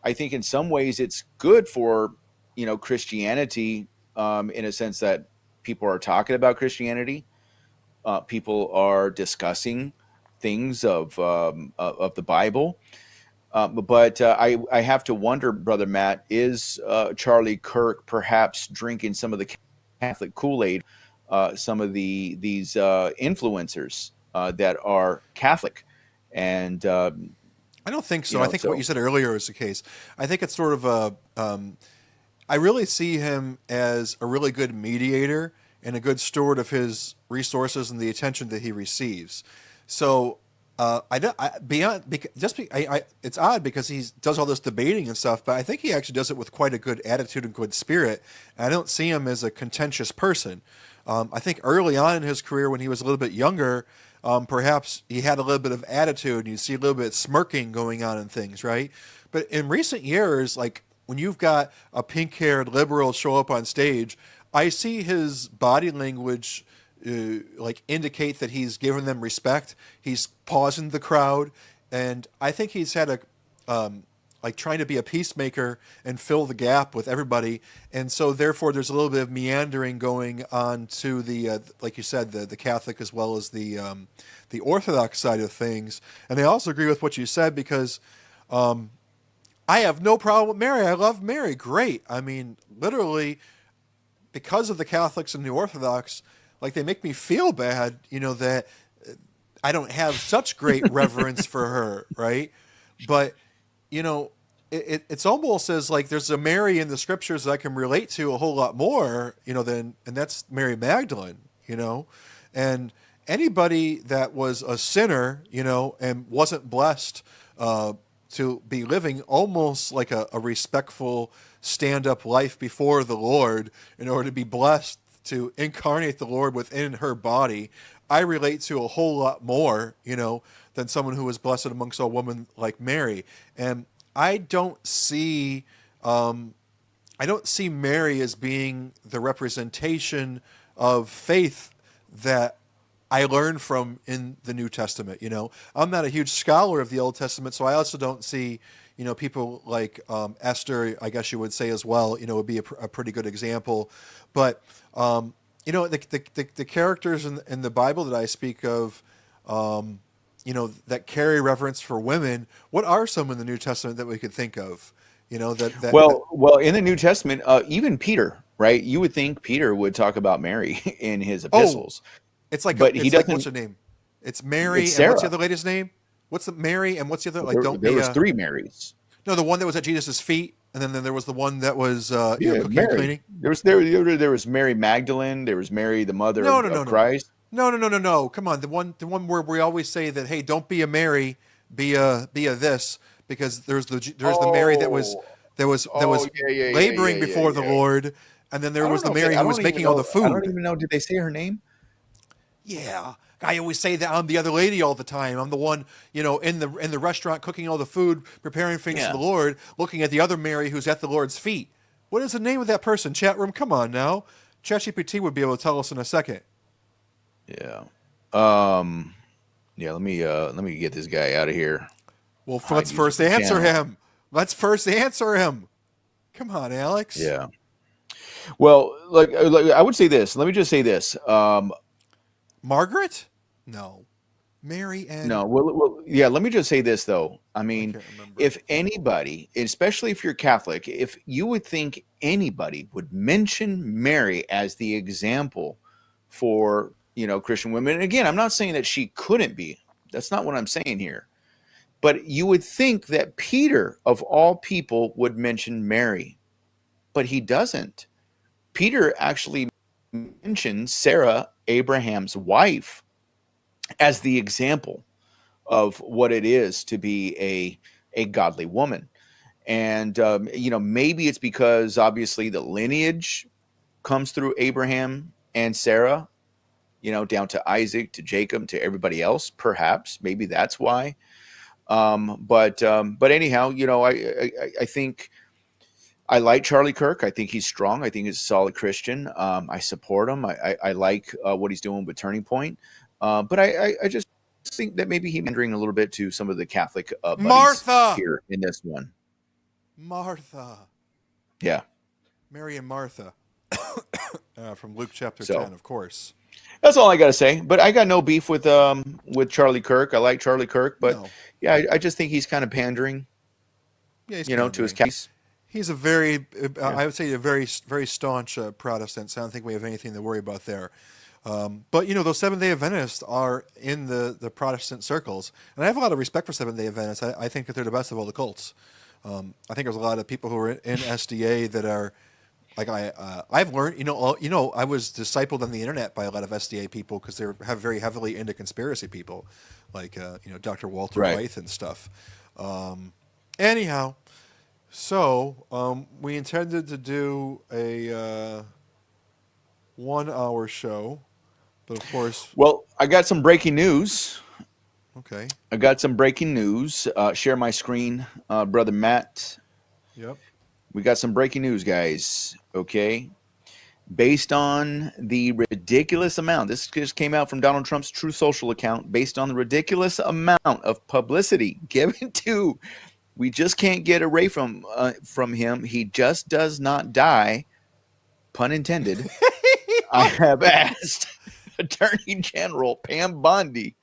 I think in some ways it's good for, you know, Christianity in a sense that people are talking about Christianity. People are discussing things of the Bible. But I have to wonder, Brother Matt, is Charlie Kirk perhaps drinking some of the Catholic Kool-Aid, some of these influencers that are Catholic, and I don't think so. I think what you said earlier is the case. I think it's sort of I really see him as a really good mediator and a good steward of his resources and the attention that he receives. So it's odd because he does all this debating and stuff, but I think he actually does it with quite a good attitude and good spirit. And I don't see him as a contentious person. I think early on in his career, when he was a little bit younger, perhaps he had a little bit of attitude, and you see a little bit of smirking going on and things, right? But in recent years, like when you've got a pink-haired liberal show up on stage, I see his body language like indicate that he's giving them respect. He's pausing the crowd, and I think he's had a like trying to be a peacemaker and fill the gap with everybody. And so therefore there's a little bit of meandering going on to the, like you said, the Catholic as well as the Orthodox side of things. And I also agree with what you said because I have no problem with Mary. I love Mary. Great. I mean, literally because of the Catholics and the Orthodox, like they make me feel bad, you know, that I don't have such great reverence for her. Right. But, you know, it's almost as like there's a Mary in the scriptures that I can relate to a whole lot more, you know, and that's Mary Magdalene, you know, and anybody that was a sinner, you know, and wasn't blessed to be living almost like a respectful stand-up life before the Lord in order to be blessed to incarnate the Lord within her body, I relate to a whole lot more, you know, than someone who was blessed amongst a woman like Mary. And I don't see Mary as being the representation of faith that I learned from in the New Testament. You know, I'm not a huge scholar of the Old Testament, so I also don't see, you know, people like Esther, I guess you would say as well, you know, would be a pretty good example. But, you know, the characters in the Bible that I speak of, you know, that carry reverence for women, what are some in the New Testament that we could think of? You know, well, in the New Testament, even Peter, right? You would think Peter would talk about Mary in his epistles. It's like, but he doesn't. Like, what's her name? It's Mary, it's and what's the other lady's name? What's the Mary, and what's the other? Like, there was three Marys. No, the one that was at Jesus' feet, and then there was the one that was you know, cooking Mary. and cleaning. There was Mary Magdalene. There was Mary, the mother of Christ. No. Come on, the one where we always say that, hey, don't be a Mary, be a this, because there's the Mary that was laboring before the Lord, and then there was the Mary who was making all the food. I don't even know. Did they say her name? Yeah, I always say that I'm the other lady all the time. I'm the one, you know, in the restaurant cooking all the food, preparing things for the Lord, looking at the other Mary who's at the Lord's feet. What is the name of that person? Chat room, come on now. ChatGPT would be able to tell us in a second. Yeah. Yeah. Let me get this guy out of here. Well, let's first answer him. Come on, Alex. Yeah. Well, like I would say this. Let me just say this. Margaret? No. Mary and... No. Well, yeah. Let me just say this, though. I mean, if anybody, especially if you're Catholic, if you would think anybody would mention Mary as the example for, you know, Christian women. And again, I'm not saying that she couldn't be. That's not what I'm saying here. But you would think that Peter, of all people, would mention Mary. But he doesn't. Peter actually mentions Sarah, Abraham's wife, as the example of what it is to be a godly woman. And, you know, maybe it's because obviously the lineage comes through Abraham and Sarah, you know, down to Isaac, to Jacob, to everybody else, perhaps. Maybe that's why. But anyhow, you know, I think I like Charlie Kirk. I think he's strong. I think he's a solid Christian. I support him. I like what he's doing with Turning Point. But I just think that maybe he's pandering a little bit to some of the Catholic buddies Martha here in this one. Martha. Yeah. Mary and Martha. From Luke chapter 10, of course. That's all I got to say. But I got no beef with Charlie Kirk. I like Charlie Kirk. But, yeah, I just think he's kind of pandering, you know, to his case. He's a very, I would say, a very, very staunch Protestant. So I don't think we have anything to worry about there. But those Seventh-day Adventists are in the Protestant circles, and I have a lot of respect for Seventh-day Adventists. I think that they're the best of all the cults. I think there's a lot of people who are in SDA that are like I've learned. I was discipled on the internet by a lot of SDA people because they're very heavily into conspiracy people, like Dr. Walter White and stuff. Anyhow, so we intended to do a 1-hour show. But of course. Well, I got some breaking news. Okay. I got some breaking news. Share my screen, brother Matt. Yep. We got some breaking news, guys. Okay. Based on the ridiculous amount, this just came out from Donald Trump's True Social account, based on the ridiculous amount of publicity given to, we just can't get away from him. He just does not die, pun intended. I have asked Attorney General Pam Bondi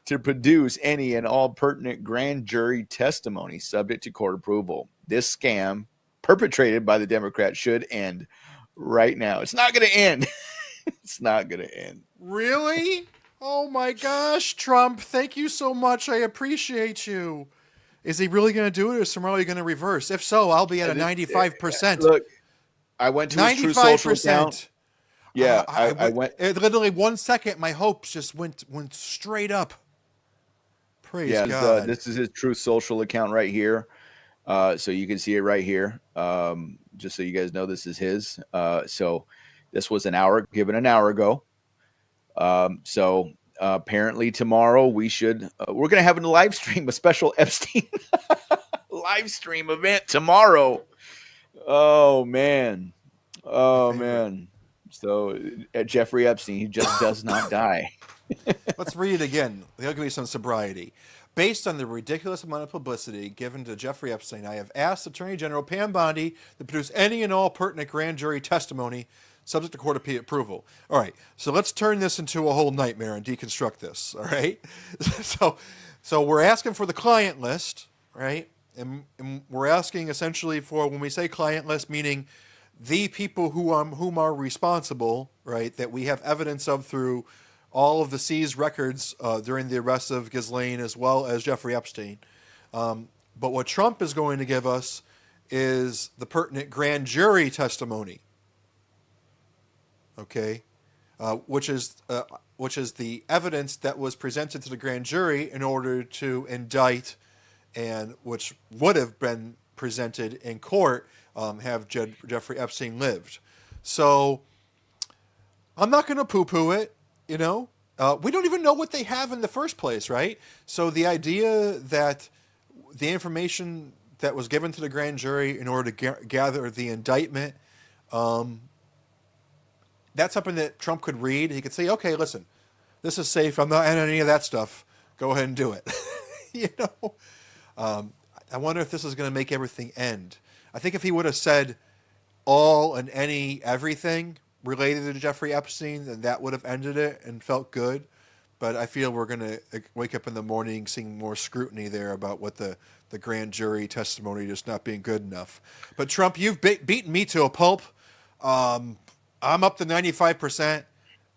to produce any and all pertinent grand jury testimony subject to court approval. This scam perpetrated by the Democrats should end right now. It's not going to end. It's not going to end. Really? Oh my gosh, Trump, thank you so much. I appreciate you. Is he really going to do it, or is tomorrow going to reverse? If so, I'll be at a 95%. Look, I went to his True Social account. Yeah, I went. Literally 1 second, my hopes just went straight up. Praise God. This is his Truth Social account right here. So you can see it right here. Just so you guys know, this is his. So this was given an hour ago. So apparently tomorrow we're going to have a live stream, a special Epstein live stream event tomorrow. Oh man. So Jeffrey Epstein, he just does not die. Let's read it again. There'll give me some sobriety. Based on the ridiculous amount of publicity given to Jeffrey Epstein, I have asked Attorney General Pam Bondi to produce any and all pertinent grand jury testimony subject to court approval. All right, so let's turn this into a whole nightmare and deconstruct this, all right? So we're asking for the client list, right? And we're asking essentially for, when we say client list, meaning the people whom are responsible, right, that we have evidence of through all of the seized records during the arrest of Ghislaine as well as Jeffrey Epstein. But what Trump is going to give us is the pertinent grand jury testimony, okay, which is the evidence that was presented to the grand jury in order to indict, and which would have been presented in court have Jeffrey Epstein lived. So I'm not going to poo-poo it, we don't even know what they have in the first place, right? So the idea that the information that was given to the grand jury in order to gather the indictment, that's something that Trump could read. He could say, okay, listen, this is safe. I'm not in any of that stuff. Go ahead and do it. I wonder if this is going to make everything end. I think if he would have said all and any everything related to Jeffrey Epstein, then that would have ended it and felt good. But I feel we're going to wake up in the morning seeing more scrutiny there about what the grand jury testimony just not being good enough. But Trump, you've beaten me to a pulp. I'm up to 95%.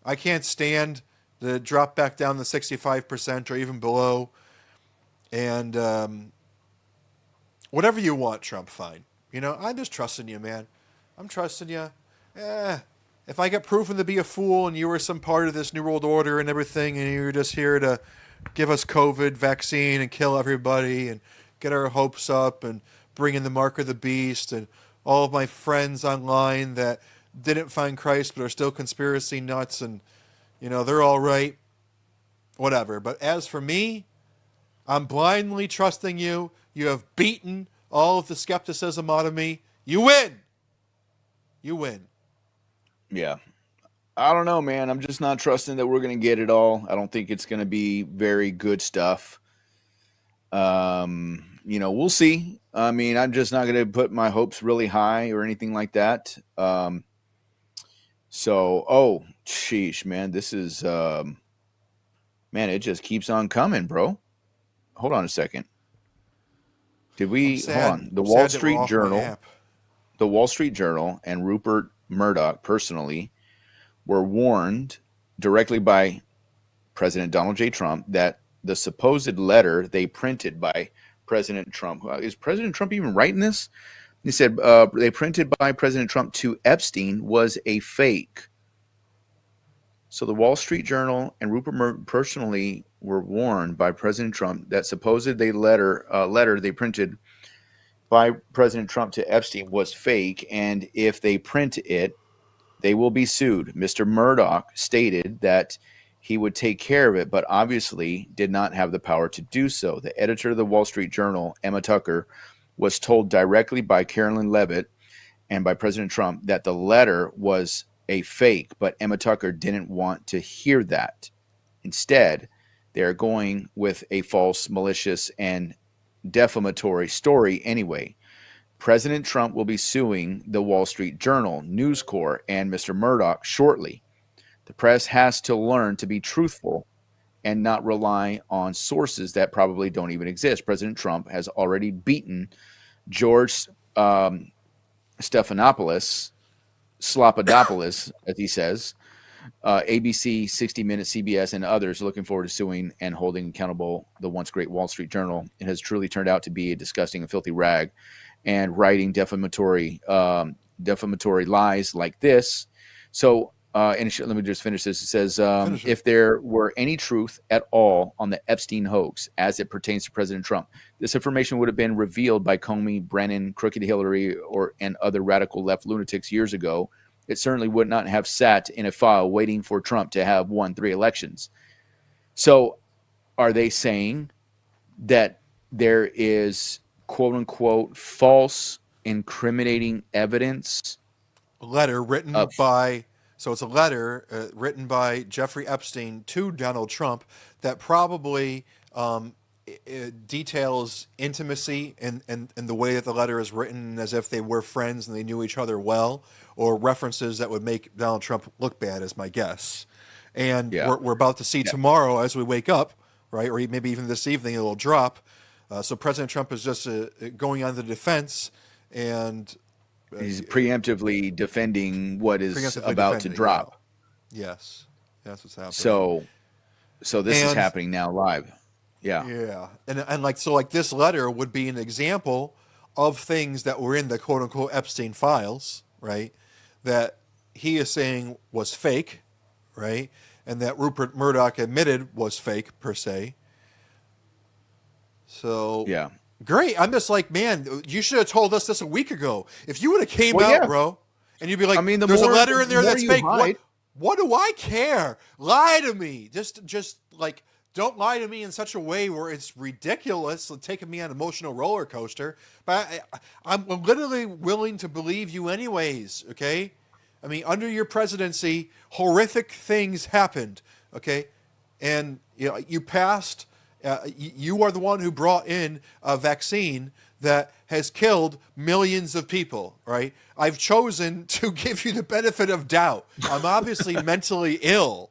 I can't stand to drop back down to 65% or even below. And whatever you want, Trump, fine. I'm just trusting you, man. I'm trusting you. If I get proven to be a fool and you were some part of this New World Order and everything, and you're just here to give us COVID vaccine and kill everybody and get our hopes up and bring in the mark of the beast, and all of my friends online that didn't find Christ but are still conspiracy nuts, and they're all right, whatever. But as for me, I'm blindly trusting you. You have beaten all of the skepticism out of me. You win. You win. Yeah. I don't know, man. I'm just not trusting that we're going to get it all. I don't think it's going to be very good stuff. We'll see. I mean, I'm just not going to put my hopes really high or anything like that. Sheesh, man. This is, man, it just keeps on coming, bro. Hold on a second. Hold on. The Wall Street Journal and Rupert Murdoch personally were warned directly by President Donald J. Trump that the supposed letter they printed by President Trump, is President Trump even writing this? He said they printed by President Trump to Epstein was a fake. So the Wall Street Journal and Rupert Murdoch personally were warned by President Trump that supposed letter they printed by President Trump to Epstein was fake, and if they print it, they will be sued. Mr. Murdoch stated that he would take care of it, but obviously did not have the power to do so. The editor of the Wall Street Journal, Emma Tucker, was told directly by Carolyn Levitt and by President Trump that the letter was a fake, but Emma Tucker didn't want to hear that. Instead, they're going with a false, malicious, and defamatory story anyway. President Trump will be suing the Wall Street Journal, News Corp, and Mr. Murdoch shortly. The press has to learn to be truthful and not rely on sources that probably don't even exist. President Trump has already beaten George Stephanopoulos, Slopadopoulos, as he says, ABC, 60 Minutes, CBS, and others looking forward to suing and holding accountable the once great Wall Street Journal. It has truly turned out to be a disgusting and filthy rag, and writing defamatory lies like this. So, let me just finish this. It says, if there were any truth at all on the Epstein hoax as it pertains to President Trump, this information would have been revealed by Comey, Brennan, Crooked Hillary, and other radical left lunatics years ago. It certainly would not have sat in a file waiting for Trump to have won 3 elections. So are they saying that there is, quote unquote, false incriminating evidence? A letter written by... So it's a letter written by Jeffrey Epstein to Donald Trump that probably details intimacy in the way that the letter is written, as if they were friends and they knew each other well, or references that would make Donald Trump look bad, is my guess. And we're about to see tomorrow as we wake up, right, or maybe even this evening, it'll drop. So President Trump is just going on the defense, and... he's preemptively defending what is about to drop. Yeah. Yes, that's what's happening. So this is happening now live. Yeah, and like this letter would be an example of things that were in the quote unquote Epstein files, right? That he is saying was fake, right? And that Rupert Murdoch admitted was fake per se. So yeah. Great. I'm just like, man, you should have told us this a week ago. If you would have came out, bro, and you'd be like, I mean, there's a letter in there that's fake. What do I care? Lie to me. Just like, don't lie to me in such a way where it's ridiculous, taking me on an emotional roller coaster. But I'm literally willing to believe you anyways, okay? I mean, under your presidency, horrific things happened, okay? And you passed... you are the one who brought in a vaccine that has killed millions of people, right? I've chosen to give you the benefit of doubt. I'm obviously mentally ill.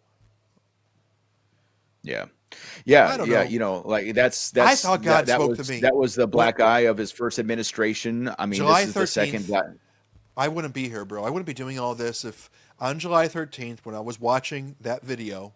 Yeah. Know. Like that's I thought God spoke to me. That was the black eye of his first administration. I mean, July this is 13th, the second black. I wouldn't be here, bro. I wouldn't be doing all this if on July 13th, when I was watching that video,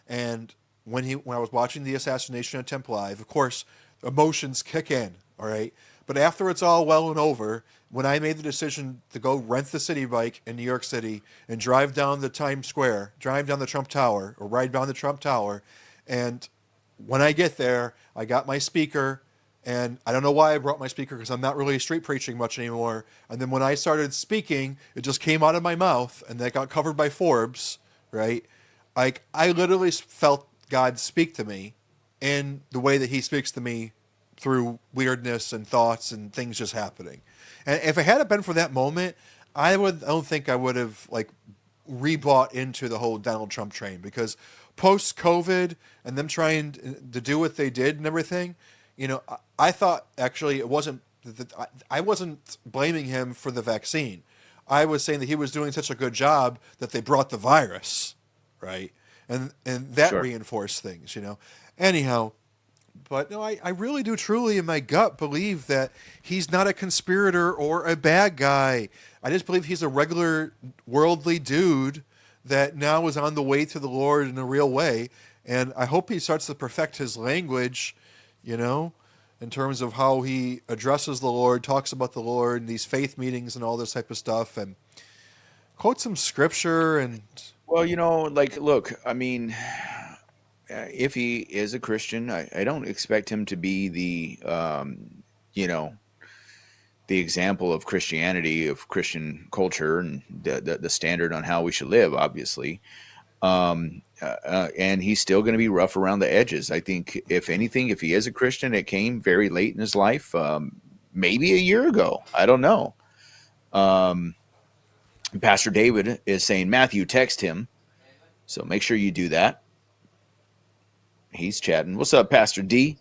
and when I was watching the assassination attempt live, of course, emotions kick in, all right? But after it's all well and over, when I made the decision to go rent the city bike in New York City and drive down the Times Square, drive down the Trump Tower, or ride down the Trump Tower, and when I get there, I got my speaker, and I don't know why I brought my speaker because I'm not really street preaching much anymore. And then when I started speaking, it just came out of my mouth, and that got covered by Forbes, right? Like, I literally felt God speak to me in the way that he speaks to me through weirdness and thoughts and things just happening. And if it hadn't been for that moment, I don't think I would have rebought into the whole Donald Trump train, because post-COVID and them trying to do what they did and everything, I thought actually I wasn't blaming him for the vaccine. I was saying that he was doing such a good job that they brought the virus, right? And that reinforced things, Anyhow, but no, I really do truly in my gut believe that he's not a conspirator or a bad guy. I just believe he's a regular worldly dude that now is on the way to the Lord in a real way. And I hope he starts to perfect his language, you know, in terms of how he addresses the Lord, talks about the Lord, and these faith meetings and all this type of stuff, and quote some scripture. And well, you know, like, look, I mean, if he is a Christian, I don't expect him to be the, you know, the example of Christianity, of Christian culture, and the standard on how we should live, obviously. And he's still going to be rough around the edges. I think, if anything, if he is a Christian, it came very late in his life, maybe a year ago. I don't know. Pastor David is saying, Matthew, text him. So make sure you do that. He's chatting. What's up, Pastor D?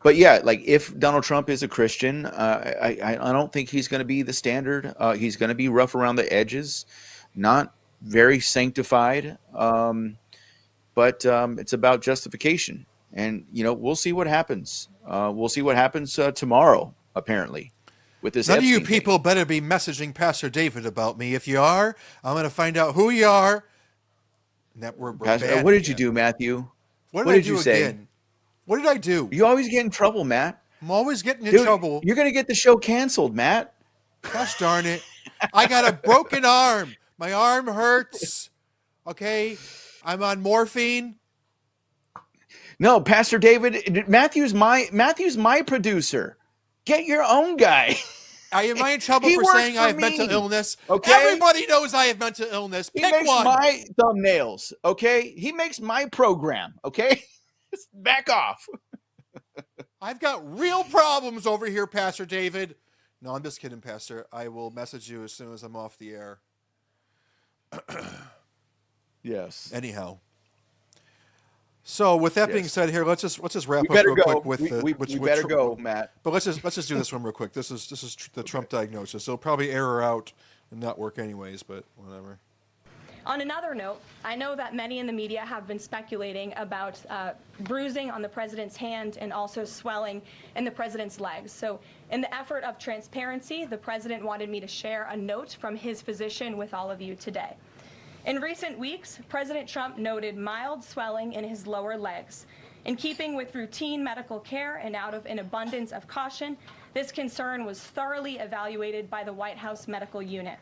But yeah, like, if Donald Trump is a Christian, I don't think he's going to be the standard. He's going to be rough around the edges, not very sanctified. But it's about justification. And, you know, we'll see what happens. We'll see what happens tomorrow, apparently, with this. None Epstein of you people thing. better be messaging Pastor David about me. If you are, I'm going to find out who you are. And that we're Pastor, what did you do, Matthew? What did you do say? again? What did I do? You always get in trouble, Matt. I'm always getting in trouble. You're going to get the show canceled, Matt. Gosh darn it. I got a broken arm. My arm hurts. Okay. I'm on morphine. No, Pastor David, Matthew's my producer. Get your own guy. Am I in trouble He for works saying for I have me. mental illness? Okay. Everybody knows I have mental illness. He Pick makes one. my thumbnails, okay? He makes my program, okay? Back off. I've got real problems over here, Pastor David. No, I'm just kidding, Pastor. I will message you as soon as I'm off the air. Yes. Anyhow. So with that being said, here let's just wrap up real quick with we better go, Matt. But let's just do this one real quick. This is the Trump diagnosis. It'll probably error out and not work anyways, but whatever. On another note, I know that many in the media have been speculating about bruising on the president's hand and also swelling in the president's legs. So in the effort of transparency, the president wanted me to share a note from his physician with all of you today. In recent weeks, President Trump noted mild swelling in his lower legs. In keeping with routine medical care and out of an abundance of caution, this concern was thoroughly evaluated by the White House medical unit.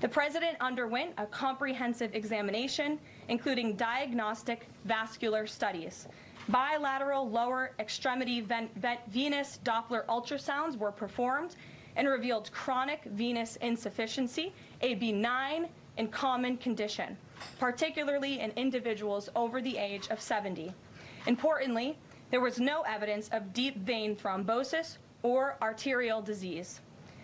The president underwent a comprehensive examination, including diagnostic vascular studies. Bilateral lower extremity venous Doppler ultrasounds were performed and revealed chronic venous insufficiency, a benign and common condition, particularly in individuals over the age of 70. Importantly, there was no evidence of deep vein thrombosis or arterial disease.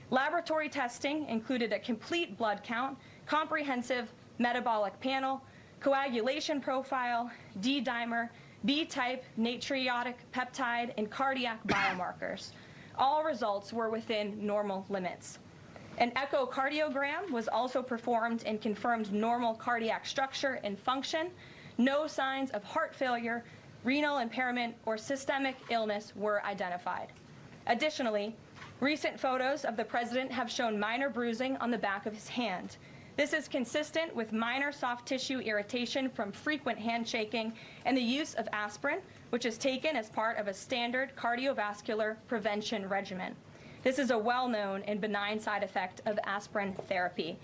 Laboratory testing included a complete blood count, comprehensive metabolic panel, coagulation profile, D-dimer, B-type natriuretic peptide, and cardiac biomarkers. All results were within normal limits. An echocardiogram was also performed and confirmed normal cardiac structure and function. No signs of heart failure, renal impairment, or systemic illness were identified. Additionally, recent photos of the president have shown minor bruising on the back of his hand. This is consistent with minor soft tissue irritation from frequent handshaking and the use of aspirin, which is taken as part of a standard cardiovascular prevention regimen. This is a well-known and benign side effect of aspirin therapy.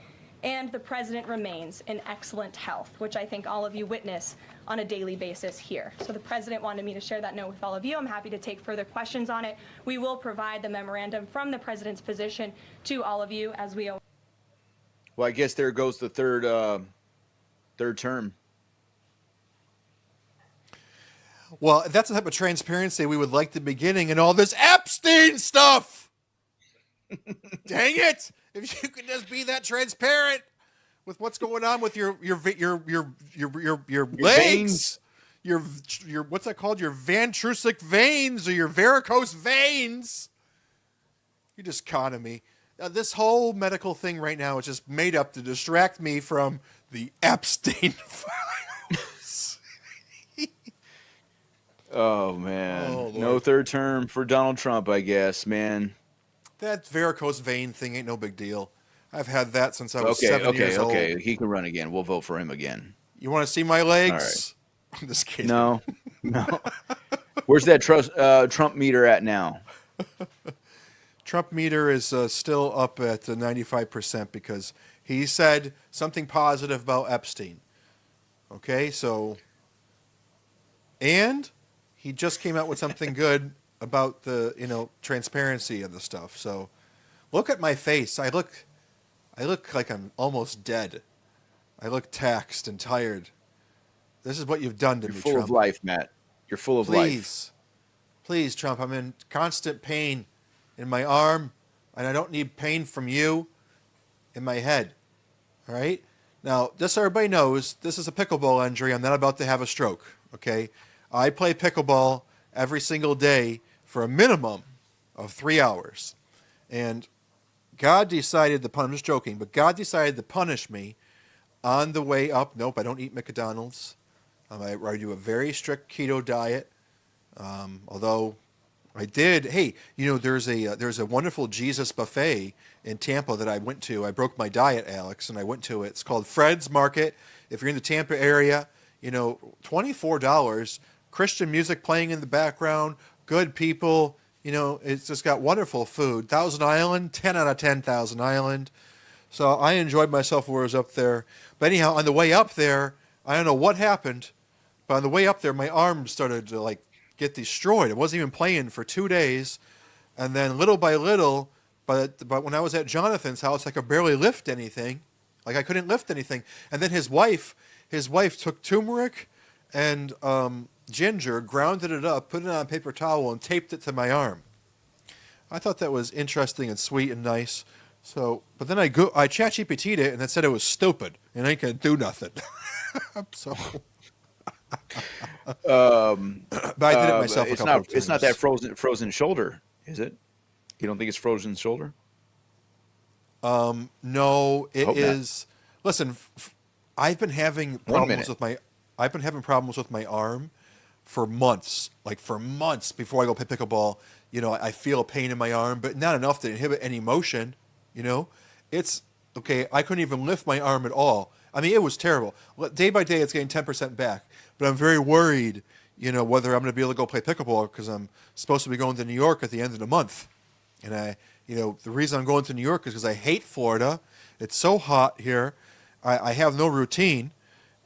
And the president remains in excellent health, which I think all of you witness on a daily basis here. So the president wanted me to share that note with all of you. I'm happy to take further questions on it. We will provide the memorandum from the president's position to all of you as we. Well, I guess there goes the third term. Well, that's the type of transparency we would like the beginning and all this Epstein stuff. Dang it! If you could just be that transparent with what's going on with your legs, your what's that called? Your ventrusic veins or your varicose veins. You just conning me. This whole medical thing right now is just made up to distract me from the Epstein Files. Oh man, oh, no third term for Donald Trump, I guess, man. That varicose vein thing ain't no big deal. I've had that since I was 7 years old. Okay. He can run again. We'll vote for him again. You want to see my legs? All right. I'm just kidding. No. Where's that Trump meter at now? Trump meter is still up at 95% because he said something positive about Epstein. Okay, so, and he just came out with something good about the, transparency of the stuff. So look at my face. I look like I'm almost dead. I look taxed and tired. This is what you've done to me, You're full Trump. of life, Matt. You're full of life. Please, Trump, I'm in constant pain in my arm, and I don't need pain from you in my head. All right? Now, just so everybody knows, this is a pickleball injury. I'm not about to have a stroke, okay? I play pickleball every single day for a minimum of 3 hours. And God decided to I'm just joking, but God decided to punish me on the way up. Nope, I don't eat McDonald's. I do a very strict keto diet. Although I did, hey, there's a wonderful Jesus buffet in Tampa that I went to. I broke my diet, Alex, and I went to it. It's called Fred's Market. If you're in the Tampa area, $24, Christian music playing in the background, good people. It's just got wonderful food. Thousand Island, 10 out of 10, Thousand Island. So I enjoyed myself while I was up there. But anyhow, on the way up there, I don't know what happened, but on the way up there, my arm started to get destroyed. I wasn't even playing for 2 days. And then little by little, but when I was at Jonathan's house, I could barely lift anything. I couldn't lift anything. And then his wife took turmeric and ginger, grounded it up, put it on a paper towel, and taped it to my arm. I thought that was interesting and sweet and nice. So, but then I ChatGPT'd it, and it said it was stupid, and I can't do nothing. So, but I did it myself. It's not that frozen shoulder, is it? You don't think it's frozen shoulder? No, it is. Listen, I've been having problems with my arm for months. For months before I go play pickleball, I feel a pain in my arm, but not enough to inhibit any motion. It's okay. I couldn't even lift my arm at all. I mean, it was terrible. Day by day, it's getting 10% back. But I'm very worried, whether I'm going to be able to go play pickleball because I'm supposed to be going to New York at the end of the month. And the reason I'm going to New York is because I hate Florida. It's so hot here. I have no routine.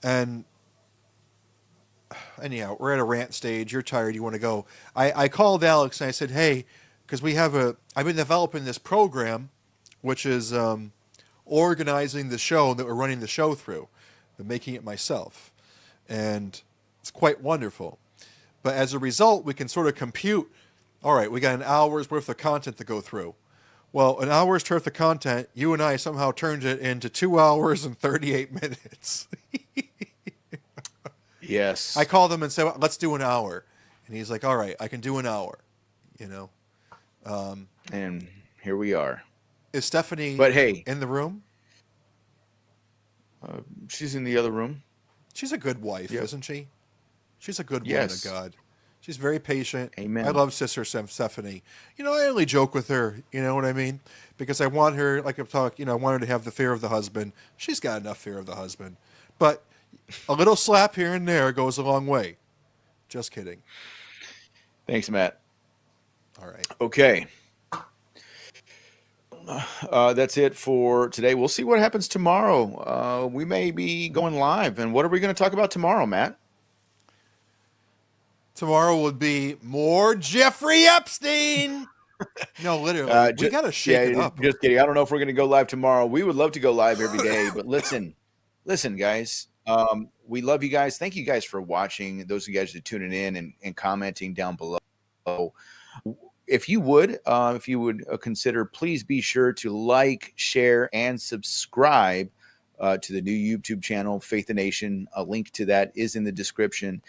And anyhow, we're at a rant stage. You're tired. You want to go. I called Alex and I said, hey, because I've been developing this program, which is organizing the show that we're running the show through, but making it myself. And it's quite wonderful. But as a result, we can sort of compute, all right, we got an hour's worth of content to go through. Well, an hour's worth of content, you and I somehow turned it into 2 hours and 38 minutes. Yes. I called him and said, let's do an hour. And he's like, all right, I can do an hour, And here we are. Is Stephanie in the room? She's in the other room. She's a good wife, isn't she? She's a good woman Yes. of God. She's very patient. Amen. I love Sister Stephanie. I only joke with her, you know what I mean? Because I want her, like I've talked, I want her to have the fear of the husband. She's got enough fear of the husband. But a little slap here and there goes a long way. Just kidding. Thanks, Matt. All right. Okay. That's it for today. We'll see what happens tomorrow. We may be going live. And what are we going to talk about tomorrow, Matt? Tomorrow would be more Jeffrey Epstein. No, literally. We got to shake it up. Just kidding. I don't know if we're going to go live tomorrow. We would love to go live every day. But listen, guys. We love you guys. Thank you guys for watching. Those of you guys that are tuning in and commenting down below. If you would consider, please be sure to like, share, and subscribe to the new YouTube channel, Faith the Nation. A link to that is in the description.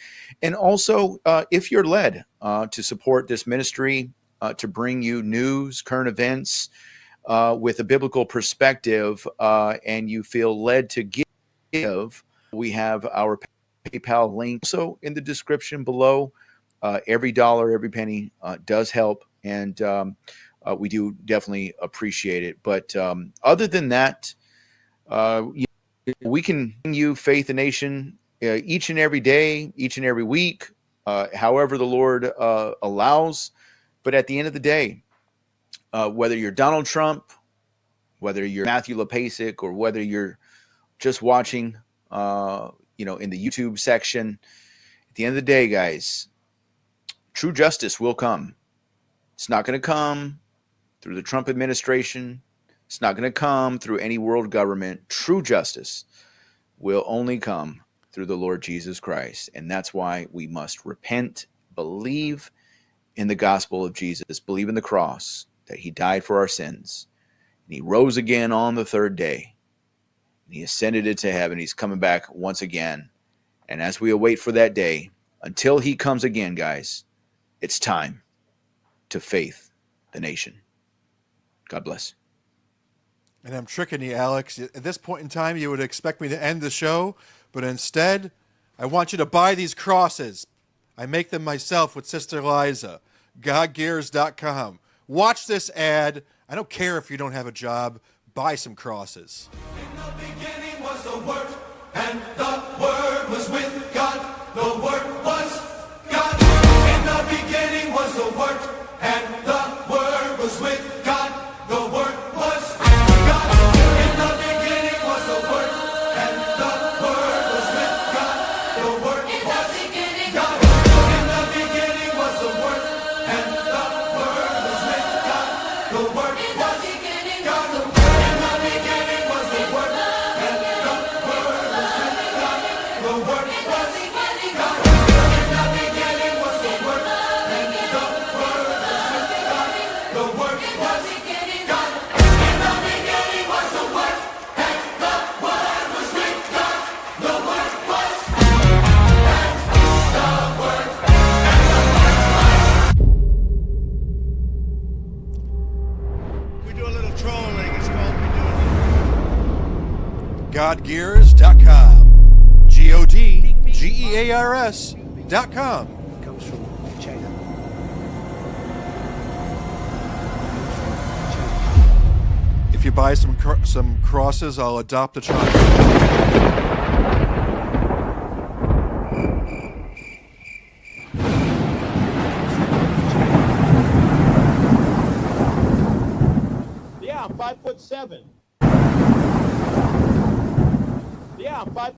And also, if you're led to support this ministry, to bring you news, current events with a biblical perspective, and you feel led to give, we have our PayPal link also in the description below. Every dollar, every penny does help. And we do definitely appreciate it. But other than that, we can continue Faith the Nation each and every day, each and every week, however the Lord allows. But at the end of the day, whether you're Donald Trump, whether you're Matthew Lepasic, or whether you're just watching, in the YouTube section, at the end of the day, guys, true justice will come. It's not going to come through the Trump administration. It's not going to come through any world government. True justice will only come through the Lord Jesus Christ. And that's why we must repent, believe in the gospel of Jesus, believe in the cross, that he died for our sins. And he rose again on the third day. And he ascended into heaven. He's coming back once again. And as we await for that day, until he comes again, guys, it's time to faith the nation. God bless. And I'm tricking you, Alex. At this point in time, you would expect me to end the show, but instead, I want you to buy these crosses. I make them myself with Sister Liza. GodGears.com. Watch this ad. I don't care if you don't have a job. Buy some crosses. In the beginning was the Word, and the Word was with God. The Word was God. In the beginning was the Word, and the Word was with God. The Word was God. In the beginning was the Word, and the Word was with God. The Word was God. In the beginning was the Word, and the Word was with God. The Word was God. In the beginning was the Word, and the Word was with God. The Word was God. In the beginning was the Word, and the Word was with God. The Word was God. In the beginning was the Word, and the Word was with God. The Word was We do a little trolling. It's called GodGears.com. GODGEARS.com. Comes from China. If you buy some crosses, I'll adopt a child. Yeah, I'm 5'7". Yeah, I'm 5'7".